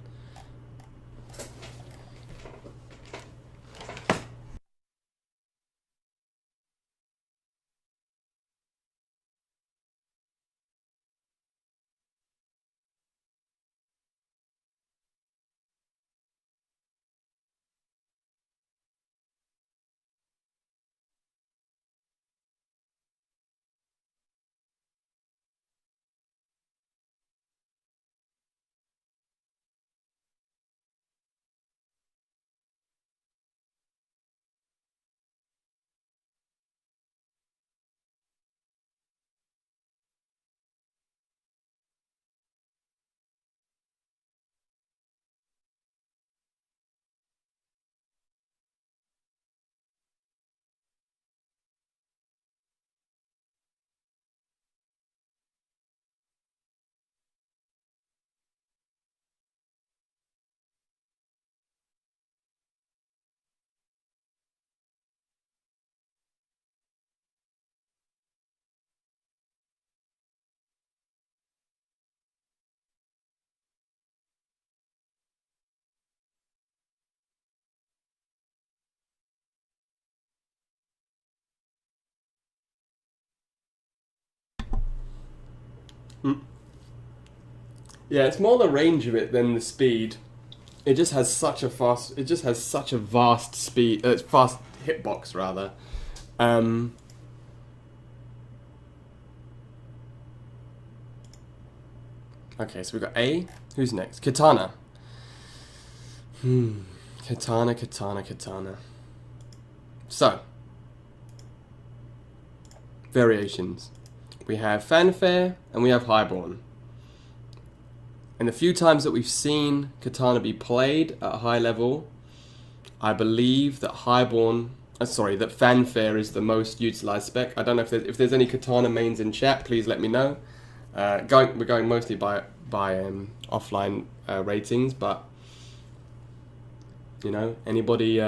Yeah, it's more the range of it than the speed. It just has such a vast speed, fast hitbox rather. Okay, so we've got A. Who's next? Katana. Katana. So, variations. We have Fanfare and we have Highborn. And the few times that we've seen Katana be played at a high level, I believe that Highborn sorry, that Fanfare is the most utilized spec. I don't know if there's any Katana mains in chat. Please let me know. We're going mostly by offline ratings, but you know, anybody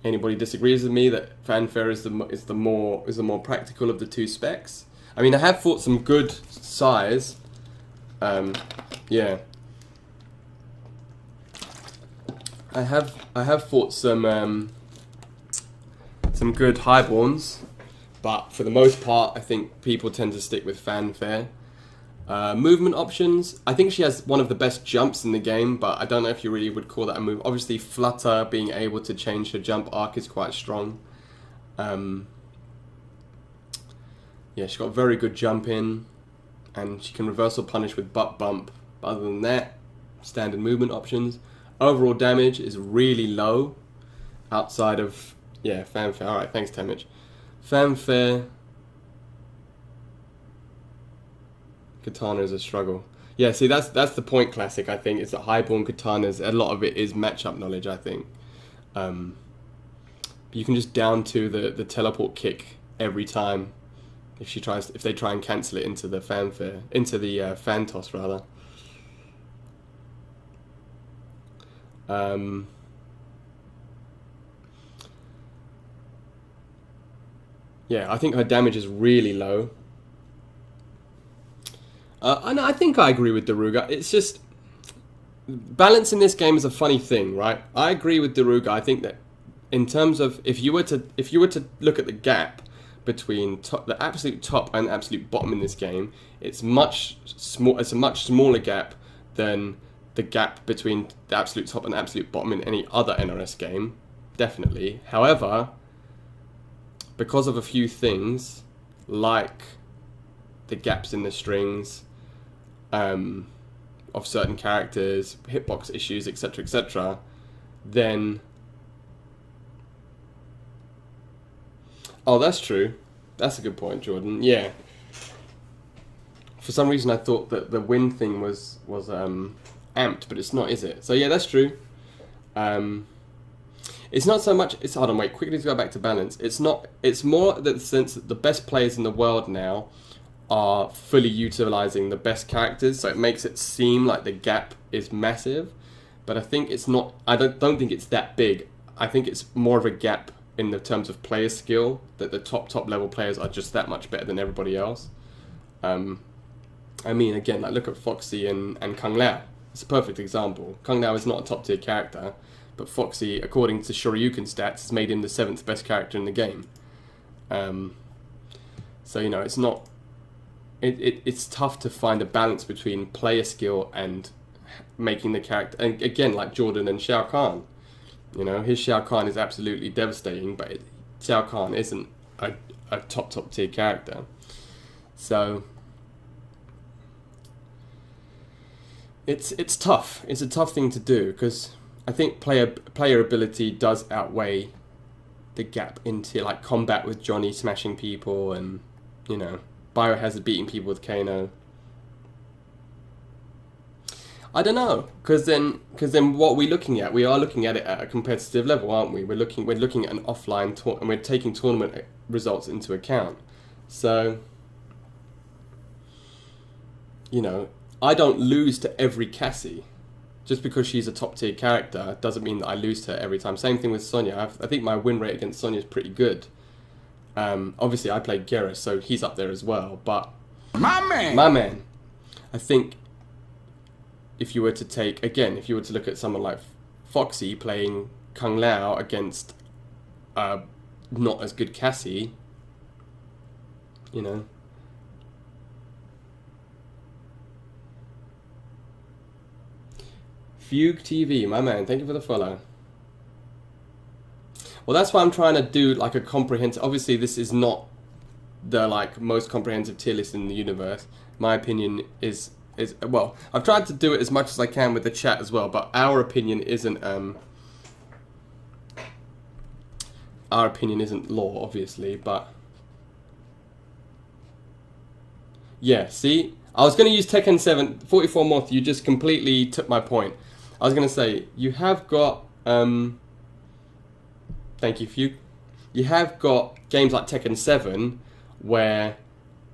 anybody disagrees with me that Fanfare is the more practical of the two specs? I mean, I have fought some good size. Yeah. I have fought some good highborns, but for the most part, I think people tend to stick with Fanfare. Movement options, I think she has one of the best jumps in the game, but I don't know if you really would call that a move. Obviously, Flutter, being able to change her jump arc, is quite strong. Yeah, she's got a very good jump in, and she can reversal punish with butt bump. But other than that, standard movement options. Overall damage is really low, outside of, yeah, Fanfare. Alright, thanks, Temich. Fanfare. Katana is a struggle. Yeah, see, that's the point, Classic, I think. It's that highborn katanas, a lot of it is matchup knowledge, I think. You can just down to the teleport kick every time if they try and cancel it into the Fanfare, into the fan toss rather. Yeah, I think her damage is really low. And I think I agree with Daruga. It's just balance in this game is a funny thing, right? I agree with Daruga. I think that in terms of if you were to look at the gap between the absolute top and absolute bottom in this game, it's a much smaller gap than the gap between the absolute top and absolute bottom in any other NRS game, definitely. However, because of a few things like the gaps in the strings of certain characters, hitbox issues, etc., etc., then... Oh, that's true. That's a good point, Jordan. Yeah. For some reason, I thought that the win thing was amped, but it's not, is it? So yeah, that's true. It's not so much. Hold on, wait. Quickly to go back to balance. It's not. It's more the sense that the best players in the world now are fully utilizing the best characters, so it makes it seem like the gap is massive. But I think it's not. I don't think it's that big. I think it's more of a gap in the terms of player skill, that the top level players are just that much better than everybody else. I mean, again, like look at Foxy and Kung Lao. It's a perfect example. Kung Lao is not a top tier character, but Foxy, according to Shoryuken stats, has made him the 7th best character in the game. So you know, it's not. It's tough to find a balance between player skill and making the character. And again, like Jordan and Shao Kahn, you know, his Shao Kahn is absolutely devastating, but Shao Kahn isn't a top tier character. So it's tough. It's a tough thing to do because I think player ability does outweigh the gap into like combat with Johnny smashing people and, you know, Biohazard beating people with Kano. I don't know, because then what are we looking at? We are looking at it at a competitive level, aren't we? We're looking at an offline and we're taking tournament results into account. So, you know, I don't lose to every Cassie. Just because she's a top tier character doesn't mean that I lose to her every time. Same thing with Sonya. I think my win rate against Sonya is pretty good. Obviously, I played Geras, so he's up there as well. But my man, I think if you were to look at someone like Foxy playing Kung Lao against not as good Cassie, you know. Fugue TV, my man, thank you for the follow. Well, that's why I'm trying to do like a comprehensive. Obviously, this is not the like most comprehensive tier list in the universe. My opinion is well, I've tried to do it as much as I can with the chat as well, but our opinion isn't law, obviously. But yeah, see, I was going to use Tekken 7 44 Moth. You just completely took my point. I was gonna say you have got. Thank you, Fuke. You have got games like Tekken 7 where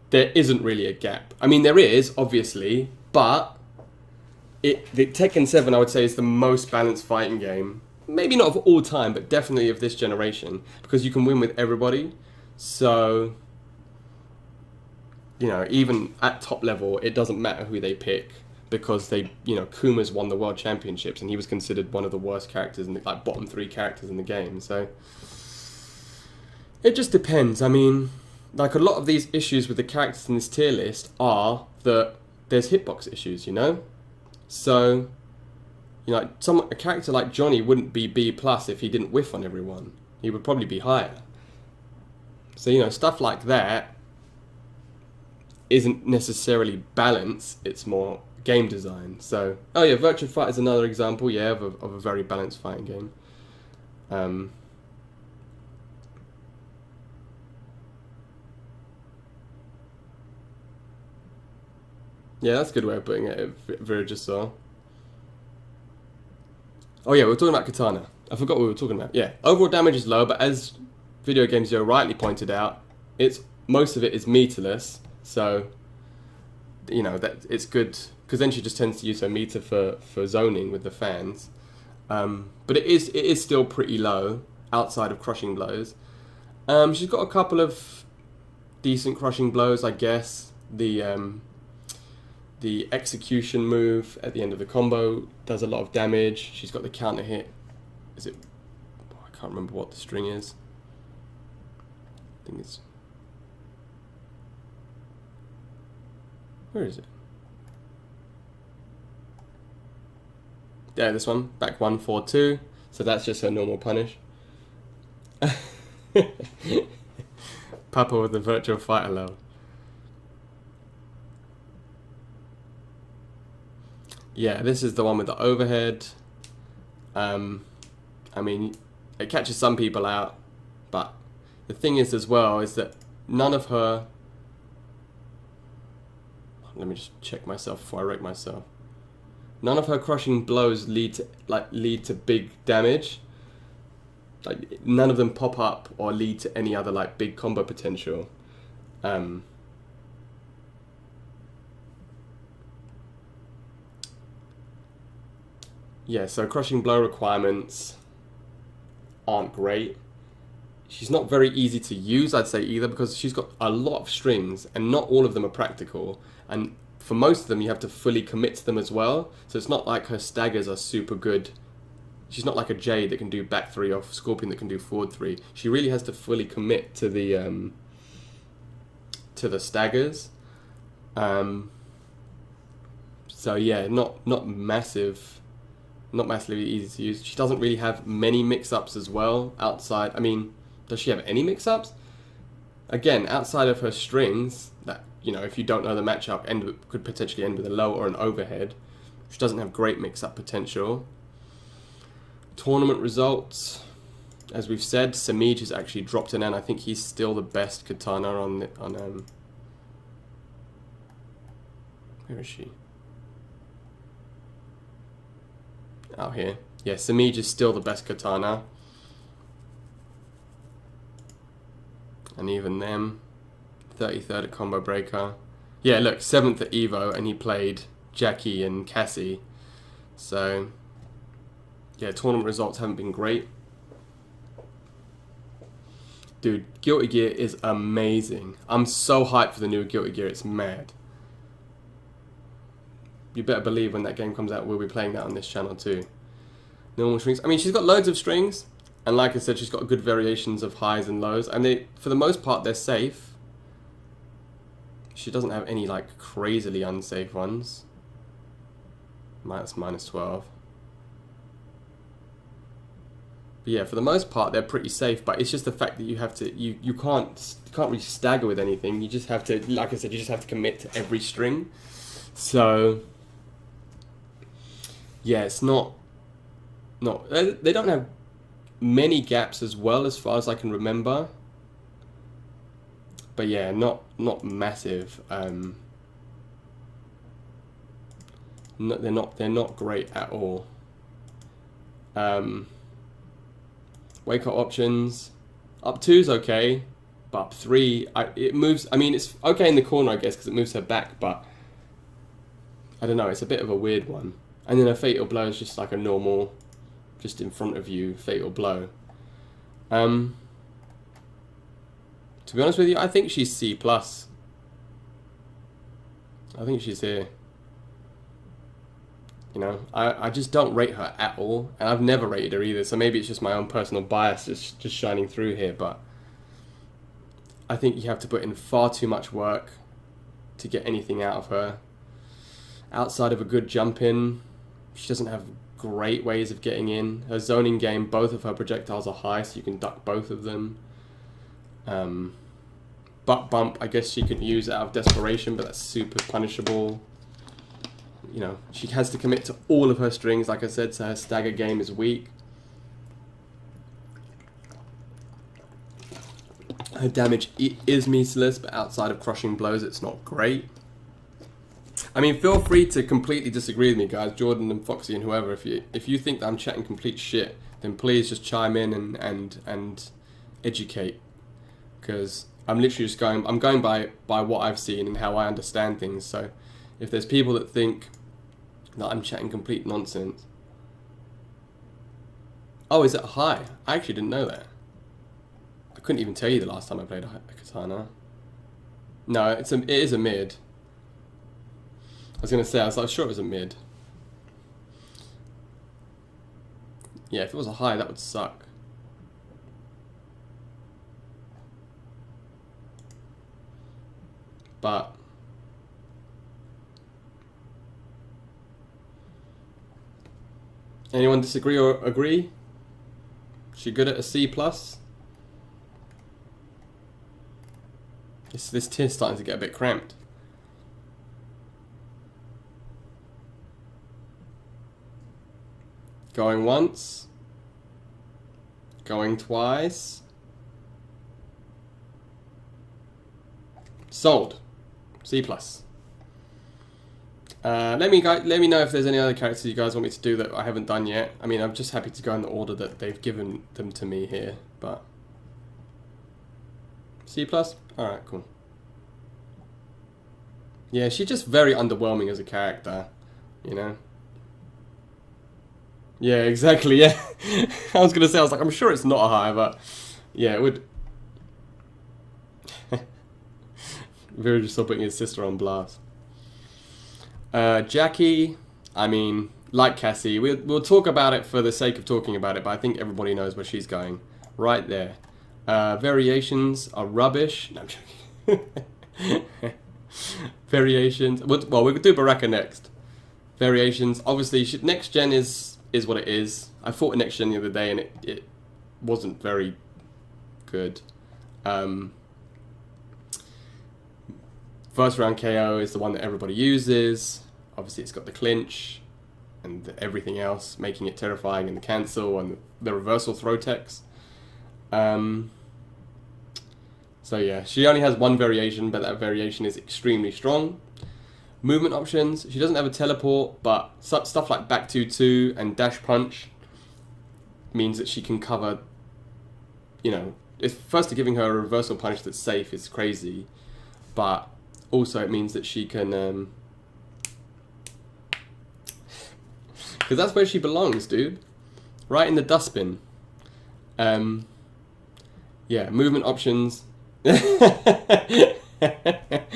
there isn't really a gap. I mean, there is obviously, but the Tekken 7 I would say is the most balanced fighting game. Maybe not of all time, but definitely of this generation, because you can win with everybody. So, you know, even at top level, it doesn't matter who they pick, because they, you know, Kuma's won the world championships and he was considered one of the worst characters, and like bottom 3 characters in the game. So it just depends. I mean, like a lot of these issues with the characters in this tier list are that there's hitbox issues, you know? So, you know, a character like Johnny wouldn't be B+ if he didn't whiff on everyone. He would probably be higher. So, you know, stuff like that isn't necessarily balance, it's more game design. So, oh yeah, Virtua Fighter is another example, yeah, of a very balanced fighting game. Yeah, that's a good way of putting it, Virajasaur. Oh yeah, we were talking about Katana. I forgot what we were talking about. Yeah, overall damage is low, but as Video Game Zero rightly pointed out, most of it is meterless. So, you know, that it's good, because then she just tends to use her meter for zoning with the fans. But it is still pretty low outside of crushing blows. She's got a couple of decent crushing blows, I guess. The execution move at the end of the combo does a lot of damage. She's got the counter hit. Is it? Oh, I can't remember what the string is. I think it's. Where is it? Yeah, this one. Back 1-4-2. So that's just her normal punish. Papa with the Virtua Fighter level. Yeah, this is the one with the overhead. I mean, it catches some people out, but the thing is as well is that none of her... Let me just check myself before I wreck myself. None of her crushing blows lead to big damage. Like, none of them pop up or lead to any other like big combo potential. Yeah, so crushing blow requirements aren't great. She's not very easy to use, I'd say, either, because she's got a lot of strings and not all of them are practical. And for most of them, you have to fully commit to them as well. So it's not like her staggers are super good. She's not like a Jade that can do back 3 or Scorpion that can do forward 3. She really has to fully commit to the staggers. So yeah, not massive. Not massively easy to use. She doesn't really have many mix-ups as well outside. I mean, does she have any mix-ups? Again, outside of her strings, that, you know, if you don't know the matchup, could potentially end with a low or an overhead. She doesn't have great mix-up potential. Tournament results, as we've said, Samij has actually dropped in, and I think he's still the best katana on where is she? Out here. Yeah, Samij is still the best katana. And even them. 33rd at Combo Breaker. Yeah, look, 7th at Evo, and he played Jackie and Cassie. So, yeah, tournament results haven't been great. Dude, Guilty Gear is amazing. I'm so hyped for the new Guilty Gear, it's mad. You better believe when that game comes out, we'll be playing that on this channel too. Normal strings. I mean, she's got loads of strings, and like I said, she's got good variations of highs and lows, and for the most part, they're safe. She doesn't have any like crazily unsafe ones. That's -12. But yeah, for the most part, they're pretty safe. But it's just the fact that you have to, you can't really stagger with anything. You just have to, like I said, you just have to commit to every string. So yeah, it's not. They don't have many gaps as well, as far as I can remember. But yeah, not massive. They're not great at all. Wake up options. Up 2's okay, but up 3, it moves. I mean, it's okay in the corner, I guess, because it moves her back, but I don't know. It's a bit of a weird one. And then a fatal blow is just like a normal, just in front of you fatal blow. To be honest with you, I think she's C+. I think she's here. You know, I just don't rate her at all, and I've never rated her either, so maybe it's just my own personal bias just shining through here, but I think you have to put in far too much work to get anything out of her. Outside of a good jump in, she doesn't have great ways of getting in. Her zoning game, both of her projectiles are high, so you can duck both of them. Butt bump, I guess she could use out of desperation, but that's super punishable. You know, she has to commit to all of her strings, like I said, so her stagger game is weak. Her damage is meatless, but outside of crushing blows, it's not great. I mean, feel free to completely disagree with me, guys, Jordan and Foxy and whoever. If you think that I'm chatting complete shit, then please just chime in and educate, because I'm literally just going by what I've seen and how I understand things. So if there's people that think that I'm chatting complete nonsense. Oh, is it a high? I actually didn't know that. I couldn't even tell you the last time I played a katana. No, it is a mid. I was going to say, I was sure it was a mid. Yeah, if it was a high, that would suck. But anyone disagree or agree? She good at a C+? This tier's starting to get a bit cramped. Going once. Going twice. Sold. C+. Let me know if there's any other characters you guys want me to do that I haven't done yet. I mean, I'm just happy to go in the order that they've given them to me here, but C+? Alright, cool. Yeah, she's just very underwhelming as a character, you know? Yeah, exactly, yeah. I was gonna say, I'm sure it's not a high, but yeah, it would. Vera just still putting his sister on blast. Jackie, I mean, like Cassie, we'll talk about it for the sake of talking about it, but I think everybody knows where she's going. Right there. Variations are rubbish. No, I'm joking. Variations. Well, we'll do Baraka next. Variations. Obviously, next gen is what it is. I fought a next gen the other day, and it wasn't very good. First round KO is the one that everybody uses. Obviously, it's got the clinch and everything else, making it terrifying, and the cancel and the reversal throw techs. So yeah, she only has one variation, but that variation is extremely strong. Movement options, she doesn't have a teleport, but stuff like back 2-2 and dash punch means that she can cover, you know, it's firstly giving her a reversal punch that's safe is crazy, but also it means that she can, because that's where she belongs, dude. Right in the dustbin. Yeah, movement options. I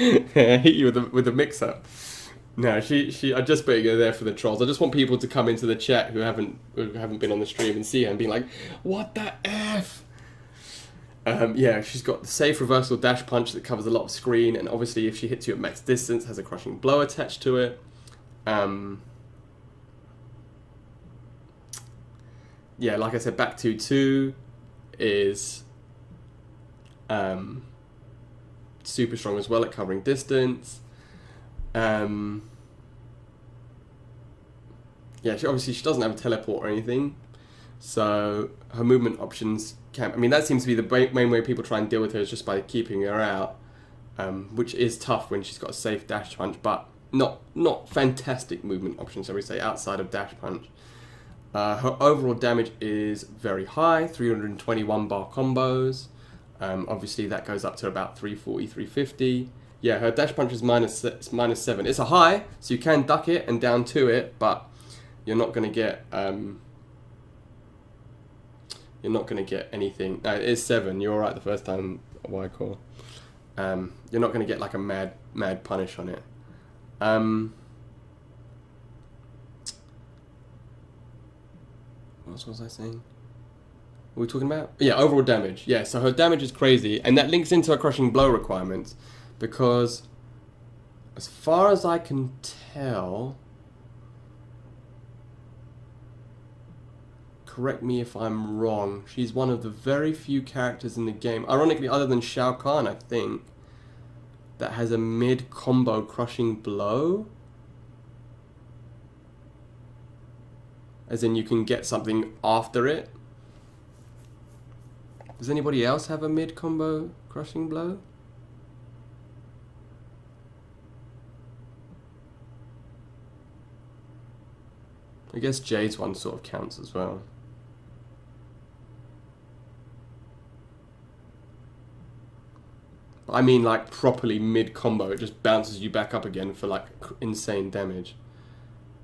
hit you with the mix-up. No, I just put her there for the trolls. I just want people to come into the chat who haven't been on the stream and see her and be like, what the F? Yeah, she's got the safe reversal dash punch that covers a lot of screen, and obviously if she hits you at max distance, has a crushing blow attached to it. Yeah, like I said, back 2-2 is super strong as well at covering distance. Yeah, she doesn't have a teleport or anything, so her movement options can. I mean, that seems to be the main way people try and deal with her is just by keeping her out, which is tough when she's got a safe dash punch, but not fantastic movement options, shall we say, outside of dash punch. Her overall damage is very high, 321 bar combos. Obviously that goes up to about 340, 350. Yeah, her dash punch is minus 7. It's a high, so you can duck it and down to it, but you're not going to get anything. No, it is 7. You're alright the first time, Y-Core. You're not going to get like a mad punish on it. What else was I saying? What were we talking about? Yeah, overall damage. Yeah, so her damage is crazy, and that links into her crushing blow requirements, because as far as I can tell, correct me if I'm wrong, she's one of the very few characters in the game, ironically other than Shao Kahn I think, that has a mid-combo crushing blow. As in you can get something after it. Does anybody else have a mid-combo crushing blow? I guess Jade's one sort of counts as well. I mean like properly mid-combo, it just bounces you back up again for like insane damage.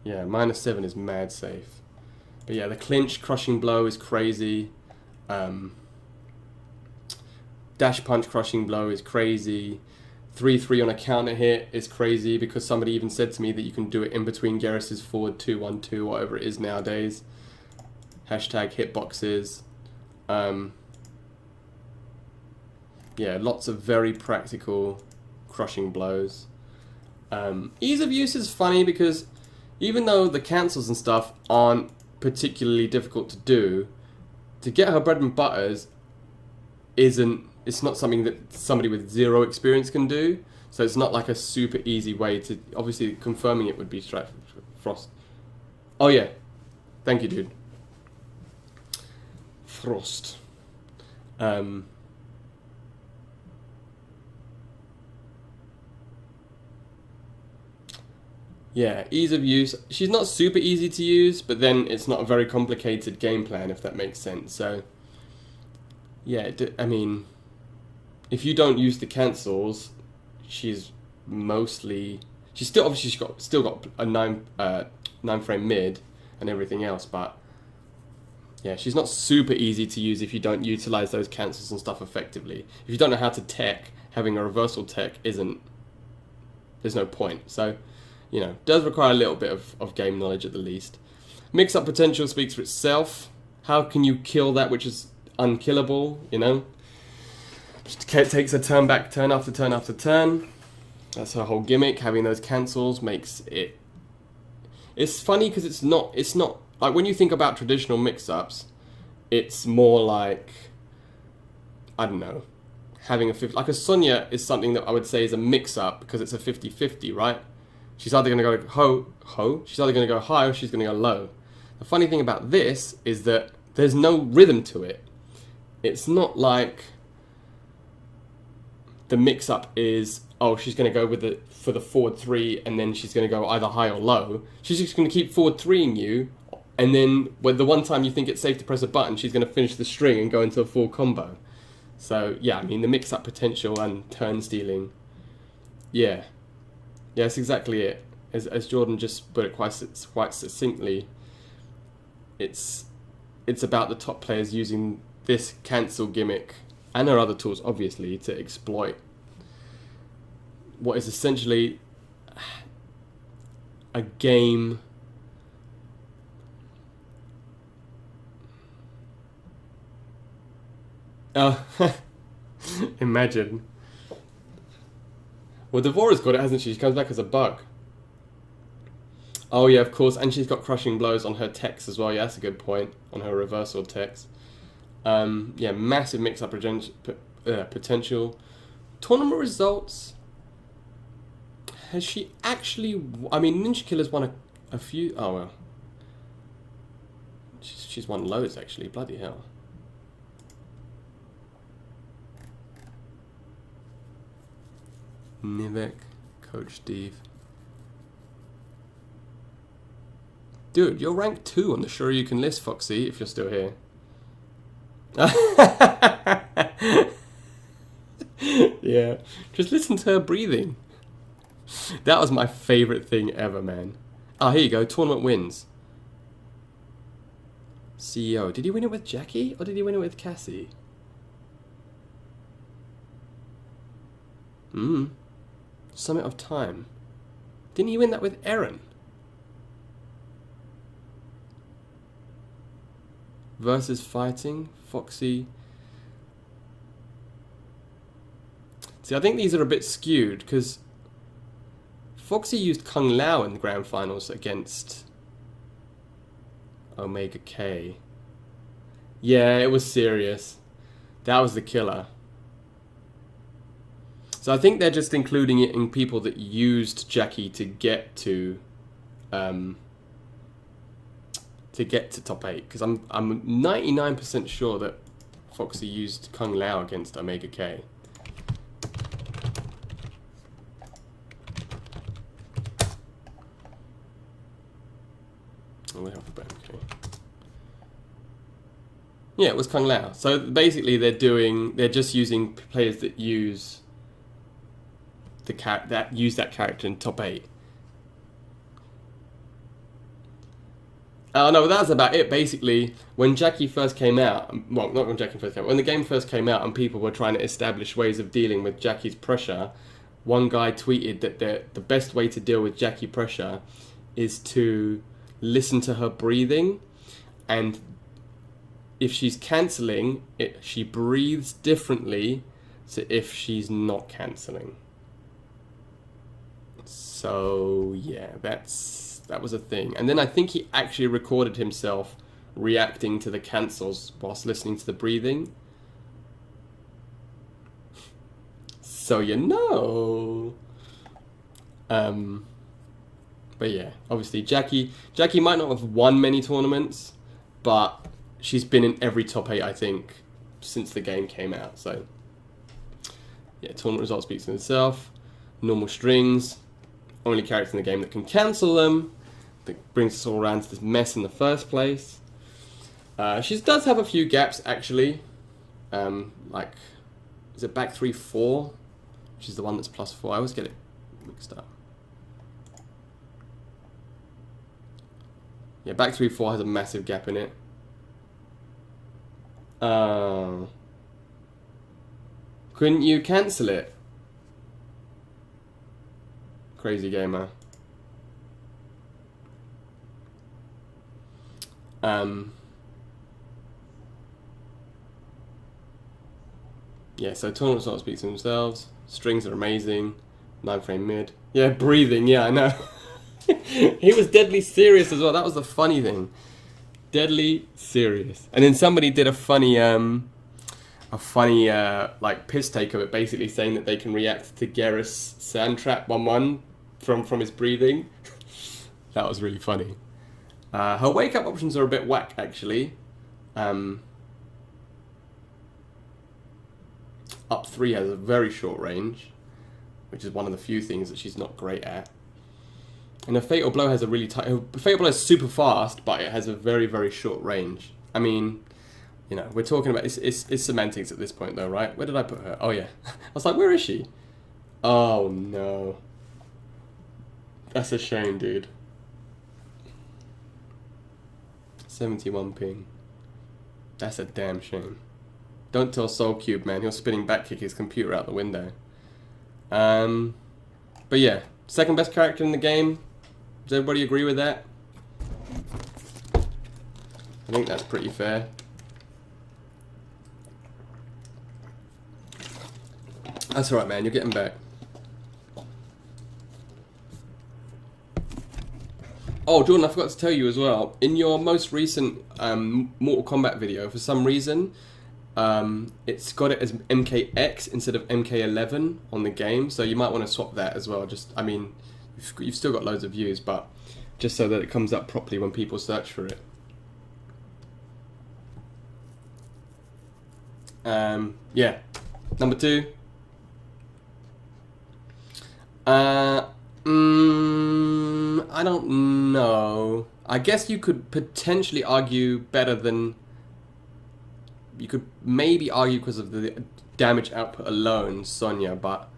Yeah, minus 7 is mad safe. But yeah, the clinch crushing blow is crazy. Dash punch crushing blow is crazy. 3-3 on a counter hit is crazy, because somebody even said to me that you can do it in between Garrus's forward 2-1-2, whatever it is nowadays. Hashtag hitboxes. Yeah, lots of very practical crushing blows. Ease of use is funny because even though the cancels and stuff aren't particularly difficult to do, to get her bread and butters it's not something that somebody with 0 experience can do. So it's not like a super easy way to, obviously confirming it would be Frost. Oh yeah, thank you dude. Frost. Yeah, ease of use. She's not super easy to use, but then it's not a very complicated game plan, if that makes sense. So, yeah, I mean, if you don't use the cancels, she's still got a 9 frame mid and everything else, but yeah, she's not super easy to use if you don't utilize those cancels and stuff effectively. If you don't know how to tech, having a reversal tech there's no point. So, you know, does require a little bit of game knowledge at the least. Mix-up potential speaks for itself. How can you kill that which is unkillable, you know? Just takes a turn back, turn after turn after turn. That's her whole gimmick. Having those cancels makes it... It's funny because it's not... Like, when you think about traditional mix-ups, it's more like... I don't know. Having a 50... Like, a Sonya is something that I would say is a mix-up because it's a 50-50, right? She's either going to go ho, she's either going to go high or she's going to go low. The funny thing about this is that there's no rhythm to it. It's not like the mix-up is, oh, she's going to go for the forward 3 and then she's going to go either high or low. She's just going to keep forward 3ing you, and then when the one time you think it's safe to press a button, she's going to finish the string and go into a full combo. So, yeah, I mean, the mix-up potential and turn stealing, yeah. Yeah, that's exactly it. As Jordan just put it quite succinctly, it's about the top players using this cancel gimmick and her other tools, obviously, to exploit what is essentially a game imagine. Well, Devora's got it, hasn't she? She comes back as a bug. Oh yeah, of course, and she's got crushing blows on her techs as well. Yeah, that's a good point, on her reversal techs. Yeah, massive mix-up potential. Tournament results. Has she actually... I mean, Ninja Killer's won a few... Oh, well. She's won loads, actually. Bloody hell. Nivek, Coach Steve. Dude, you're rank 2 on the Sure You Can list, Foxy, if you're still here. Yeah, just listen to her breathing. That was my favourite thing ever, man. Ah, here you go, tournament wins. CEO. Did he win it with Jackie, or did he win it with Cassie? Summit of Time. Didn't he win that with Aaron? Versus Fighting, Foxy. See, I think these are a bit skewed, because Foxy used Kung Lao in the grand finals against Omega K. Yeah, it was serious. That was the killer. So I think they're just including it in people that used Jackie to get to top 8, because I'm 99% sure that Foxy used Kung Lao against Omega K. Yeah, it was Kung Lao. So basically, they're just using players that use that character in top 8. Oh no, that was about it. Basically, when Jackie first came out, well, not when Jackie first came out, when the game first came out and people were trying to establish ways of dealing with Jackie's pressure, one guy tweeted that the best way to deal with Jackie pressure is to listen to her breathing, and if she's cancelling, she breathes differently to if she's not cancelling. So yeah, that was a thing. And then I think he actually recorded himself reacting to the cancels whilst listening to the breathing. So you know. But yeah, obviously Jackie might not have won many tournaments, but she's been in every top 8, I think, since the game came out. So yeah, tournament results speaks for themselves. Normal strings. Only character in the game that can cancel them. That brings us all around to this mess in the first place. She does have a few gaps, actually. Like, is it back 3-4? Which is the one that's +4. I always get it mixed up. Yeah, back 3-4 has a massive gap in it. Couldn't you cancel it? Crazy gamer. Yeah, so tournament results speak for themselves. Strings are amazing. 9-frame mid. Yeah, breathing. Yeah, I know. He was deadly serious as well. That was the funny thing. Deadly serious. And then somebody did a funny like piss take of it, basically saying that they can react to Garrus Sand Trap 1-1 from his breathing. That was really funny. Her wake up options are a bit whack, actually. Up 3 has a very short range, which is one of the few things that she's not great at. And her Fatal Blow has a really tight... Her Fatal Blow is super fast, but it has a very, very short range. I mean, you know, we're talking about... It's semantics at this point, though, right? Where did I put her? Oh, yeah. I was like, where is she? Oh, no. That's a shame, dude. 71 ping. That's a damn shame. Don't tell Soul Cube, man. He'll spinning back kick his computer out the window. But yeah, second best character in the game. Does everybody agree with that? I think that's pretty fair. That's alright, man. You're getting back. Oh, Jordan, I forgot to tell you as well. In your most recent Mortal Kombat video, for some reason, it's got it as MKX instead of MK11 on the game. So you might want to swap that as well. Just, I mean, you've still got loads of views, but just so that it comes up properly when people search for it. Yeah. Number 2. I don't know. I guess you could potentially argue better than... You could maybe argue because of the damage output alone, Sonya, but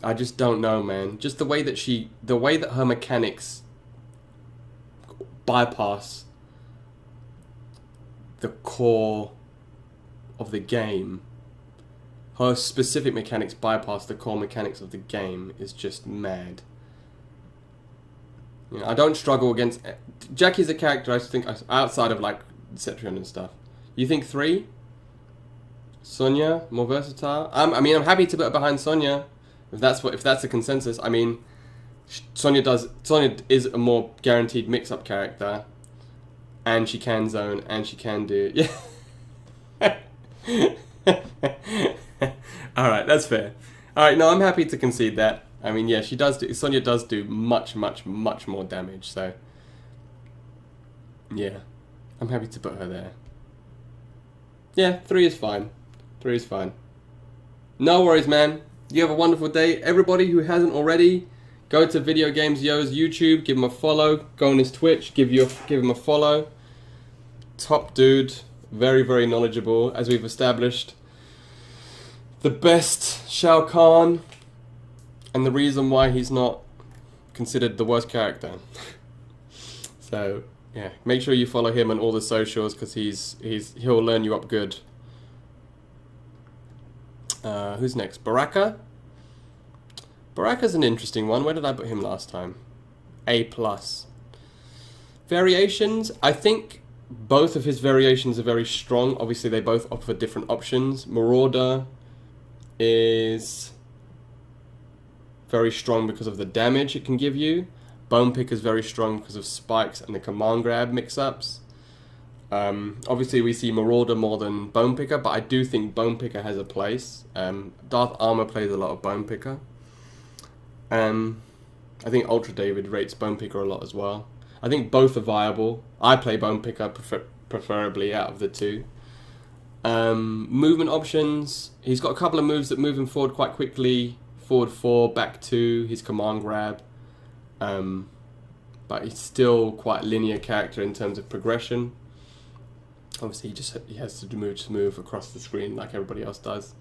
I just don't know, man. Just the way that her mechanics bypass the core of the game. Her specific mechanics bypass the core mechanics of the game is just mad. You know, I don't struggle against... Jackie's a character I think outside of like Cetrion and stuff. You think 3? Sonya, more versatile? I mean, I'm happy to put her behind Sonya. If that's the consensus. I mean, Sonya is a more guaranteed mix-up character, and she can zone, and she can do... Yeah. Alright, that's fair. Alright, no, I'm happy to concede that. I mean, yeah, Sonya does do much, much, much more damage, so... Yeah, I'm happy to put her there. Yeah, 3 is fine. 3 is fine. No worries, man. You have a wonderful day. Everybody who hasn't already, go to Video Games Yo's YouTube, give him a follow. Go on his Twitch, give him a follow. Top dude, very, very knowledgeable, as we've established. The best Shao Kahn, and the reason why he's not considered the worst character. So, yeah, make sure you follow him on all the socials, because he'll learn you up good. Who's next? Baraka? Baraka's an interesting one. Where did I put him last time? A+. Variations? I think both of his variations are very strong. Obviously, they both offer different options. Marauder is very strong because of the damage it can give you. Bone Picker is very strong because of spikes and the command grab mix-ups. Obviously, we see Marauder more than Bone Picker, but I do think Bone Picker has a place. Darth Armor plays a lot of Bone Picker. I think Ultra David rates Bone Picker a lot as well. I think both are viable. I play Bone Picker preferably out of the two. Movement options. He's got a couple of moves that move him forward quite quickly. Forward 4, back 2, his command grab. But he's still quite a linear character in terms of progression. Obviously, he has to move across the screen like everybody else does.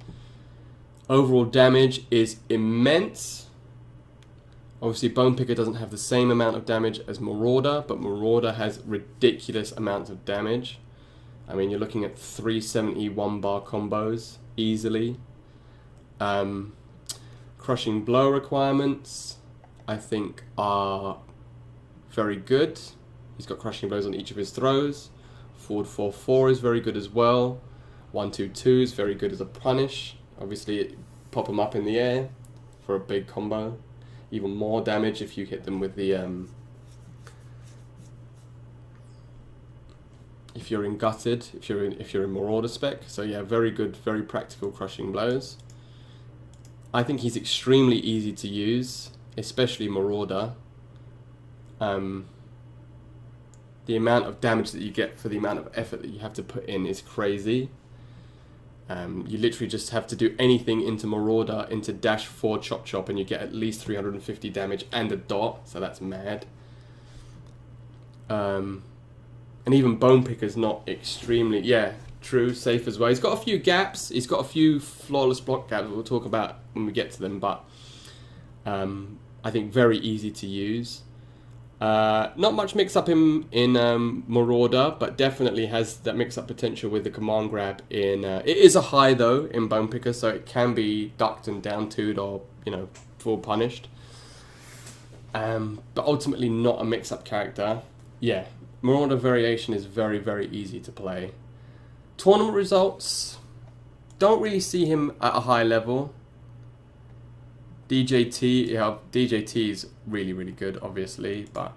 Overall damage is immense. Obviously, Bone Picker doesn't have the same amount of damage as Marauder, but Marauder has ridiculous amounts of damage. I mean, you're looking at 370 1-bar combos easily. Crushing blow requirements, I think, are very good. He's got crushing blows on each of his throws. Forward 4-4 is very good as well. 1-2-2 is very good as a punish. Obviously, pop them up in the air for a big combo. Even more damage if you hit them with the... if you're in Gutted, if you're in Marauder spec. So yeah, very good, very practical crushing blows. I think he's extremely easy to use, especially Marauder. The amount of damage that you get for the amount of effort that you have to put in is crazy. You literally just have to do anything into Marauder, into dash 4 chop chop, and you get at least 350 damage and a dot, so that's mad. And even Bone Picker's not extremely, yeah, true, safe as well. He's got a few gaps, he's got a few flawless block gaps that we'll talk about when we get to them, but I think very easy to use. Not much mix-up in Marauder, but definitely has that mix-up potential with the command grab in... it is a high, though, in Bone Picker, so it can be ducked and down-2'd or, you know, full punished. But ultimately not a mix-up character. Yeah, Marauder variation is very, very easy to play. Tournament results, don't really see him at a high level. DJT, yeah, DJT is really, really good, obviously, but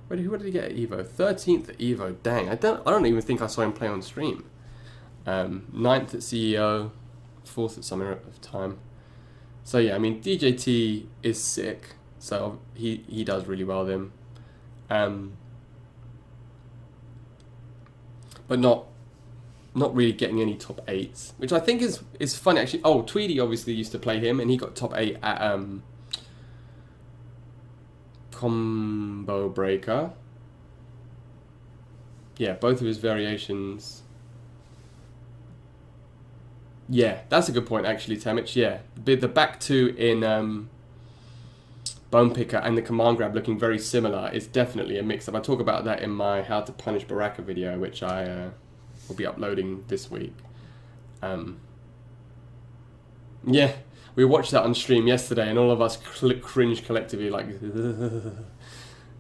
what did he get at Evo? 13th at Evo, dang, I don't even think I saw him play on stream. 9th at CEO, 4th at Summer of Time. So yeah, I mean, DJT is sick, so he does really well with him. But not really getting any top 8s, which I think is funny actually. Oh, Tweedy obviously used to play him, and he got top 8 at Combo Breaker. Yeah, both of his variations. Yeah, that's a good point actually, Tamich. Yeah, the back two in Bone Picker and the command grab looking very similar is definitely a mix-up. I talk about that in my How to Punish Baraka video, which I will be uploading this week. Yeah, we watched that on stream yesterday, and all of us cringed collectively, like.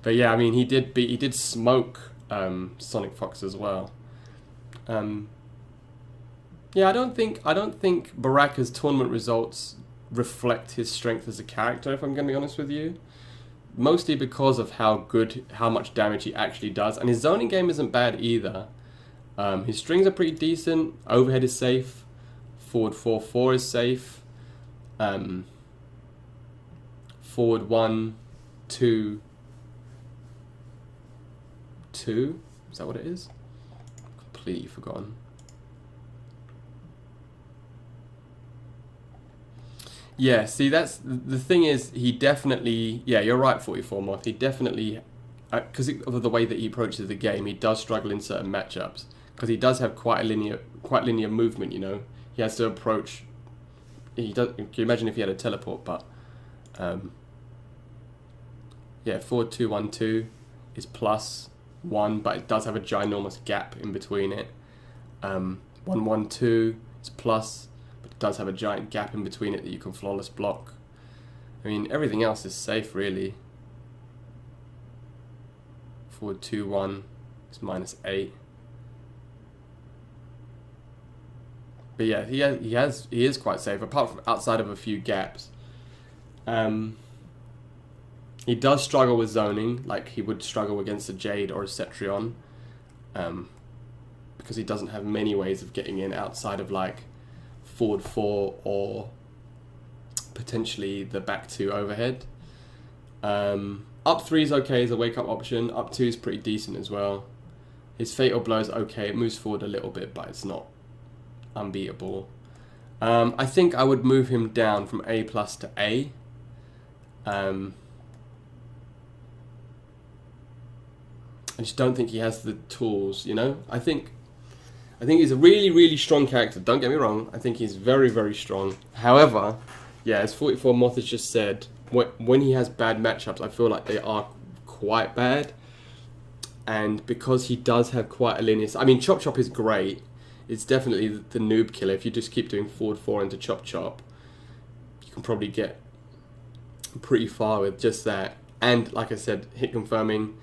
But yeah, I mean, he did smoke Sonic Fox as well. Yeah, I don't think Baraka's tournament results reflect his strength as a character, if I'm going to be honest with you. Mostly because of how much damage he actually does, and his zoning game isn't bad either. His strings are pretty decent. Overhead is safe. Forward 4/4 is safe. Forward 1, 2, 2. Is that what it is? Completely forgotten. Yeah, see, that's the thing is, he definitely, yeah, you're right, 44 Moth, he definitely, because of the way that he approaches the game, he does struggle in certain matchups, because he does have quite linear movement, you know, he has to approach, can you imagine if he had a teleport, but, yeah, forward 2, 1, 2 is +1, but it does have a ginormous gap in between it, 1, 1, 2 is plus, does have a giant gap in between it that you can flawless block. I mean, everything else is safe, really. Forward 2, 1 is -8. But yeah, he is quite safe, apart from outside of a few gaps. He does struggle with zoning, like he would struggle against a Jade or a Cetrion, because he doesn't have many ways of getting in outside of like forward 4 or potentially the back 2 overhead. Up 3 is okay as a wake up option. Up 2 is pretty decent as well. His fatal blow is okay. It moves forward a little bit, but it's not unbeatable. I think I would move him down from A+ to A. I just don't think he has the tools, you know? I think he's a really, really strong character. Don't get me wrong. I think he's very, very strong. However, yeah, as 44 Moth has just said, when he has bad matchups, I feel like they are quite bad. And because he does have quite a linear... I mean, Chop Chop is great. It's definitely the noob killer. If you just keep doing forward 4 into Chop Chop, you can probably get pretty far with just that. And like I said, hit confirming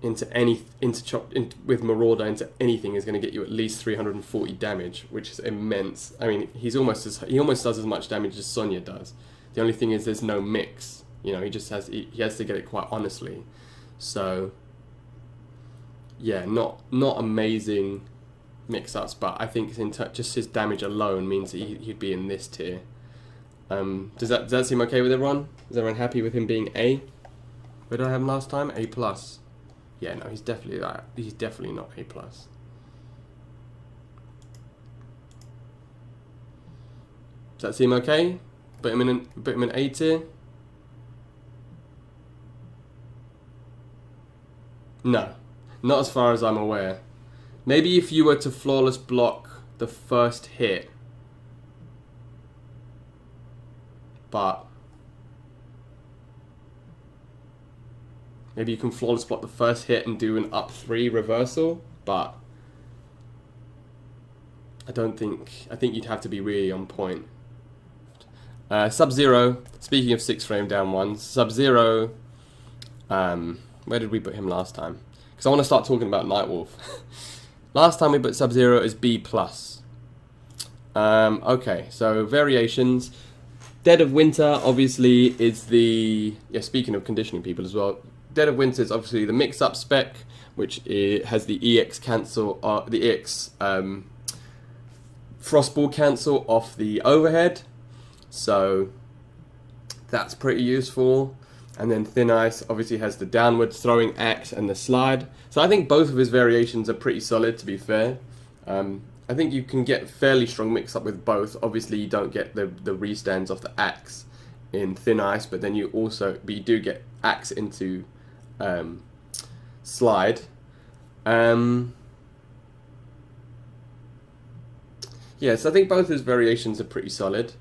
with Marauder into anything is going to get you at least 340 damage, which is immense. I mean, he almost does as much damage as Sonya does. The only thing is there's no mix. You know, he has to get it quite honestly. So yeah, not amazing mix-ups, but I think just his damage alone means that he'd be in this tier. Does that seem okay with everyone? Is everyone happy with him being A? Where did I have him last time? A+. Yeah, no, he's definitely not A+. Does that seem okay? Put him in A tier? No, not as far as I'm aware. Maybe if you were to flawless block the first hit, but maybe you can flawless block the first hit and do an up 3 reversal, but I think you'd have to be really on point. Sub-Zero, speaking of 6 frame down ones, Sub-Zero, where did we put him last time? Because I want to start talking about Nightwolf. Last time we put Sub-Zero as B+. Okay, so variations. Dead of Winter obviously is the... Yeah, speaking of conditioning people as well, Dead of Winter is obviously the mix-up spec, which has the EX cancel, the EX Frostball cancel off the overhead. So that's pretty useful. And then Thin Ice obviously has the downward throwing axe and the slide. So I think both of his variations are pretty solid, to be fair. I think you can get fairly strong mix-up with both. Obviously you don't get the restands off the axe in Thin Ice, but then you do get axe into slide. Um, yeah, so I think both his variations are pretty solid.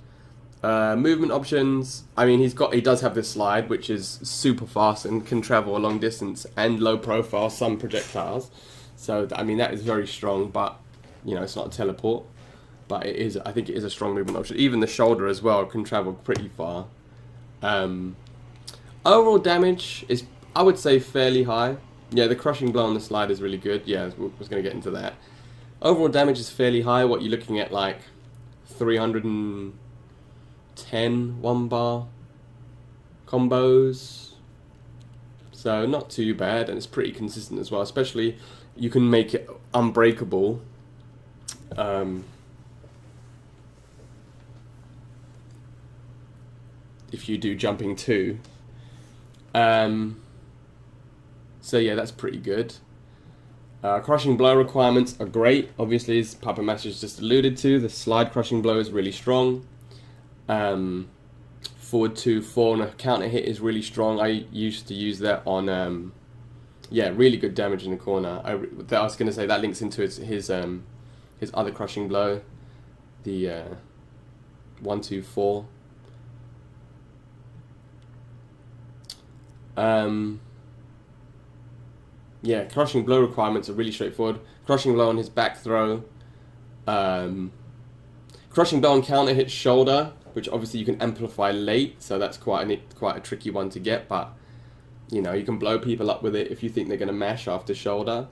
Movement options, I mean, he does have this slide, which is super fast and can travel a long distance and low profile some projectiles. So, I mean, that is very strong, but, you know, it's not a teleport. But it is, I think it is a strong movement option. Even the shoulder as well can travel pretty far. Overall damage is, I would say, fairly high. Yeah, the crushing blow on the slide is really good. Yeah, I was going to get into that. Overall damage is fairly high. What you're looking at, like 310 one bar combos. So not too bad, and it's pretty consistent as well. Especially, you can make it unbreakable. If you do jumping too. So yeah, that's pretty good. Crushing blow requirements are great. Obviously, as Puppet Master just alluded to, the slide crushing blow is really strong. Forward 2-4 on a counter hit is really strong. I used to use that on, yeah, really good damage in the corner. I was going to say that links into his other crushing blow, the 1-2-4. Yeah, crushing blow requirements are really straightforward. Crushing blow on his back throw. Crushing blow on counter hit shoulder, which obviously you can amplify late, so that's quite a tricky one to get. But you know, you can blow people up with it if you think they're going to mash after shoulder.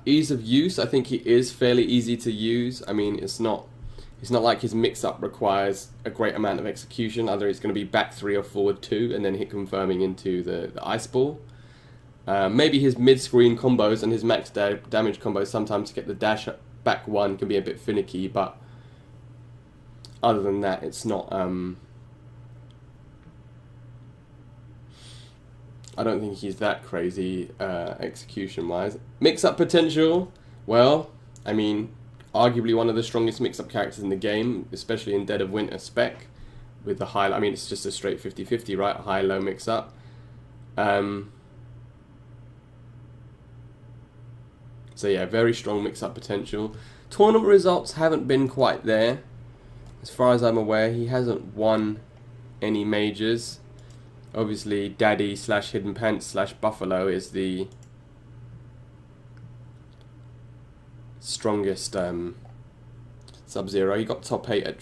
Ease of use, I think he is fairly easy to use. I mean, it's not like his mix-up requires a great amount of execution. Either it's going to be back 3 or forward 2 and then hit confirming into the ice ball. Maybe his mid-screen combos and his max damage combos sometimes to get the dash back 1 can be a bit finicky, but other than that, it's not... I don't think he's that crazy execution-wise. Mix-up potential, well, I mean... arguably one of the strongest mix-up characters in the game, especially in Dead of Winter spec, with the high... I mean, it's just a straight 50-50, right? High-low mix-up. So yeah, very strong mix-up potential. Tournament results haven't been quite there. As far as I'm aware, he hasn't won any majors. Obviously, Daddy / Hidden Pants / Buffalo is the strongest Sub-Zero. He got top 8 at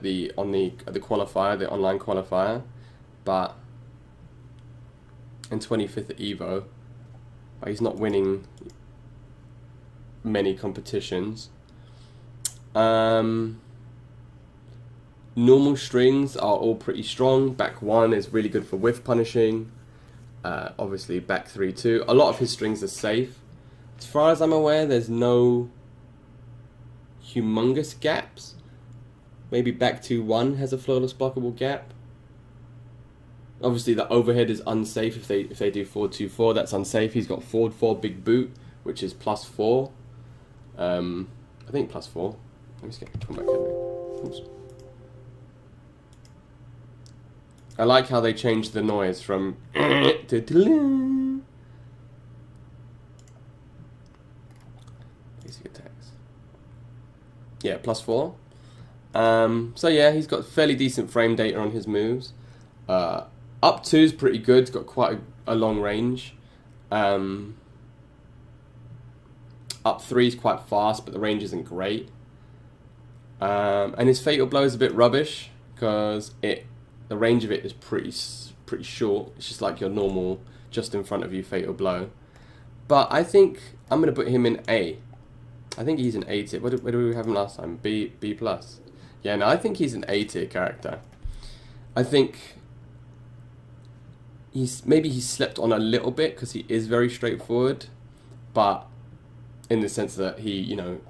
the qualifier, the online qualifier, but and 25th at Evo. But he's not winning many competitions. Normal strings are all pretty strong. Back 1 is really good for whiff punishing. Obviously back 3 too. A lot of his strings are safe. As far as I'm aware, there's no humongous gaps. Maybe back 2-1 has a flawless blockable gap. Obviously the overhead is unsafe if they do forward 2-4. That's unsafe. He's got forward 4 big boot, which is +4. I think +4. Let me just get Kombat Henry. Oops. I like how they changed the noise from to basic attacks. Yeah, +4. So yeah, he's got fairly decent frame data on his moves. Up 2 is pretty good. It's got quite a long range. Up 3 is quite fast, but the range isn't great. And his fatal blow is a bit rubbish because the range of it is pretty short. It's just like your normal, just in front of you fatal blow. But I think I'm going to put him in A. I think he's an A tier. Where did we have him last time? B plus. Yeah, no, I think he's an A tier character. I think maybe he slept on a little bit because he is very straightforward, but in the sense that he's either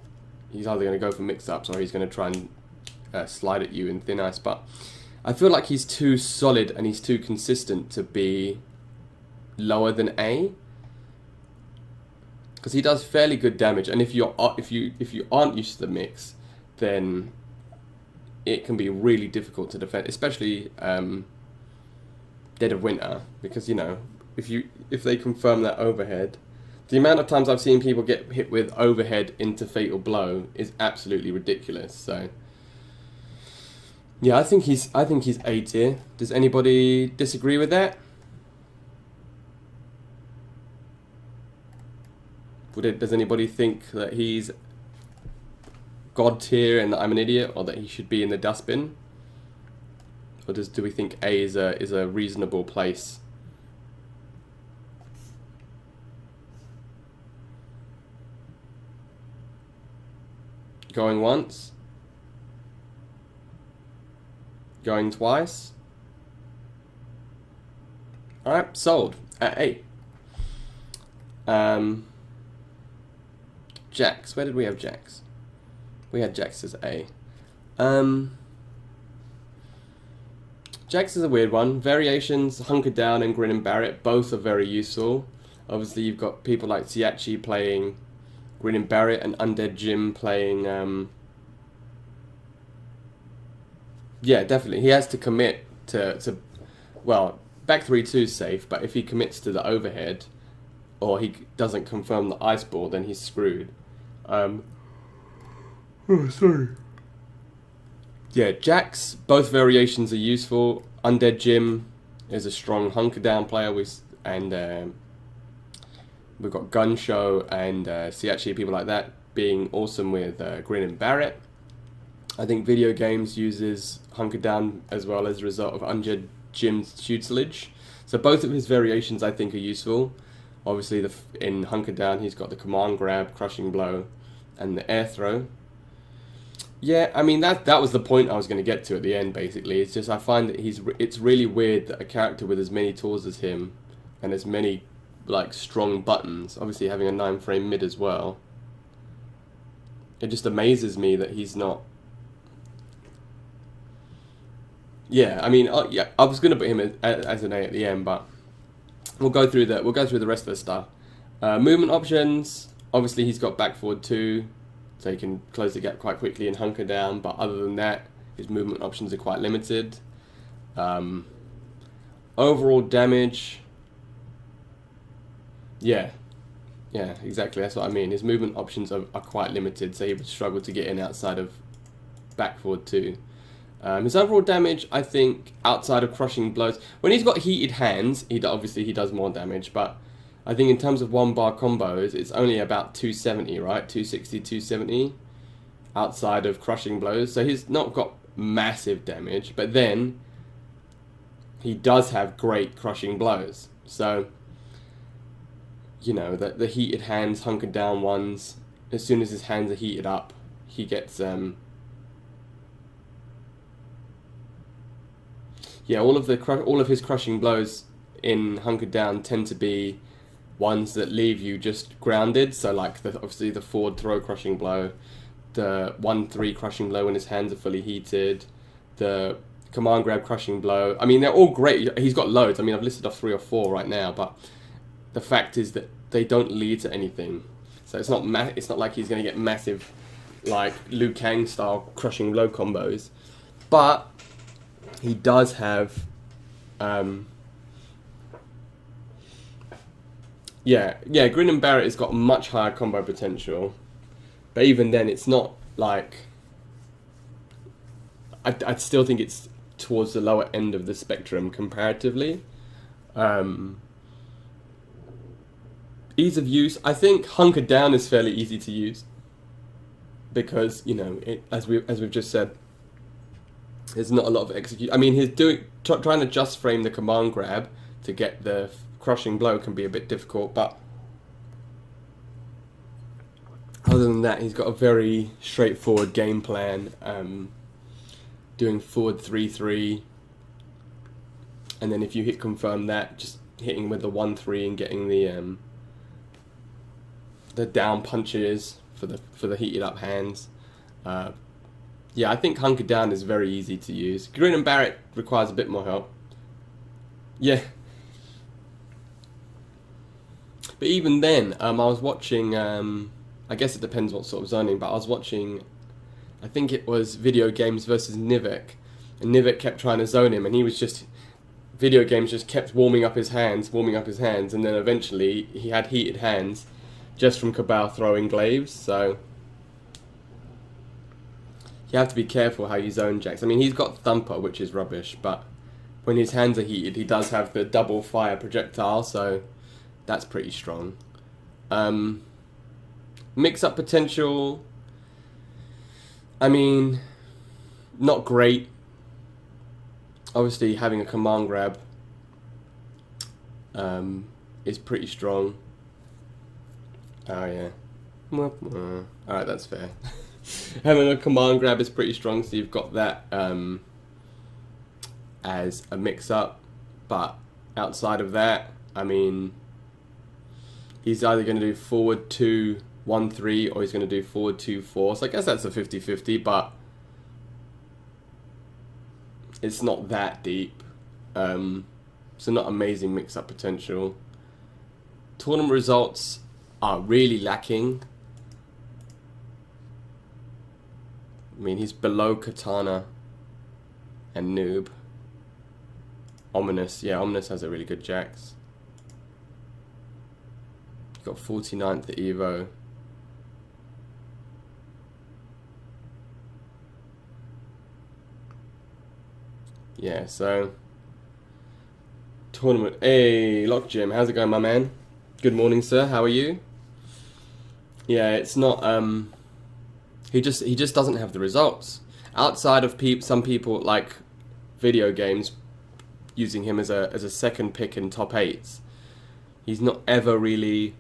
going to go for mix-ups or he's going to try and slide at you in thin ice. But I feel like he's too solid and he's too consistent to be lower than A, because he does fairly good damage. And if you aren't used to the mix, then it can be really difficult to defend, especially Dead of Winter, because if they confirm that overhead, The amount of times I've seen people get hit with overhead into fatal blow is absolutely ridiculous. So yeah, I think he's A tier. Does anybody disagree with that? Does anybody think that he's God tier and that I'm an idiot, or that he should be in the dustbin? Or do we think A is a reasonable place? Going once? Going twice? Alright, sold at A. Jax. Where did we have Jax? We had Jax as A. Jax is a weird one. Variations, Hunker Down and Grin and Bear It, both are very useful. Obviously, you've got people like Siachi playing Grin and Bear It and Undead Jim playing... yeah, definitely. He has to commit to well, back 3-2 is safe, but if he commits to the overhead, or he doesn't confirm the ice ball, then he's screwed. Oh, sorry. Yeah, Jax, both variations are useful. Undead Jim is a strong hunker down player, we've got Gun Show and Siachi, people like that, being awesome with Grin and Bear It. I think video games uses hunker down as well as a result of Undead Jim's tutelage. So both of his variations I think are useful. Obviously in hunker down he's got the command grab, crushing blow, and the air throw. Yeah, I mean that was the point I was going to get to at the end. Basically, it's just I find that it's really weird that a character with as many tools as him and as many like strong buttons, obviously having a 9-frame mid as well. It just amazes me that he's not. Yeah, I mean, yeah, I was going to put him as an A at the end, but we'll go through the rest of the stuff. Movement options. Obviously, he's got back forward 2. So he can close the gap quite quickly and hunker down, but other than that, his movement options are quite limited. Overall damage, yeah, exactly, that's what I mean. His movement options are quite limited, so he would struggle to get in outside of back forward 2. His overall damage, I think, outside of crushing blows, when he's got heated hands, obviously he does more damage, but I think in terms of 1-bar combos, it's only about 270, right? 260, 270 outside of crushing blows. So he's not got massive damage, but then he does have great crushing blows. So, you know, the heated hands, hunkered down ones, as soon as his hands are heated up, he gets... yeah, all of his crushing blows in hunkered down tend to be ones that leave you just grounded, so like obviously the forward throw crushing blow, the 1-3 crushing blow when his hands are fully heated, the command grab crushing blow. I mean, they're all great. He's got loads. I mean, I've listed off 3 or 4 right now, but the fact is that they don't lead to anything. So it's not like he's going to get massive, like Liu Kang style crushing blow combos, but he does have. Yeah, Grin and Bear It has got much higher combo potential, but even then, it's not like. I'd still think it's towards the lower end of the spectrum comparatively. Ease of use, I think Hunker Down is fairly easy to use because as we've just said, there's not a lot of execute. I mean, he's trying to just frame the command grab to get the crushing blow can be a bit difficult, but other than that, he's got a very straightforward game plan. Doing forward 3-3, and then if you hit confirm that, just hitting with the 1-3 and getting the down punches for the heated up hands. Yeah, I think Hunker Down is very easy to use. Grin and Bear It requires a bit more help. Yeah. But even then, I was watching, I guess it depends what sort of zoning, but I was watching, I think it was Video Games versus Nivek, and Nivek kept trying to zone him, and he was just, Video Games just kept warming up his hands, and then eventually he had heated hands, just from Cabal throwing glaives, so you have to be careful how you zone Jax. I mean, he's got Thumper, which is rubbish, but when his hands are heated, he does have the double fire projectile, so that's pretty strong. Mix-up potential, I mean, not great. Obviously, having a command grab is pretty strong. Oh, yeah. Alright, that's fair. Having a command grab is pretty strong, so you've got that as a mix-up. But outside of that, I mean, he's either going to do forward 2, 1, 3, or he's going to do forward 2, 4. So I guess that's a 50-50, but it's not that deep. So not amazing mix-up potential. Tournament results are really lacking. I mean, he's below Katana and Noob. Ominous, yeah, Ominous has a really good Jax. Got 49th at Evo. Yeah, so tournament. Hey, Lock Jim, how's it going, my man? Good morning, sir. How are you? Yeah, it's not. He just doesn't have the results. Outside of some people like video games using him as a second pick in top 8s, he's not ever really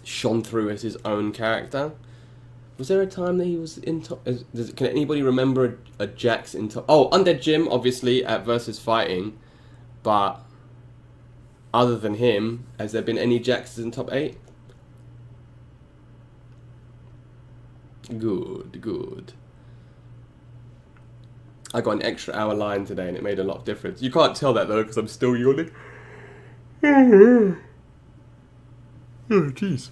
shone through as his own character. Was there a time that he was in top? Can anybody remember a Jax in top? Oh, Undead Jim, obviously, at Versus Fighting. But other than him, has there been any Jaxes in top 8? Good, good. I got an extra hour line today and it made a lot of difference. You can't tell that though because I'm still yawning. Oh, jeez.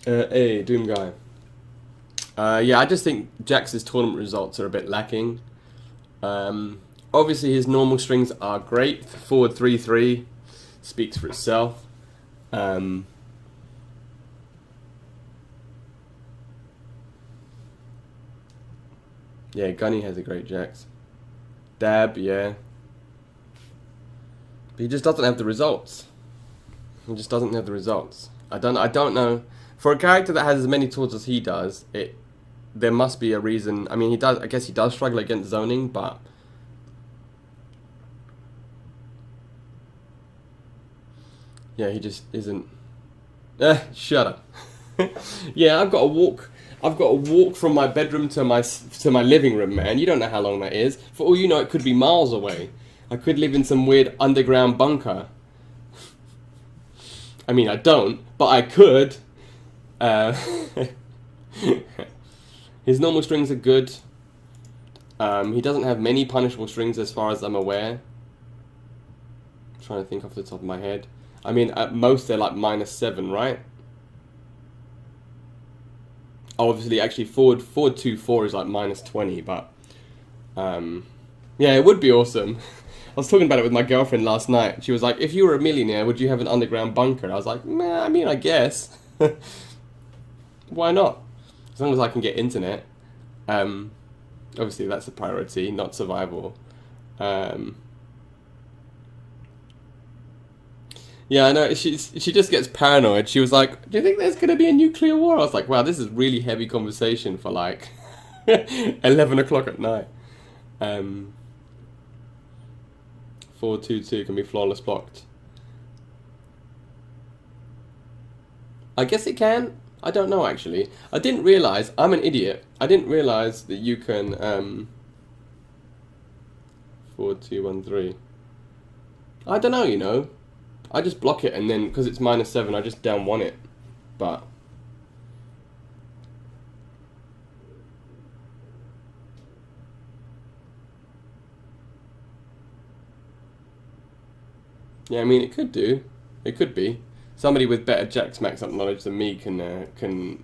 Hey, Doom Guy. Yeah, I just think Jax's tournament results are a bit lacking. Obviously, his normal strings are great. Forward 3-3 speaks for itself. Yeah, Gunny has a great Jax. Dab, yeah. But he just doesn't have the results. He just doesn't have the results. I don't know. For a character that has as many tools as he does, there must be a reason. I mean, I guess he does struggle against zoning, but yeah, he just isn't. Shut up. Yeah, I've got to walk from my bedroom to my living room, man. You don't know how long that is. For all you know, it could be miles away. I could live in some weird underground bunker. I mean, I don't, but I could. His normal strings are good. He doesn't have many punishable strings as far as I'm aware. I'm trying to think off the top of my head. I mean, at most they're like -7, right? Obviously, actually, forward 2-4 is like -20, but yeah, it would be awesome. I was talking about it with my girlfriend last night. She was like, if you were a millionaire, would you have an underground bunker? I was like, nah, I mean, I guess. Why not? As long as I can get internet. Obviously, that's the priority, not survival. Yeah, I know. She just gets paranoid. She was like, do you think there's going to be a nuclear war? I was like, wow, this is really heavy conversation for like 11 o'clock at night. 4-2-2 can be flawless blocked. I guess it can. I don't know, actually. I didn't realise. I'm an idiot. I didn't realise that you can 4-2-1-3. I don't know, you know. I just block it and then, because it's -7, I just down 1 it. But yeah, I mean, it could do. It could be. Somebody with better Jax max up knowledge than me can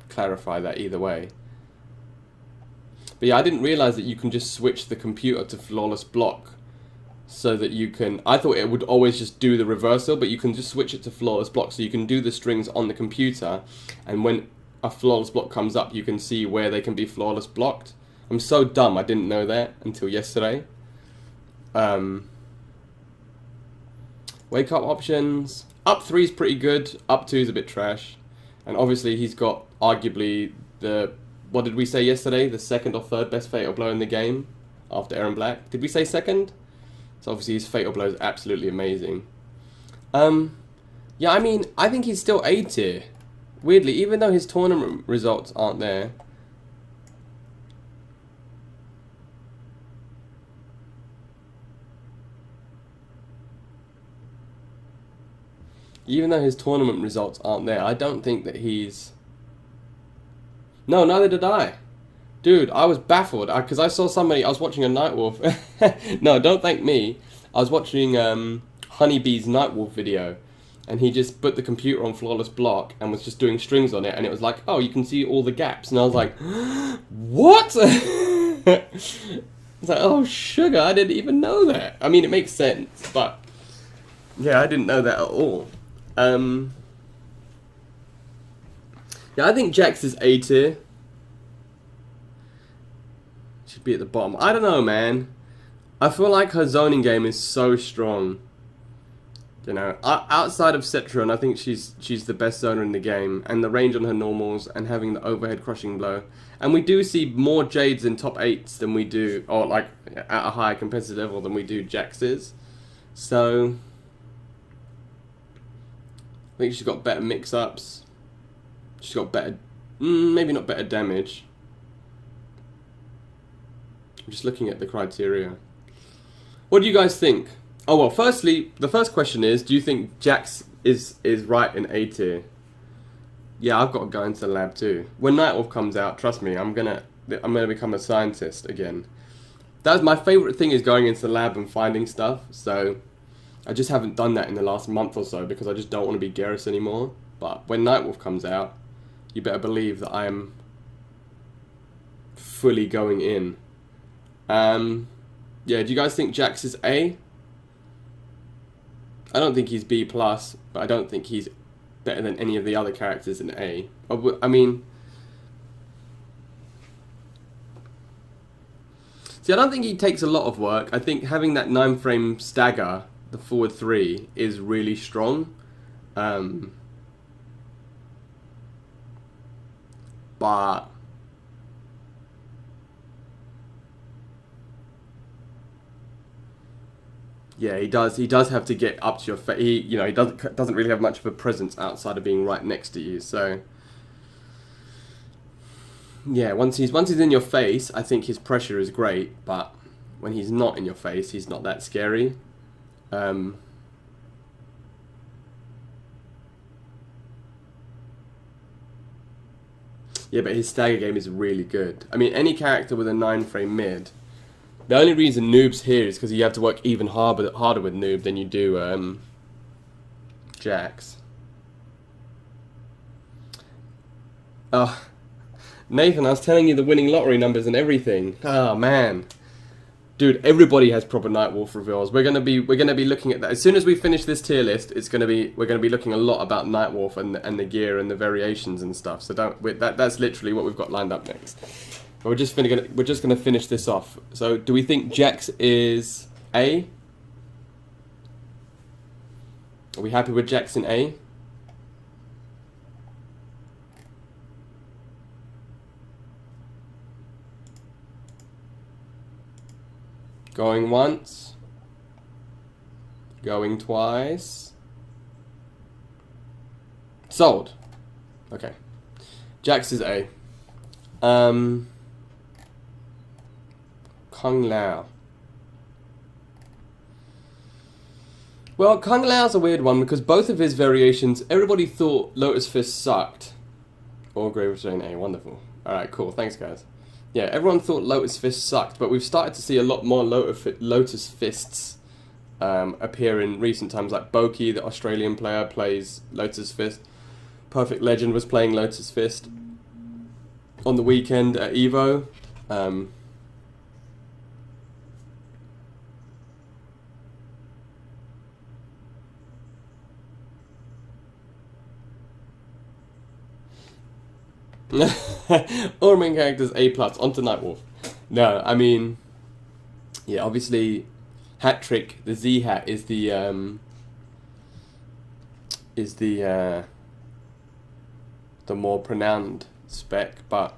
clarify that either way. But yeah, I didn't realise that you can just switch the computer to flawless block. so that you can... I thought it would always just do the reversal, but you can just switch it to flawless block, so you can do the strings on the computer, and when a flawless block comes up, you can see where they can be flawless blocked. I'm so dumb, I didn't know that until yesterday. Wake up options. Up 3 is pretty good, up 2 is a bit trash. And obviously he's got arguably the... What did we say yesterday? The second or third best fatal blow in the game after Aaron Black. Did we say second? So obviously his fatal blow is absolutely amazing. Yeah, I mean, I think he's still A tier. Weirdly, even though his tournament results aren't there. Even though his tournament results aren't there, I don't think that he's... No, neither did I. Dude, I was baffled because I saw somebody, I was watching a Nightwolf. No, don't thank me. I was watching Honeybee's Nightwolf video, and he just put the computer on flawless block and was just doing strings on it, and it was like, oh, you can see all the gaps. And I was like, what? It's like, oh, sugar, I didn't even know that. I mean, it makes sense, but yeah, I didn't know that at all. Yeah, I think Jax is A tier. Should be at the bottom. I don't know, man. I feel like her zoning game is so strong. You know, outside of Cetron, I think she's the best zoner in the game, and the range on her normals, and having the overhead crushing blow. And we do see more Jades in top 8s than we do, or like at a higher competitive level than we do Jax's. So I think she's got better mix-ups. She's got better, maybe not better damage. I'm just looking at the criteria. What do you guys think? Oh well, firstly, the first question is, do you think Jax is right in A tier? Yeah, I've got to go into the lab too. When Nightwolf comes out, trust me, I'm gonna become a scientist again. That's my favourite thing, is going into the lab and finding stuff. So I just haven't done that in the last month or so because I just don't want to be Garrus anymore. But when Nightwolf comes out, you better believe that I am fully going in. Yeah, do you guys think Jax is A? I don't think he's B+, but I don't think he's better than any of the other characters in A. I mean... See, I don't think he takes a lot of work. I think having that 9-frame stagger, the forward 3, is really strong. But... yeah, he does have to get up to your face. He doesn't really have much of a presence outside of being right next to you. So yeah, once he's in your face, I think his pressure is great. But when he's not in your face, he's not that scary. Yeah, but his stagger game is really good. I mean, any character with a 9-frame mid. The only reason Noob's here is because you have to work even harder with Noob than you do Jax. Oh, Nathan, I was telling you the winning lottery numbers and everything. Oh man, dude, everybody has proper Nightwolf reveals. We're gonna be looking at that as soon as we finish this tier list. We're gonna be looking a lot about Nightwolf and the gear and the variations and stuff. So that's literally what we've got lined up next. We're just gonna finish this off. So, do we think Jax is A? Are we happy with Jax in A? Going once. Going twice. Sold. Okay. Jax is A. Kung Lao. Well, Kung Lao's a weird one because both of his variations, everybody thought Lotus Fist sucked. Or Grave Restraint A, wonderful. Alright, cool, thanks guys. Yeah, everyone thought Lotus Fist sucked, but we've started to see a lot more Lotus Fists appear in recent times, like Boki, the Australian player, plays Lotus Fist. Perfect Legend was playing Lotus Fist on the weekend at EVO. All main characters A plus. On to Nightwolf. No, I mean, yeah, obviously, hat trick. The Z hat is the more pronounced spec, but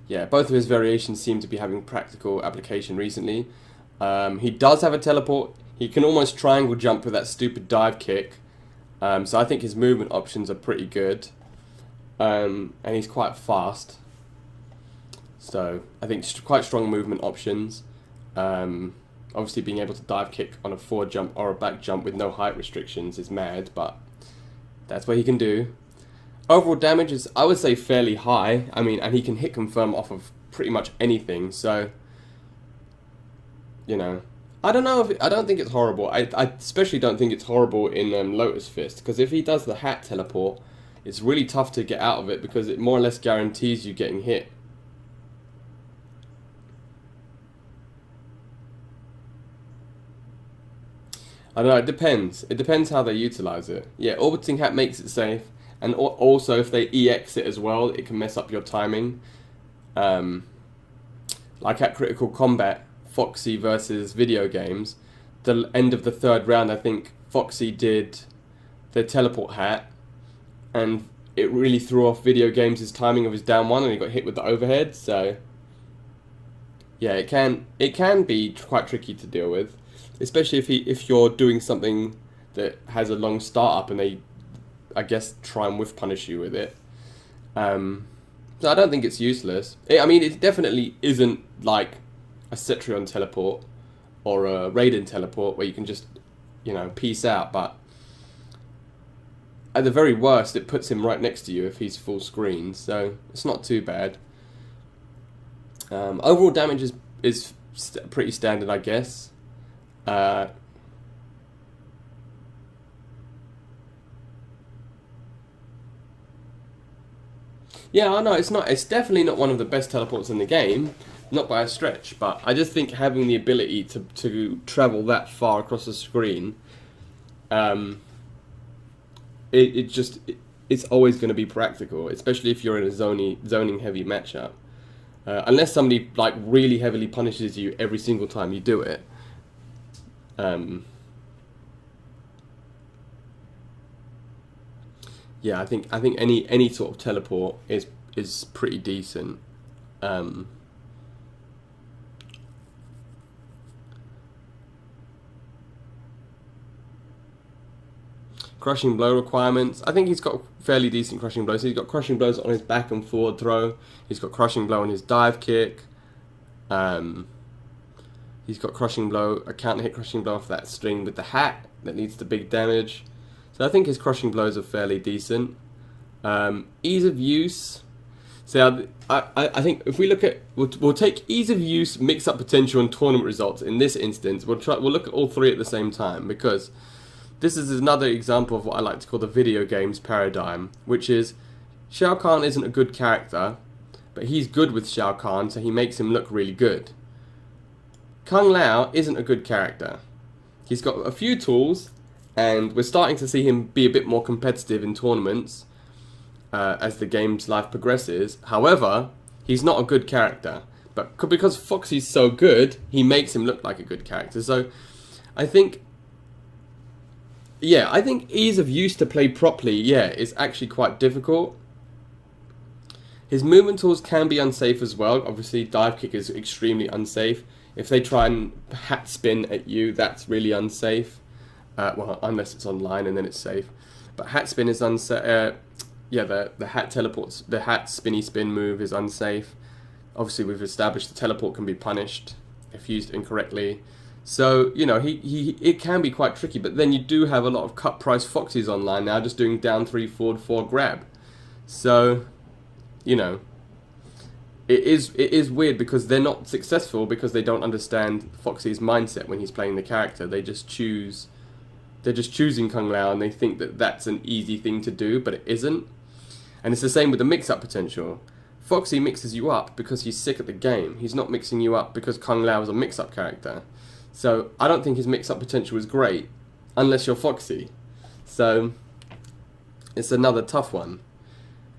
yeah, both of his variations seem to be having practical application recently. He does have a teleport. He can almost triangle jump with that stupid dive kick. So I think his movement options are pretty good. And he's quite fast. So I think quite strong movement options. Obviously being able to dive kick on a forward jump or a back jump with no height restrictions is mad, but that's what he can do. Overall damage is, I would say, fairly high. I mean, and he can hit confirm off of pretty much anything. So, you know, I don't know if I don't think it's horrible. I especially don't think it's horrible in Lotus Fist, because if he does the hat teleport, it's really tough to get out of it because it more or less guarantees you getting hit. I don't know, it depends. It depends how they utilize it. Yeah, orbiting hat makes it safe. And also, if they EX it as well, it can mess up your timing. Like at Critical Combat, Foxy versus video games, the end of the third round, I think Foxy did the teleport hat, and it really threw off video games' timing of his down one, and he got hit with the overhead. So yeah, it can be quite tricky to deal with, especially if you're doing something that has a long start up and they, I guess, try and whiff punish you with it. So I don't think it's useless. I mean, it definitely isn't like a Cetrion teleport or a Raiden teleport where you can just, you know, peace out. But at the very worst, it puts him right next to you if he's full screen. So it's not too bad. Overall damage is pretty standard, I guess. Yeah, I know it's not. It's definitely not one of the best teleports in the game, not by a stretch. But I just think having the ability to travel that far across the screen, it's always going to be practical, especially if you're in a zoning heavy matchup. Unless somebody like really heavily punishes you every single time you do it. Yeah, I think any sort of teleport is pretty decent. Crushing blow requirements. I think he's got fairly decent crushing blows. He's got crushing blows on his back and forward throw. He's got crushing blow on his dive kick. He's got crushing blow, a counter hit crushing blow off that string with the hat that leads to big damage. So I think his crushing blows are fairly decent. Ease of use. So I think if we look at, we'll take ease of use, mix up potential, and tournament results. In this instance, we'll look at all three at the same time, because this is another example of what I like to call the video games paradigm, which is Shao Kahn isn't a good character, but he's good with Shao Kahn, so he makes him look really good. Kung Lao isn't a good character. He's got a few tools, and we're starting to see him be a bit more competitive in tournaments as the game's life progresses. However, he's not a good character. But because Foxy's so good, he makes him look like a good character. So I think ease of use to play properly, is actually quite difficult. His movement tools can be unsafe as well. Obviously, dive kick is extremely unsafe. If they try and hat spin at you, that's really unsafe. Well, unless it's online and then it's safe. But hat spin is unsafe. The hat teleports, the hat spinny spin move is unsafe. Obviously, we've established the teleport can be punished if used incorrectly. So, you know, it can be quite tricky. But then you do have a lot of cut price Foxys online now, just doing down 3, forward 4 grab. So, you know, it is weird because they're not successful because they don't understand Foxy's mindset when he's playing the character. They're just choosing Kung Lao and they think that that's an easy thing to do, but it isn't. And it's the same with the mix-up potential. Foxy mixes you up because he's sick at the game. He's not mixing you up because Kung Lao is a mix-up character. So I don't think his mix-up potential is great, unless you're Foxy. So it's another tough one.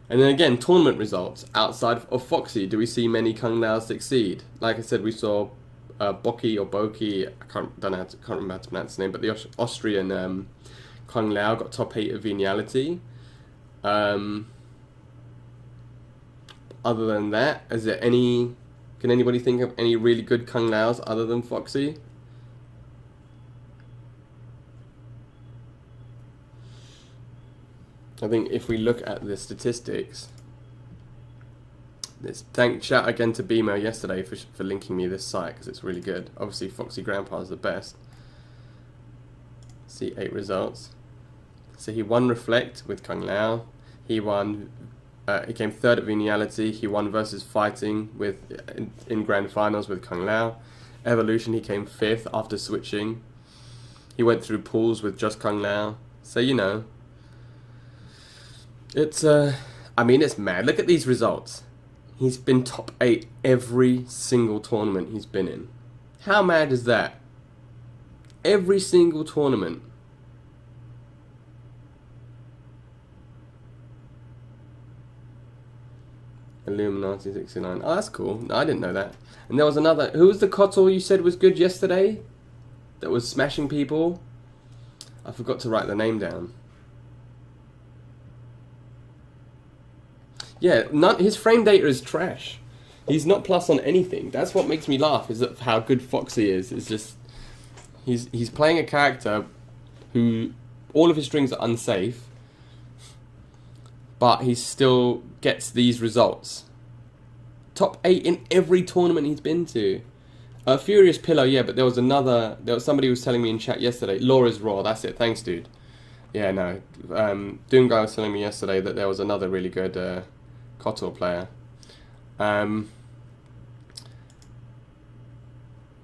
And then again, tournament results. Outside of Foxy, do we see many Kung Lao succeed? Like I said, we saw Boki or Boki, I can't remember how to pronounce his name, but the Austrian Kung Lao got top 8 of Veniality. Other than that, is there any... Can anybody think of any really good Kung Laos other than Foxy? I think if we look at the statistics, shout again to Beamer yesterday for linking me this site, because it's really good. Obviously Foxy Grandpa is the best. See 8 results. So he won Reflect with Kung Lao. He won. He came 3rd at Veniality. He won versus Fighting in Grand Finals with Kung Lao. Evolution, he came 5th after switching. He went through pools with just Kung Lao. So you know, it's I mean, it's mad. Look at these results. He's been top 8 every single tournament he's been in. How mad is that? Every single tournament. Illuminati 69. Oh, that's cool. No, I didn't know that. And there was another. Who was the Kotal you said was good yesterday? That was smashing people? I forgot to write the name down. Yeah, his frame data is trash. He's not plus on anything. That's what makes me laugh, is that how good Foxy is. It's just he's playing a character who all of his strings are unsafe, but he still gets these results. Top 8 in every tournament he's been to. Furious Pillow, yeah, but there was somebody who was telling me in chat yesterday. Laura's Raw, that's it. Thanks, dude. Yeah, no. Doom Guy was telling me yesterday that there was another really good Kotor player.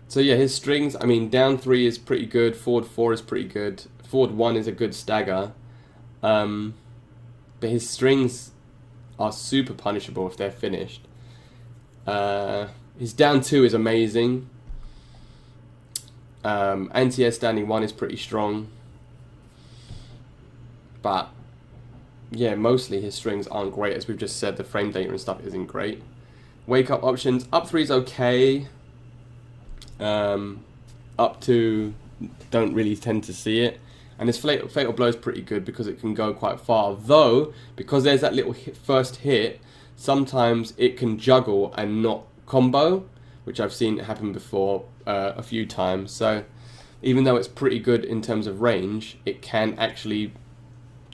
So yeah, his strings, I mean, down 3 is pretty good. Forward 4 is pretty good. Forward 1 is a good stagger. But his strings are super punishable if they're finished. His down 2 is amazing. Anti-air standing 1 is pretty strong. But yeah, mostly his strings aren't great. As we've just said, the frame data and stuff isn't great. Wake up options, up 3 is okay. Up 2, don't really tend to see it. And his fatal blow is pretty good because it can go quite far. Though, because there's that little first hit, sometimes it can juggle and not combo, which I've seen happen before a few times. So even though it's pretty good in terms of range, it can actually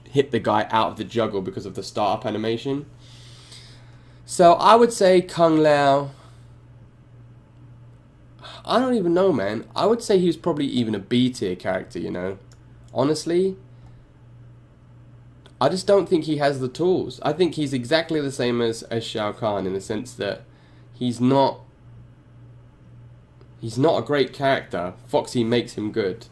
hit the guy out of the juggle because of the startup animation. So I would say Kung Lao, I don't even know, man. I would say he was probably even a B tier character, you know. Honestly, I just don't think he has the tools. I think he's exactly the same as Shao Kahn in the sense that he's not a great character. Foxy makes him good.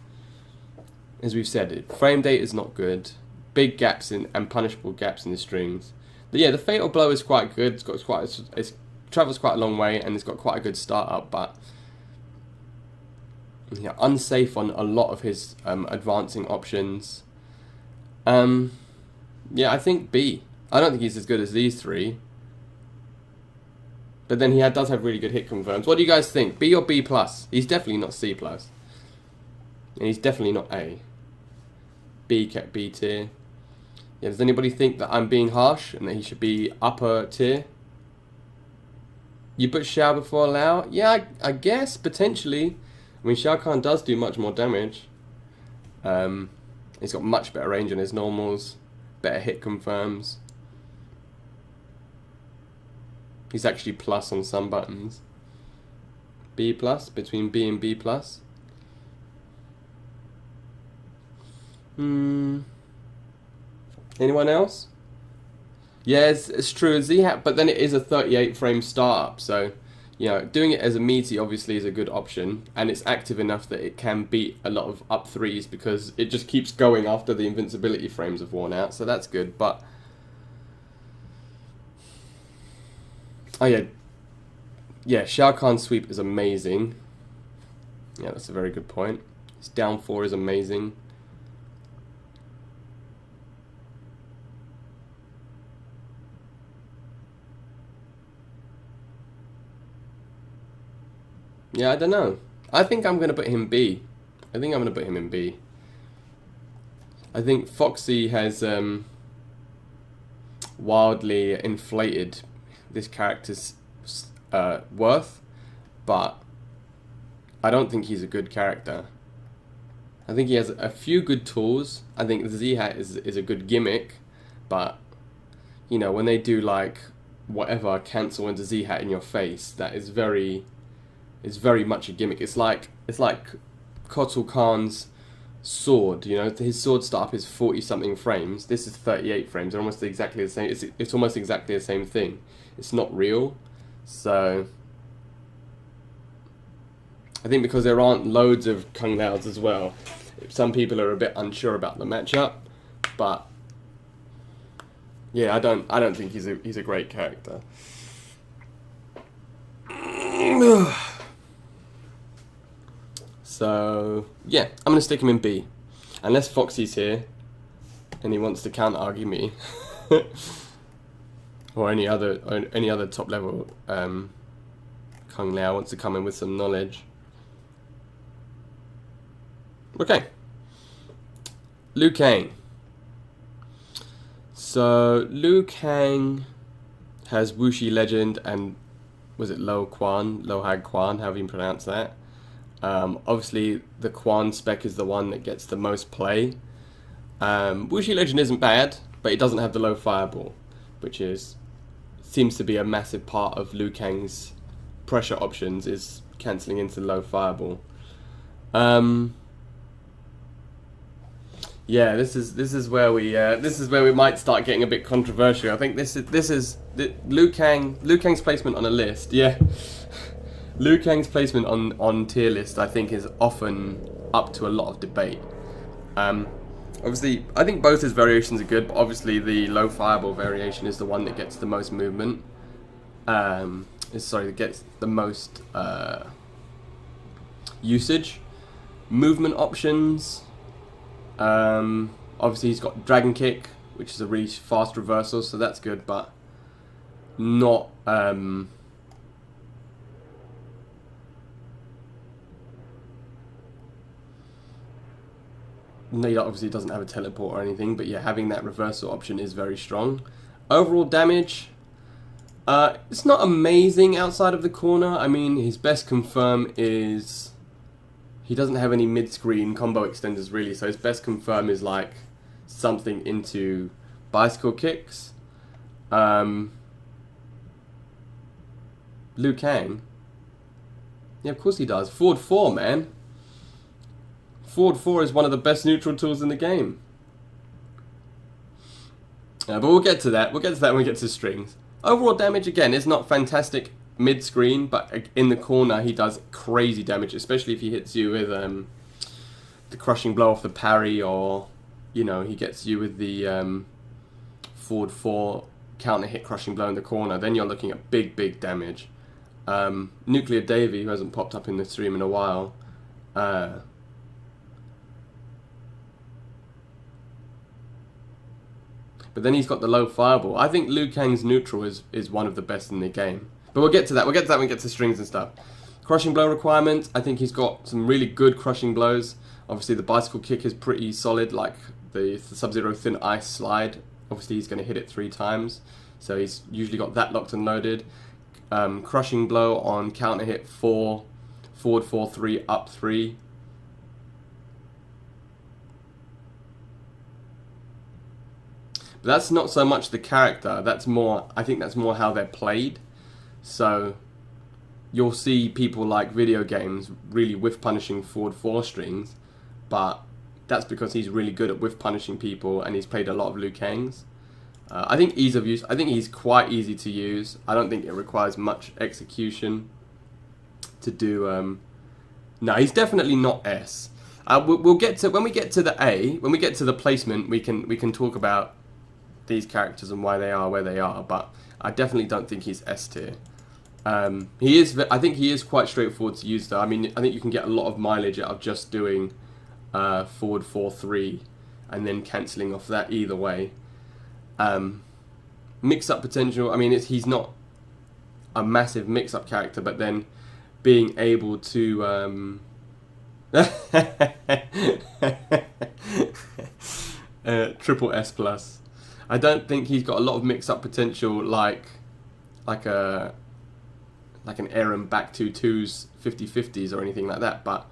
As we've said, frame data is not good. Big gaps and punishable gaps in the strings. But yeah, the fatal blow is quite good. It travels quite a long way and it's got quite a good startup, but yeah, unsafe on a lot of his advancing options. Yeah, I think B. I don't think he's as good as these 3. But then he does have really good hit confirms. What do you guys think? B or B+? He's definitely not C+. And he's definitely not A. B kept B tier. Yeah, does anybody think that I'm being harsh and that he should be upper tier? You put Shao before Lao? Yeah, I guess, potentially. I mean, Shao Kahn does do much more damage. He's got much better range on his normals. Better hit confirms. He's actually plus on some buttons. B+, between B and B+. Anyone else? Yeah, it's true. But then it is a 38 frame startup, so you know, doing it as a meaty obviously is a good option, and it's active enough that it can beat a lot of up 3s because it just keeps going after the invincibility frames have worn out, so that's good. But oh yeah, Shao Kahn's sweep is amazing. Yeah, that's a very good point. His down 4 is amazing. Yeah, I don't know. I think I'm going to put him B. I think I'm going to put him in B. I think Foxy has wildly inflated this character's worth, but I don't think he's a good character. I think he has a few good tools. I think the Z-Hat is a good gimmick, but you know, when they do like whatever cancel into Z-Hat in your face, that is very much a gimmick. It's like Kotal Khan's sword. You know, his sword startup is 40-something frames. This is 38 frames. They're almost exactly the same. It's almost exactly the same thing. It's not real. So I think because there aren't loads of Kung Laos as well, some people are a bit unsure about the matchup. But yeah, I don't think he's a great character. So yeah, I'm gonna stick him in B, unless Foxy's here and he wants to counter argue me, or any other top level Kung Lao wants to come in with some knowledge. Okay, Liu Kang. So Liu Kang has Wuxi Legend and was it Lo Hag Quan, however you pronounce that. Obviously the Quan spec is the one that gets the most play. Wuxi Legend isn't bad, but it doesn't have the low fireball, which seems to be a massive part of Liu Kang's pressure options, is cancelling into low fireball. Yeah, this is where we might start getting a bit controversial. I think this is Liu Kang's placement on a list. Yeah, Liu Kang's placement on tier list, I think, is often up to a lot of debate. Obviously, I think both his variations are good, but obviously the low fireball variation is the one that gets the most movement. That gets the most usage. Movement options. Obviously he's got Dragon Kick, which is a really fast reversal, so that's good, but not no, he obviously doesn't have a teleport or anything, but yeah, having that reversal option is very strong. Overall damage, it's not amazing outside of the corner. I mean, his best confirm is he doesn't have any mid-screen combo extenders really, so his best confirm is like something into bicycle kicks. Liu Kang, yeah, of course he does. Forward 4, man. Forward 4 is one of the best neutral tools in the game. But we'll get to that. We'll get to that when we get to strings. Overall damage, again, is not fantastic mid-screen, but in the corner he does crazy damage, especially if he hits you with the crushing blow off the parry, or you know, he gets you with the forward 4 counter hit crushing blow in the corner. Then you're looking at big damage. Nuclear Davey, who hasn't popped up in the stream in a while, but then he's got the low fireball. I think Liu Kang's neutral is one of the best in the game. But we'll get to that. We'll get to that when we get to strings and stuff. Crushing blow requirements. I think he's got some really good crushing blows. Obviously, the bicycle kick is pretty solid, like the Sub-Zero Thin Ice slide. Obviously, he's going to hit it 3 times. So he's usually got that locked and loaded. Crushing blow on counter hit 4, forward 4, 3, up 3. But that's not so much the character. That's more, I think that's more how they're played. So you'll see people like video games really whiff punishing forward 4 strings, but that's because he's really good at whiff punishing people and he's played a lot of Liu Kang's. I think ease of use, I think he's quite easy to use. I don't think it requires much execution to do. No, he's definitely not S. We'll get to, when we get to the A, when we get to the placement, we can talk about these characters and why they are where they are, but I definitely don't think he's S tier. He is. I think he is quite straightforward to use, though. I mean, I think you can get a lot of mileage out of just doing forward 4-3 and then cancelling off that either way. Mix-up potential. I mean, he's not a massive mix-up character, but then being able to triple S plus. I don't think he's got a lot of mix-up potential like an Aaron back 2-2s 50-50s or anything like that, but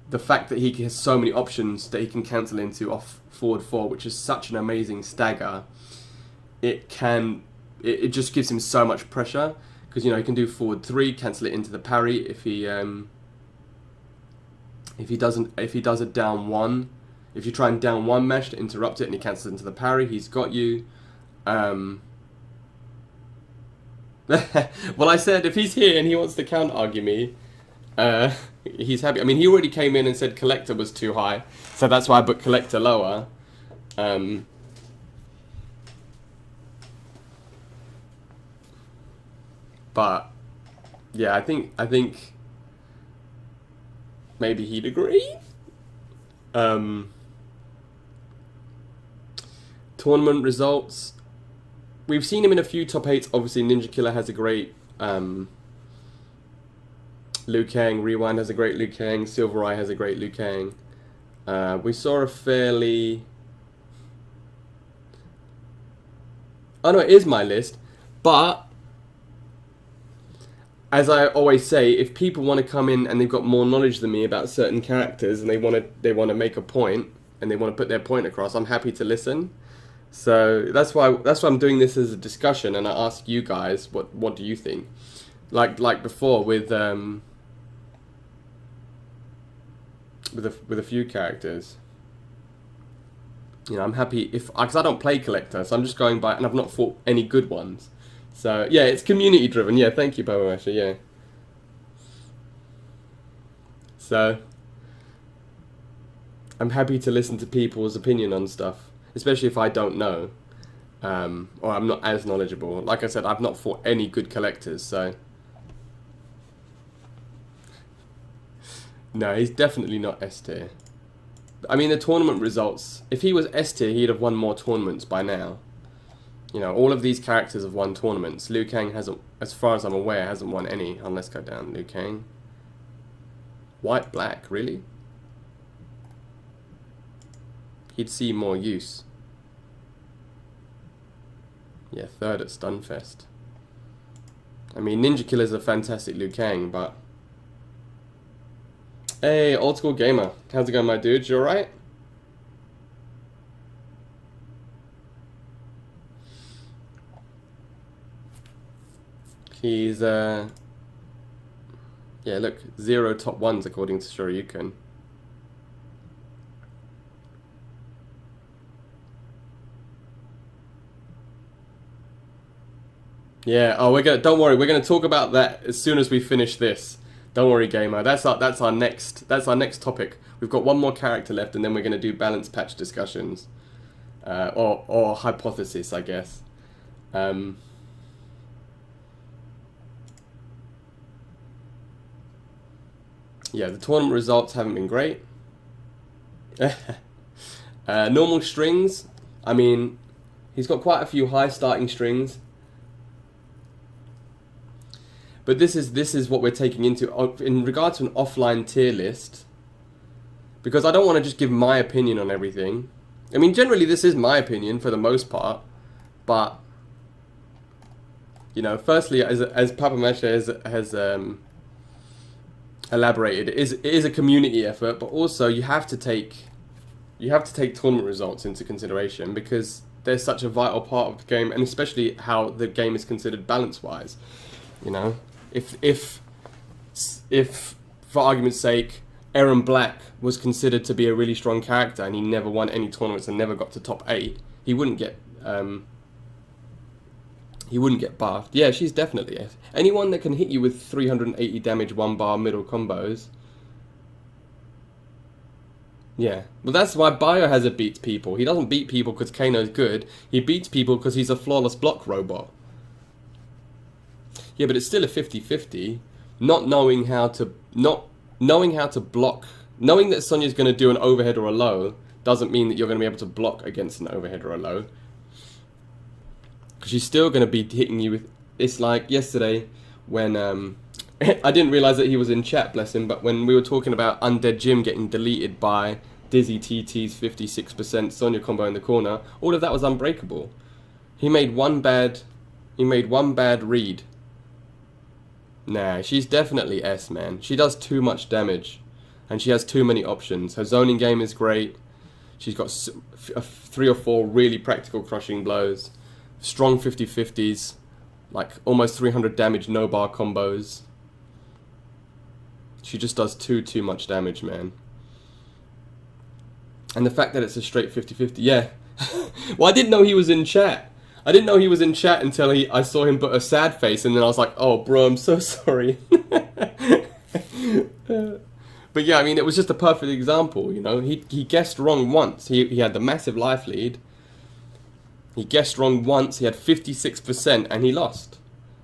the fact that he has so many options that he can cancel into off forward 4, which is such an amazing stagger, it just gives him so much pressure, because he can do forward 3, cancel it into the parry if he does a down 1. If you try and down 1 mesh to interrupt it and he cancels it into the parry, he's got you. Well, I said if he's here and he wants to counter argue me, he's happy. I mean, he already came in and said Collector was too high, so that's why I put Collector lower. But yeah, I think maybe he'd agree. Tournament results. We've seen him in a few top 8s. Obviously, Ninja Killer has a great Liu Kang. Rewind has a great Liu Kang. Silver Eye has a great Liu Kang. We saw a fairly... Oh no, it is my list. But as I always say, if people want to come in and they've got more knowledge than me about certain characters and they want to make a point and they want to put their point across, I'm happy to listen. So that's why I'm doing this as a discussion, and I ask you guys what do you think? Like before with a few characters. I'm happy because I don't play Collector, so I'm just going by, and I've not fought any good ones. So yeah, it's community driven. Yeah, thank you, Power Masher. Yeah. So I'm happy to listen to people's opinion on stuff, especially if I don't know, or I'm not as knowledgeable. Like I said, I've not fought any good collectors, so no, he's definitely not S tier. I mean, the tournament results, if he was S tier, he'd have won more tournaments by now. All of these characters have won tournaments. Liu Kang hasn't, as far as I'm aware, hasn't won any. And let's go down. Liu Kang. White, black, really? He'd see more use. Yeah, 3rd at Stunfest. I mean, Ninja Killer's a fantastic Liu Kang, but... Hey, Old School Gamer. How's it going, my dude? You alright? He's, yeah, look, 0 top 1s according to Shoryuken. Yeah, oh, don't worry, we're gonna talk about that as soon as we finish this. Don't worry, gamer. That's our next topic. We've got one more character left, and then we're gonna do balance patch discussions, or hypothesis, I guess. Yeah, the tournament results haven't been great. Normal strings. I mean, he's got quite a few high starting strings. But this is what we're taking into in regard to an offline tier list, because I don't want to just give my opinion on everything. I mean, generally this is my opinion for the most part, but firstly, as Papa Mesha has elaborated, it is a community effort, but also you have to take tournament results into consideration, because they're such a vital part of the game, and especially how the game is considered balance wise. If for argument's sake, Aaron Black was considered to be a really strong character and he never won any tournaments and never got to top 8, he wouldn't get buffed. Yeah, she's definitely it. Anyone that can hit you with 380 damage 1-bar middle combos. Yeah, well, that's why Biohazard beats people. He doesn't beat people because Kano's good. He beats people because he's a flawless block robot. Yeah, but it's still a 50-50. Not knowing how to block, knowing that Sonya's going to do an overhead or a low doesn't mean that you're going to be able to block against an overhead or a low. Because she's still going to be hitting you with... It's like yesterday when... I didn't realise that he was in chat, bless him, but when we were talking about Undead Jim getting deleted by Dizzy TT's 56% Sonya combo in the corner, all of that was unbreakable. He made one bad read. Nah, she's definitely S, man. She does too much damage, and she has too many options. Her zoning game is great. She's got 3 or 4 really practical crushing blows, strong 50-50s, like almost 300 damage no bar combos. She just does too much damage, man. And the fact that it's a straight 50-50, yeah. Well, I didn't know he was in chat. I didn't know he was in chat until I saw him put a sad face, and then I was like, oh, bro, I'm so sorry. But yeah, I mean, it was just a perfect example, you know. He guessed wrong once. He had the massive life lead. He guessed wrong once. He had 56%, and he lost.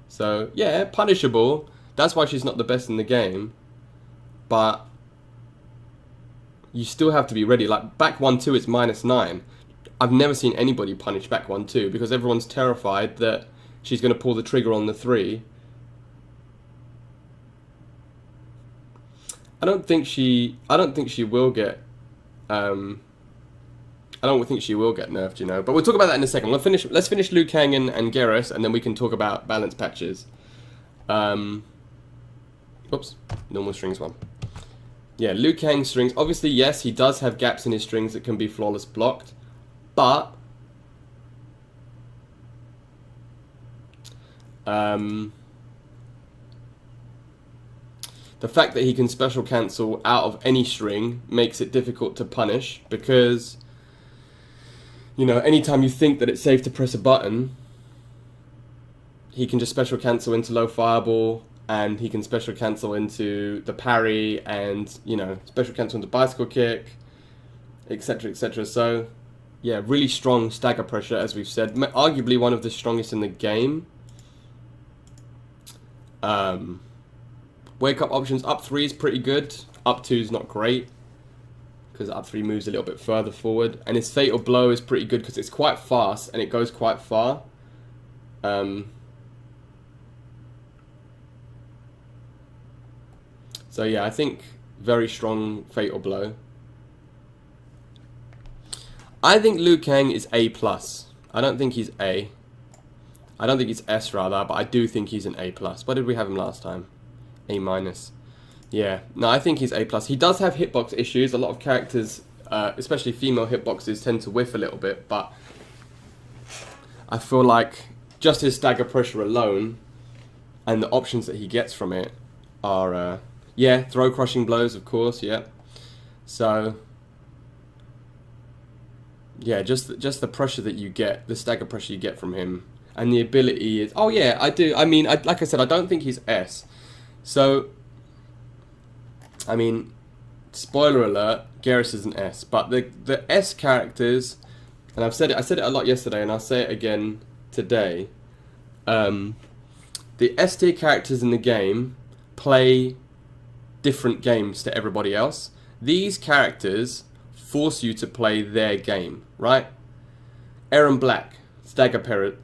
So, yeah, punishable. That's why she's not the best in the game. But you still have to be ready. Like, back 1-2 is -9. I've never seen anybody punish back 1-2 because everyone's terrified that she's going to pull the trigger on the 3. I don't think she will get nerfed, you know. But we'll talk about that in a second. Let's finish Liu Kang and Geras, and then we can talk about balance patches. Oops, normal strings one. Yeah, Liu Kang strings. Obviously, yes, he does have gaps in his strings that can be flawless blocked. But the fact that he can special cancel out of any string makes it difficult to punish, because, you know, anytime you think that it's safe to press a button, he can just special cancel into low fireball, and he can special cancel into the parry, and, you know, special cancel into bicycle kick, etc, etc. So yeah, really strong stagger pressure, as we've said. Arguably one of the strongest in the game. Wake up options, up 3 is pretty good. Up 2 is not great, because up 3 moves a little bit further forward. And his fatal blow is pretty good because it's quite fast and it goes quite far. So yeah, I think very strong fatal blow. I think Liu Kang is A+. I don't think he's A. I don't think he's S, rather, but I do think he's an A+. What did we have him last time? A-. Yeah, no, I think he's A+. He does have hitbox issues. A lot of characters, especially female hitboxes, tend to whiff a little bit, but I feel like just his stagger pressure alone and the options that he gets from it are, yeah, throw crushing blows, of course, yeah. So yeah, just the pressure that you get, the stagger pressure you get from him, and the ability is... Oh yeah, I do. I mean, like I said, I don't think he's S. So, I mean, spoiler alert, Geras is an S. But the S characters, and I said it a lot yesterday, and I'll say it again today. The S tier characters in the game play different games to everybody else. These characters force you to play their game, right? Aaron Black, stagger pressure back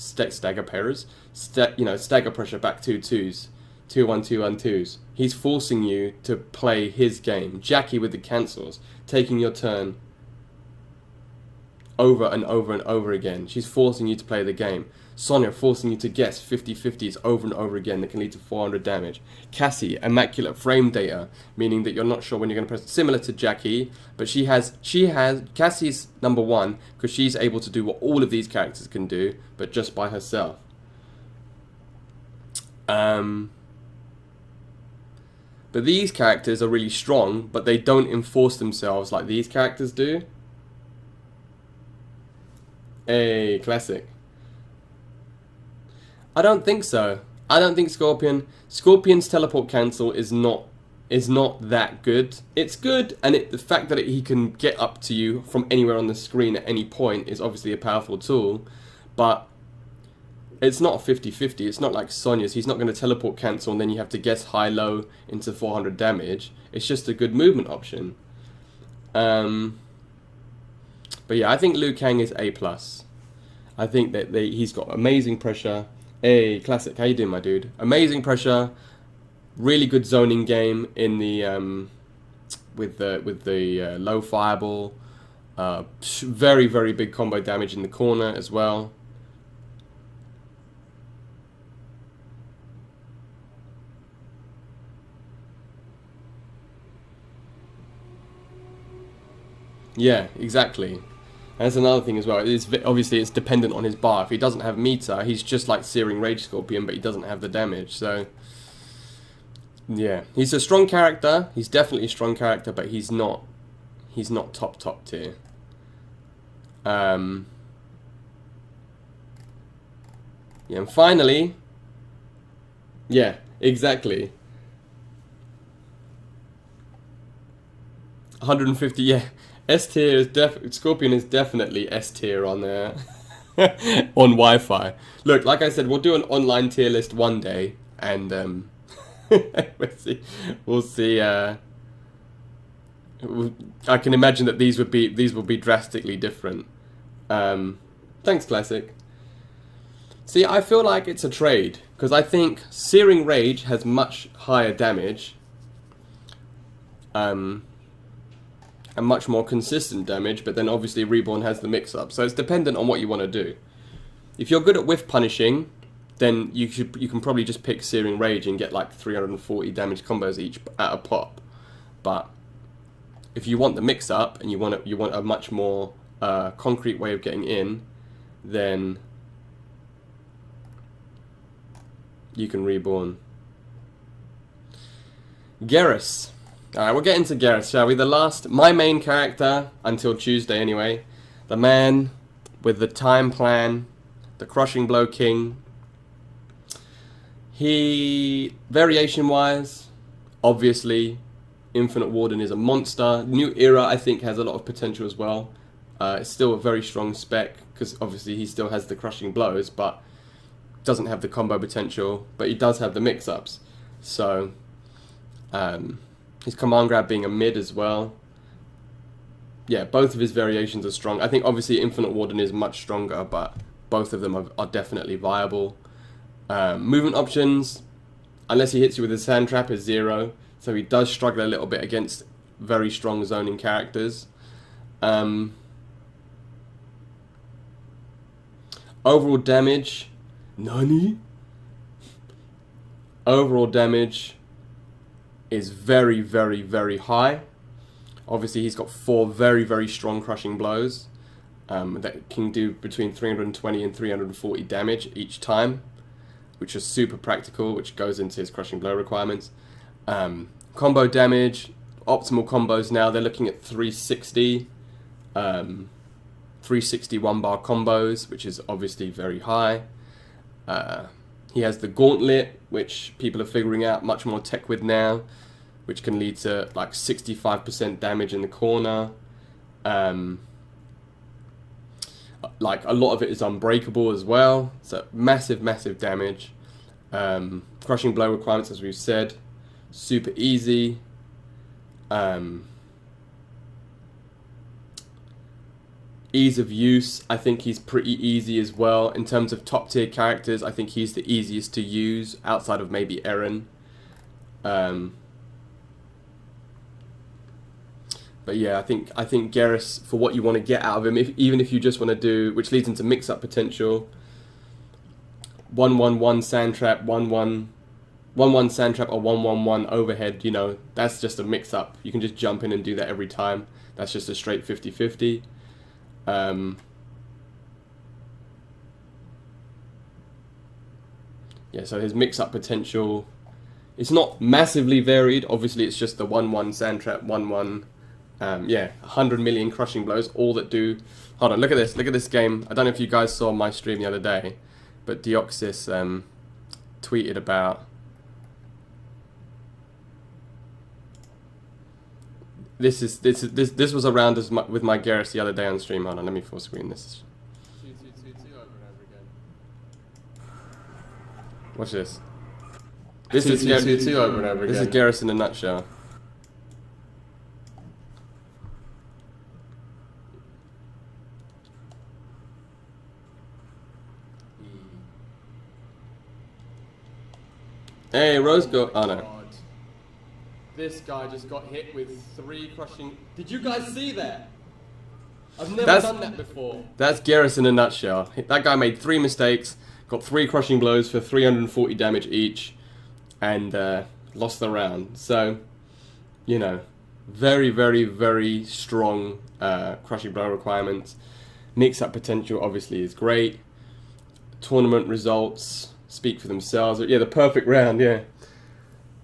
2-2s, 2-1-2-1-2s. He's forcing you to play his game. Jackie with the cancels, taking your turn over and over and over again. She's forcing you to play the game. Sonya forcing you to guess 50-50s over and over again that can lead to 400 damage. Cassie, immaculate frame data, meaning that you're not sure when you're going to press. Similar to Jackie, but she has Cassie's number 1 because she's able to do what all of these characters can do, but just by herself. But these characters are really strong, but they don't enforce themselves like these characters do. Hey, classic. I don't think so. I don't think Scorpion's teleport cancel is not that good. It's good, and the fact that he can get up to you from anywhere on the screen at any point is obviously a powerful tool, but it's not 50-50. It's not like Sonya's. He's not going to teleport cancel and then you have to guess high-low into 400 damage. It's just a good movement option. But yeah, I think Liu Kang is A+. I think that he's got amazing pressure. Hey, Classic, how you doing, my dude? Amazing pressure, really good zoning game in the with the low fireball. Very, very big combo damage in the corner as well. Yeah, exactly. And that's another thing as well. Obviously, it's dependent on his bar. If he doesn't have meter, he's just like Searing Rage Scorpion, but he doesn't have the damage. So, yeah, he's a strong character. He's definitely a strong character, but he's not top tier. Yeah, and finally, yeah, exactly. 150, yeah. S tier is Scorpion is definitely S tier on there on Wi-Fi. Look, like I said, we'll do an online tier list one day, and we'll see. We'll see. I can imagine that these will be drastically different. Thanks, Classic. See, I feel like it's a trade because I think Searing Rage has much higher damage. And much more consistent damage, but then obviously Reborn has the mix-up, so it's dependent on what you want to do. If you're good at whiff punishing, then you can probably just pick Searing Rage and get like 340 damage combos each at a pop. But if you want the mix-up and you want a much more concrete way of getting in, then you can Reborn. Garrus. Alright, we'll get into Garrus, shall we? My main character, until Tuesday anyway. The man with the time plan, the Crushing Blow King. He, variation-wise, obviously, Infinite Warden is a monster. New Era, I think, has a lot of potential as well. It's still a very strong spec, because obviously he still has the Crushing Blows, but doesn't have the combo potential, but he does have the mix-ups. So, his command grab being a mid as well. Yeah, both of his variations are strong. I think obviously Infinite Warden is much stronger, but both of them are definitely viable. Movement options, unless he hits you with a Sand Trap, is 0. So he does struggle a little bit against very strong zoning characters. Overall damage, Nani? Overall damage is very, very, very high. Obviously, he's got 4 very, very strong crushing blows that can do between 320 and 340 damage each time, which is super practical, which goes into his crushing blow requirements. Combo damage, optimal combos now, they're looking at 360. 360 one-bar combos, which is obviously very high. He has the Gauntlet, which people are figuring out much more tech with now, which can lead to like 65% damage in the corner. Like a lot of it is unbreakable as well, so massive, massive damage. Crushing blow requirements, as we've said, super easy. Ease of use, I think he's pretty easy as well. In terms of top tier characters, I think he's the easiest to use outside of maybe Eren. But yeah, I think Garrus, for what you want to get out of him, even if you just want to do, which leads into mix-up potential, 1-1-1 Sand Trap, 1-1 Sand Trap, or 1-1-1 overhead, you know, that's just a mix-up. You can just jump in and do that every time. That's just a straight 50-50. Yeah, so his mix-up potential, it's not massively varied. Obviously, it's just the 1-1 Sand Trap, 1-1, yeah, 100 million crushing blows, all that do. Hold on, look at this game. I don't know if you guys saw my stream the other day, but Deoxys tweeted about this was around with my Garrus the other day on stream. Hold on, let me full screen this. 2-2-2-2 over and over again. Watch this. This is 2-2-2 over and over again. This is Garrus in a nutshell. Hey, Rose go. Oh no. God. This guy just got hit with 3 crushing. Did you guys see that? I've never done that before. That's Garrus in a nutshell. That guy made 3 mistakes, got 3 crushing blows for 340 damage each, and lost the round. So, you know, very, very, very strong crushing blow requirements. Mix-up potential obviously is great. Tournament results speak for themselves. Yeah, the perfect round, yeah.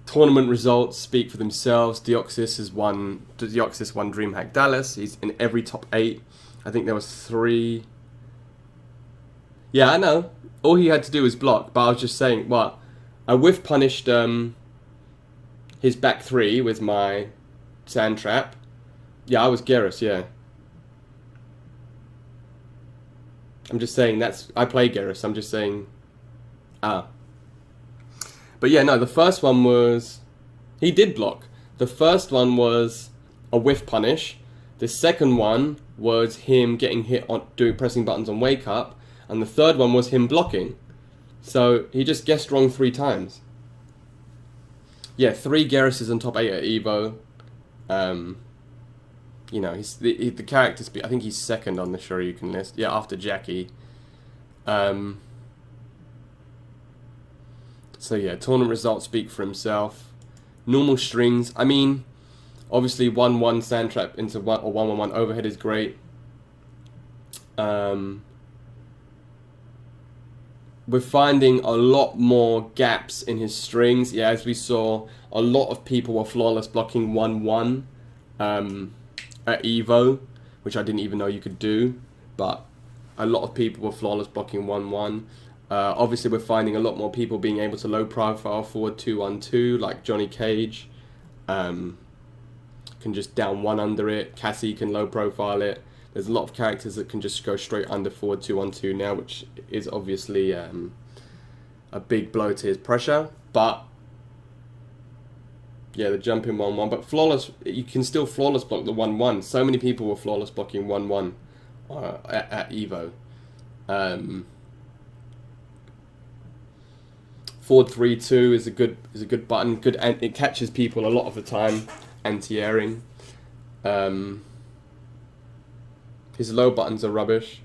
Tournament results speak for themselves. Deoxys won DreamHack Dallas. He's in every top 8. I think there was 3. Yeah, I know. All he had to do was block, but I was just saying, what? I whiff punished his back 3 with my sand trap. Yeah, I was Garrus, yeah. I'm just saying I play Garrus. I'm just saying, But yeah, no, the first one was, he did block. The first one was a whiff punish. The second one was him getting hit on pressing buttons on wake up, and the third one was him blocking. So he just guessed wrong 3 times. Yeah, 3 Garruses on top 8 at Evo. You know, the character speed. I think he's second on the Shoryuken list. Yeah, after Jackie. So yeah, tournament results speak for himself. Normal strings. I mean, obviously 1-1 sand trap into 1 or 1-1-1 overhead is great. We're finding a lot more gaps in his strings. Yeah, as we saw, a lot of people were flawless blocking 1-1 at Evo, which I didn't even know you could do, but a lot of people were flawless blocking 1-1. Obviously, we're finding a lot more people being able to low profile forward 2-1-2, like Johnny Cage. Can just down 1 under it. Cassie can low profile it. There's a lot of characters that can just go straight under forward 2-1-2 now, which is obviously a big blow to his pressure. But yeah, the jump in 1-1. But flawless, you can still flawless block the 1-1. So many people were flawless blocking 1-1 at Evo. Forward 3-2 is a good button. Good, and it catches people a lot of the time. Anti-airing. His low buttons are rubbish.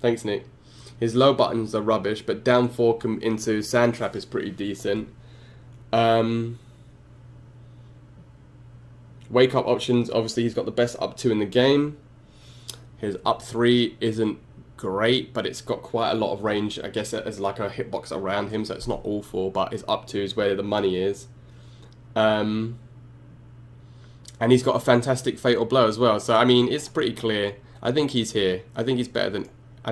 Thanks, Nick. His low buttons are rubbish, but down 4 into sand trap is pretty decent. Wake up options. Obviously, he's got the best up 2 in the game. His up 3 isn't great, but it's got quite a lot of range. I guess as like a hitbox around him, so it's not awful. But his up 2 is where the money is. And he's got a fantastic fatal blow as well. So I mean, it's pretty clear. I think he's here. I think he's better than. I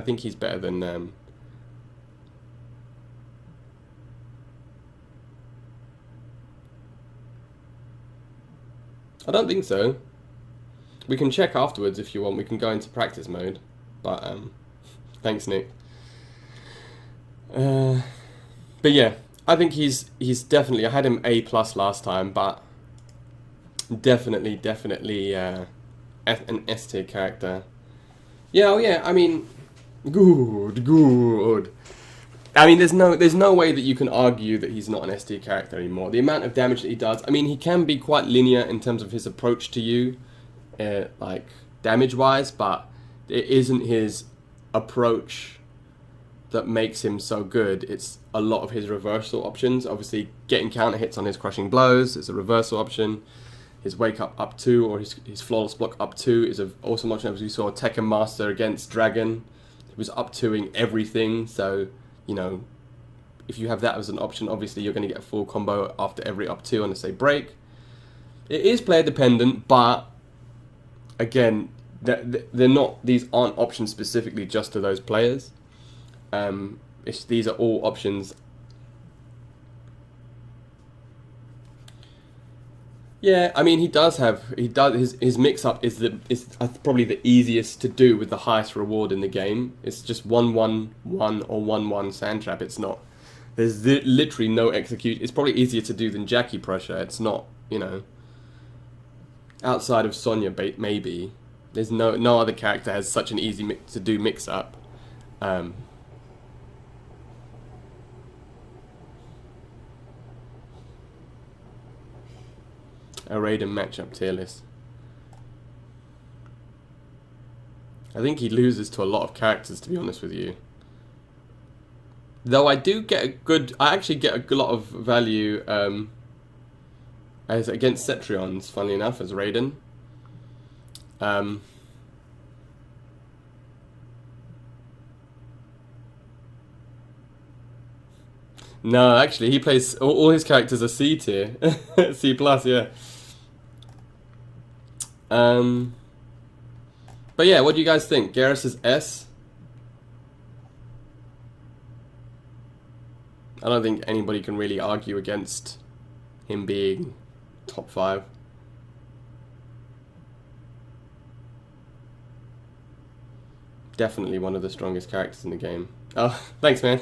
don't think so. We can check afterwards if you want. We can go into practice mode. But thanks, Nick. But yeah, I think he's definitely. I had him A+ last time, but definitely an S tier character. Yeah, oh yeah. I mean, good. I mean, there's no way that you can argue that he's not an S tier character anymore. The amount of damage that he does. I mean, he can be quite linear in terms of his approach to you, like damage wise, but it isn't his approach that makes him so good. It's a lot of his reversal options. Obviously, getting counter hits on his crushing blows is a reversal option. His wake up 2 or his flawless block up 2 is an awesome option. As we saw Tekken Master against Dragon, he was up 2ing everything. So, you know, if you have that as an option, obviously you're going to get a full combo after every up 2 on a say break. It is player dependent, but again, these aren't options specifically just to those players. These are all options. Yeah, I mean, his mix-up is probably the easiest to do with the highest reward in the game. It's just 1-1-1 or 1-1 sand trap. It's not There's literally no execution. It's probably easier to do than Jackie pressure. It's not, you know. Outside of Sonya, maybe. There's no other character has such an easy to do mix up. A Raiden matchup tier list. I think he loses to a lot of characters, to be honest with you. Though I do get I actually get a lot of value as against Cetrions, funnily enough, as Raiden. No, actually, he plays all his characters are C tier, C plus, yeah. But yeah, what do you guys think? Garrus is S. I don't think anybody can really argue against him being top 5. Definitely one of the strongest characters in the game. Oh, thanks, man.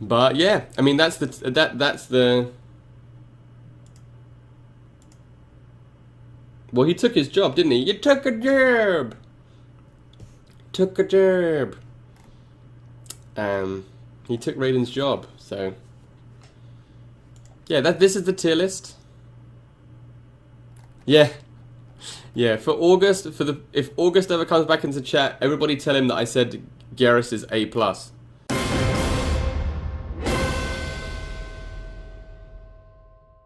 But yeah, I mean that's the. Well, he took his job, didn't he? You took a job. Took a job. He took Raiden's job, so yeah. This is the tier list. Yeah, yeah. For August, if August ever comes back into chat, everybody tell him that I said Garrus is A plus.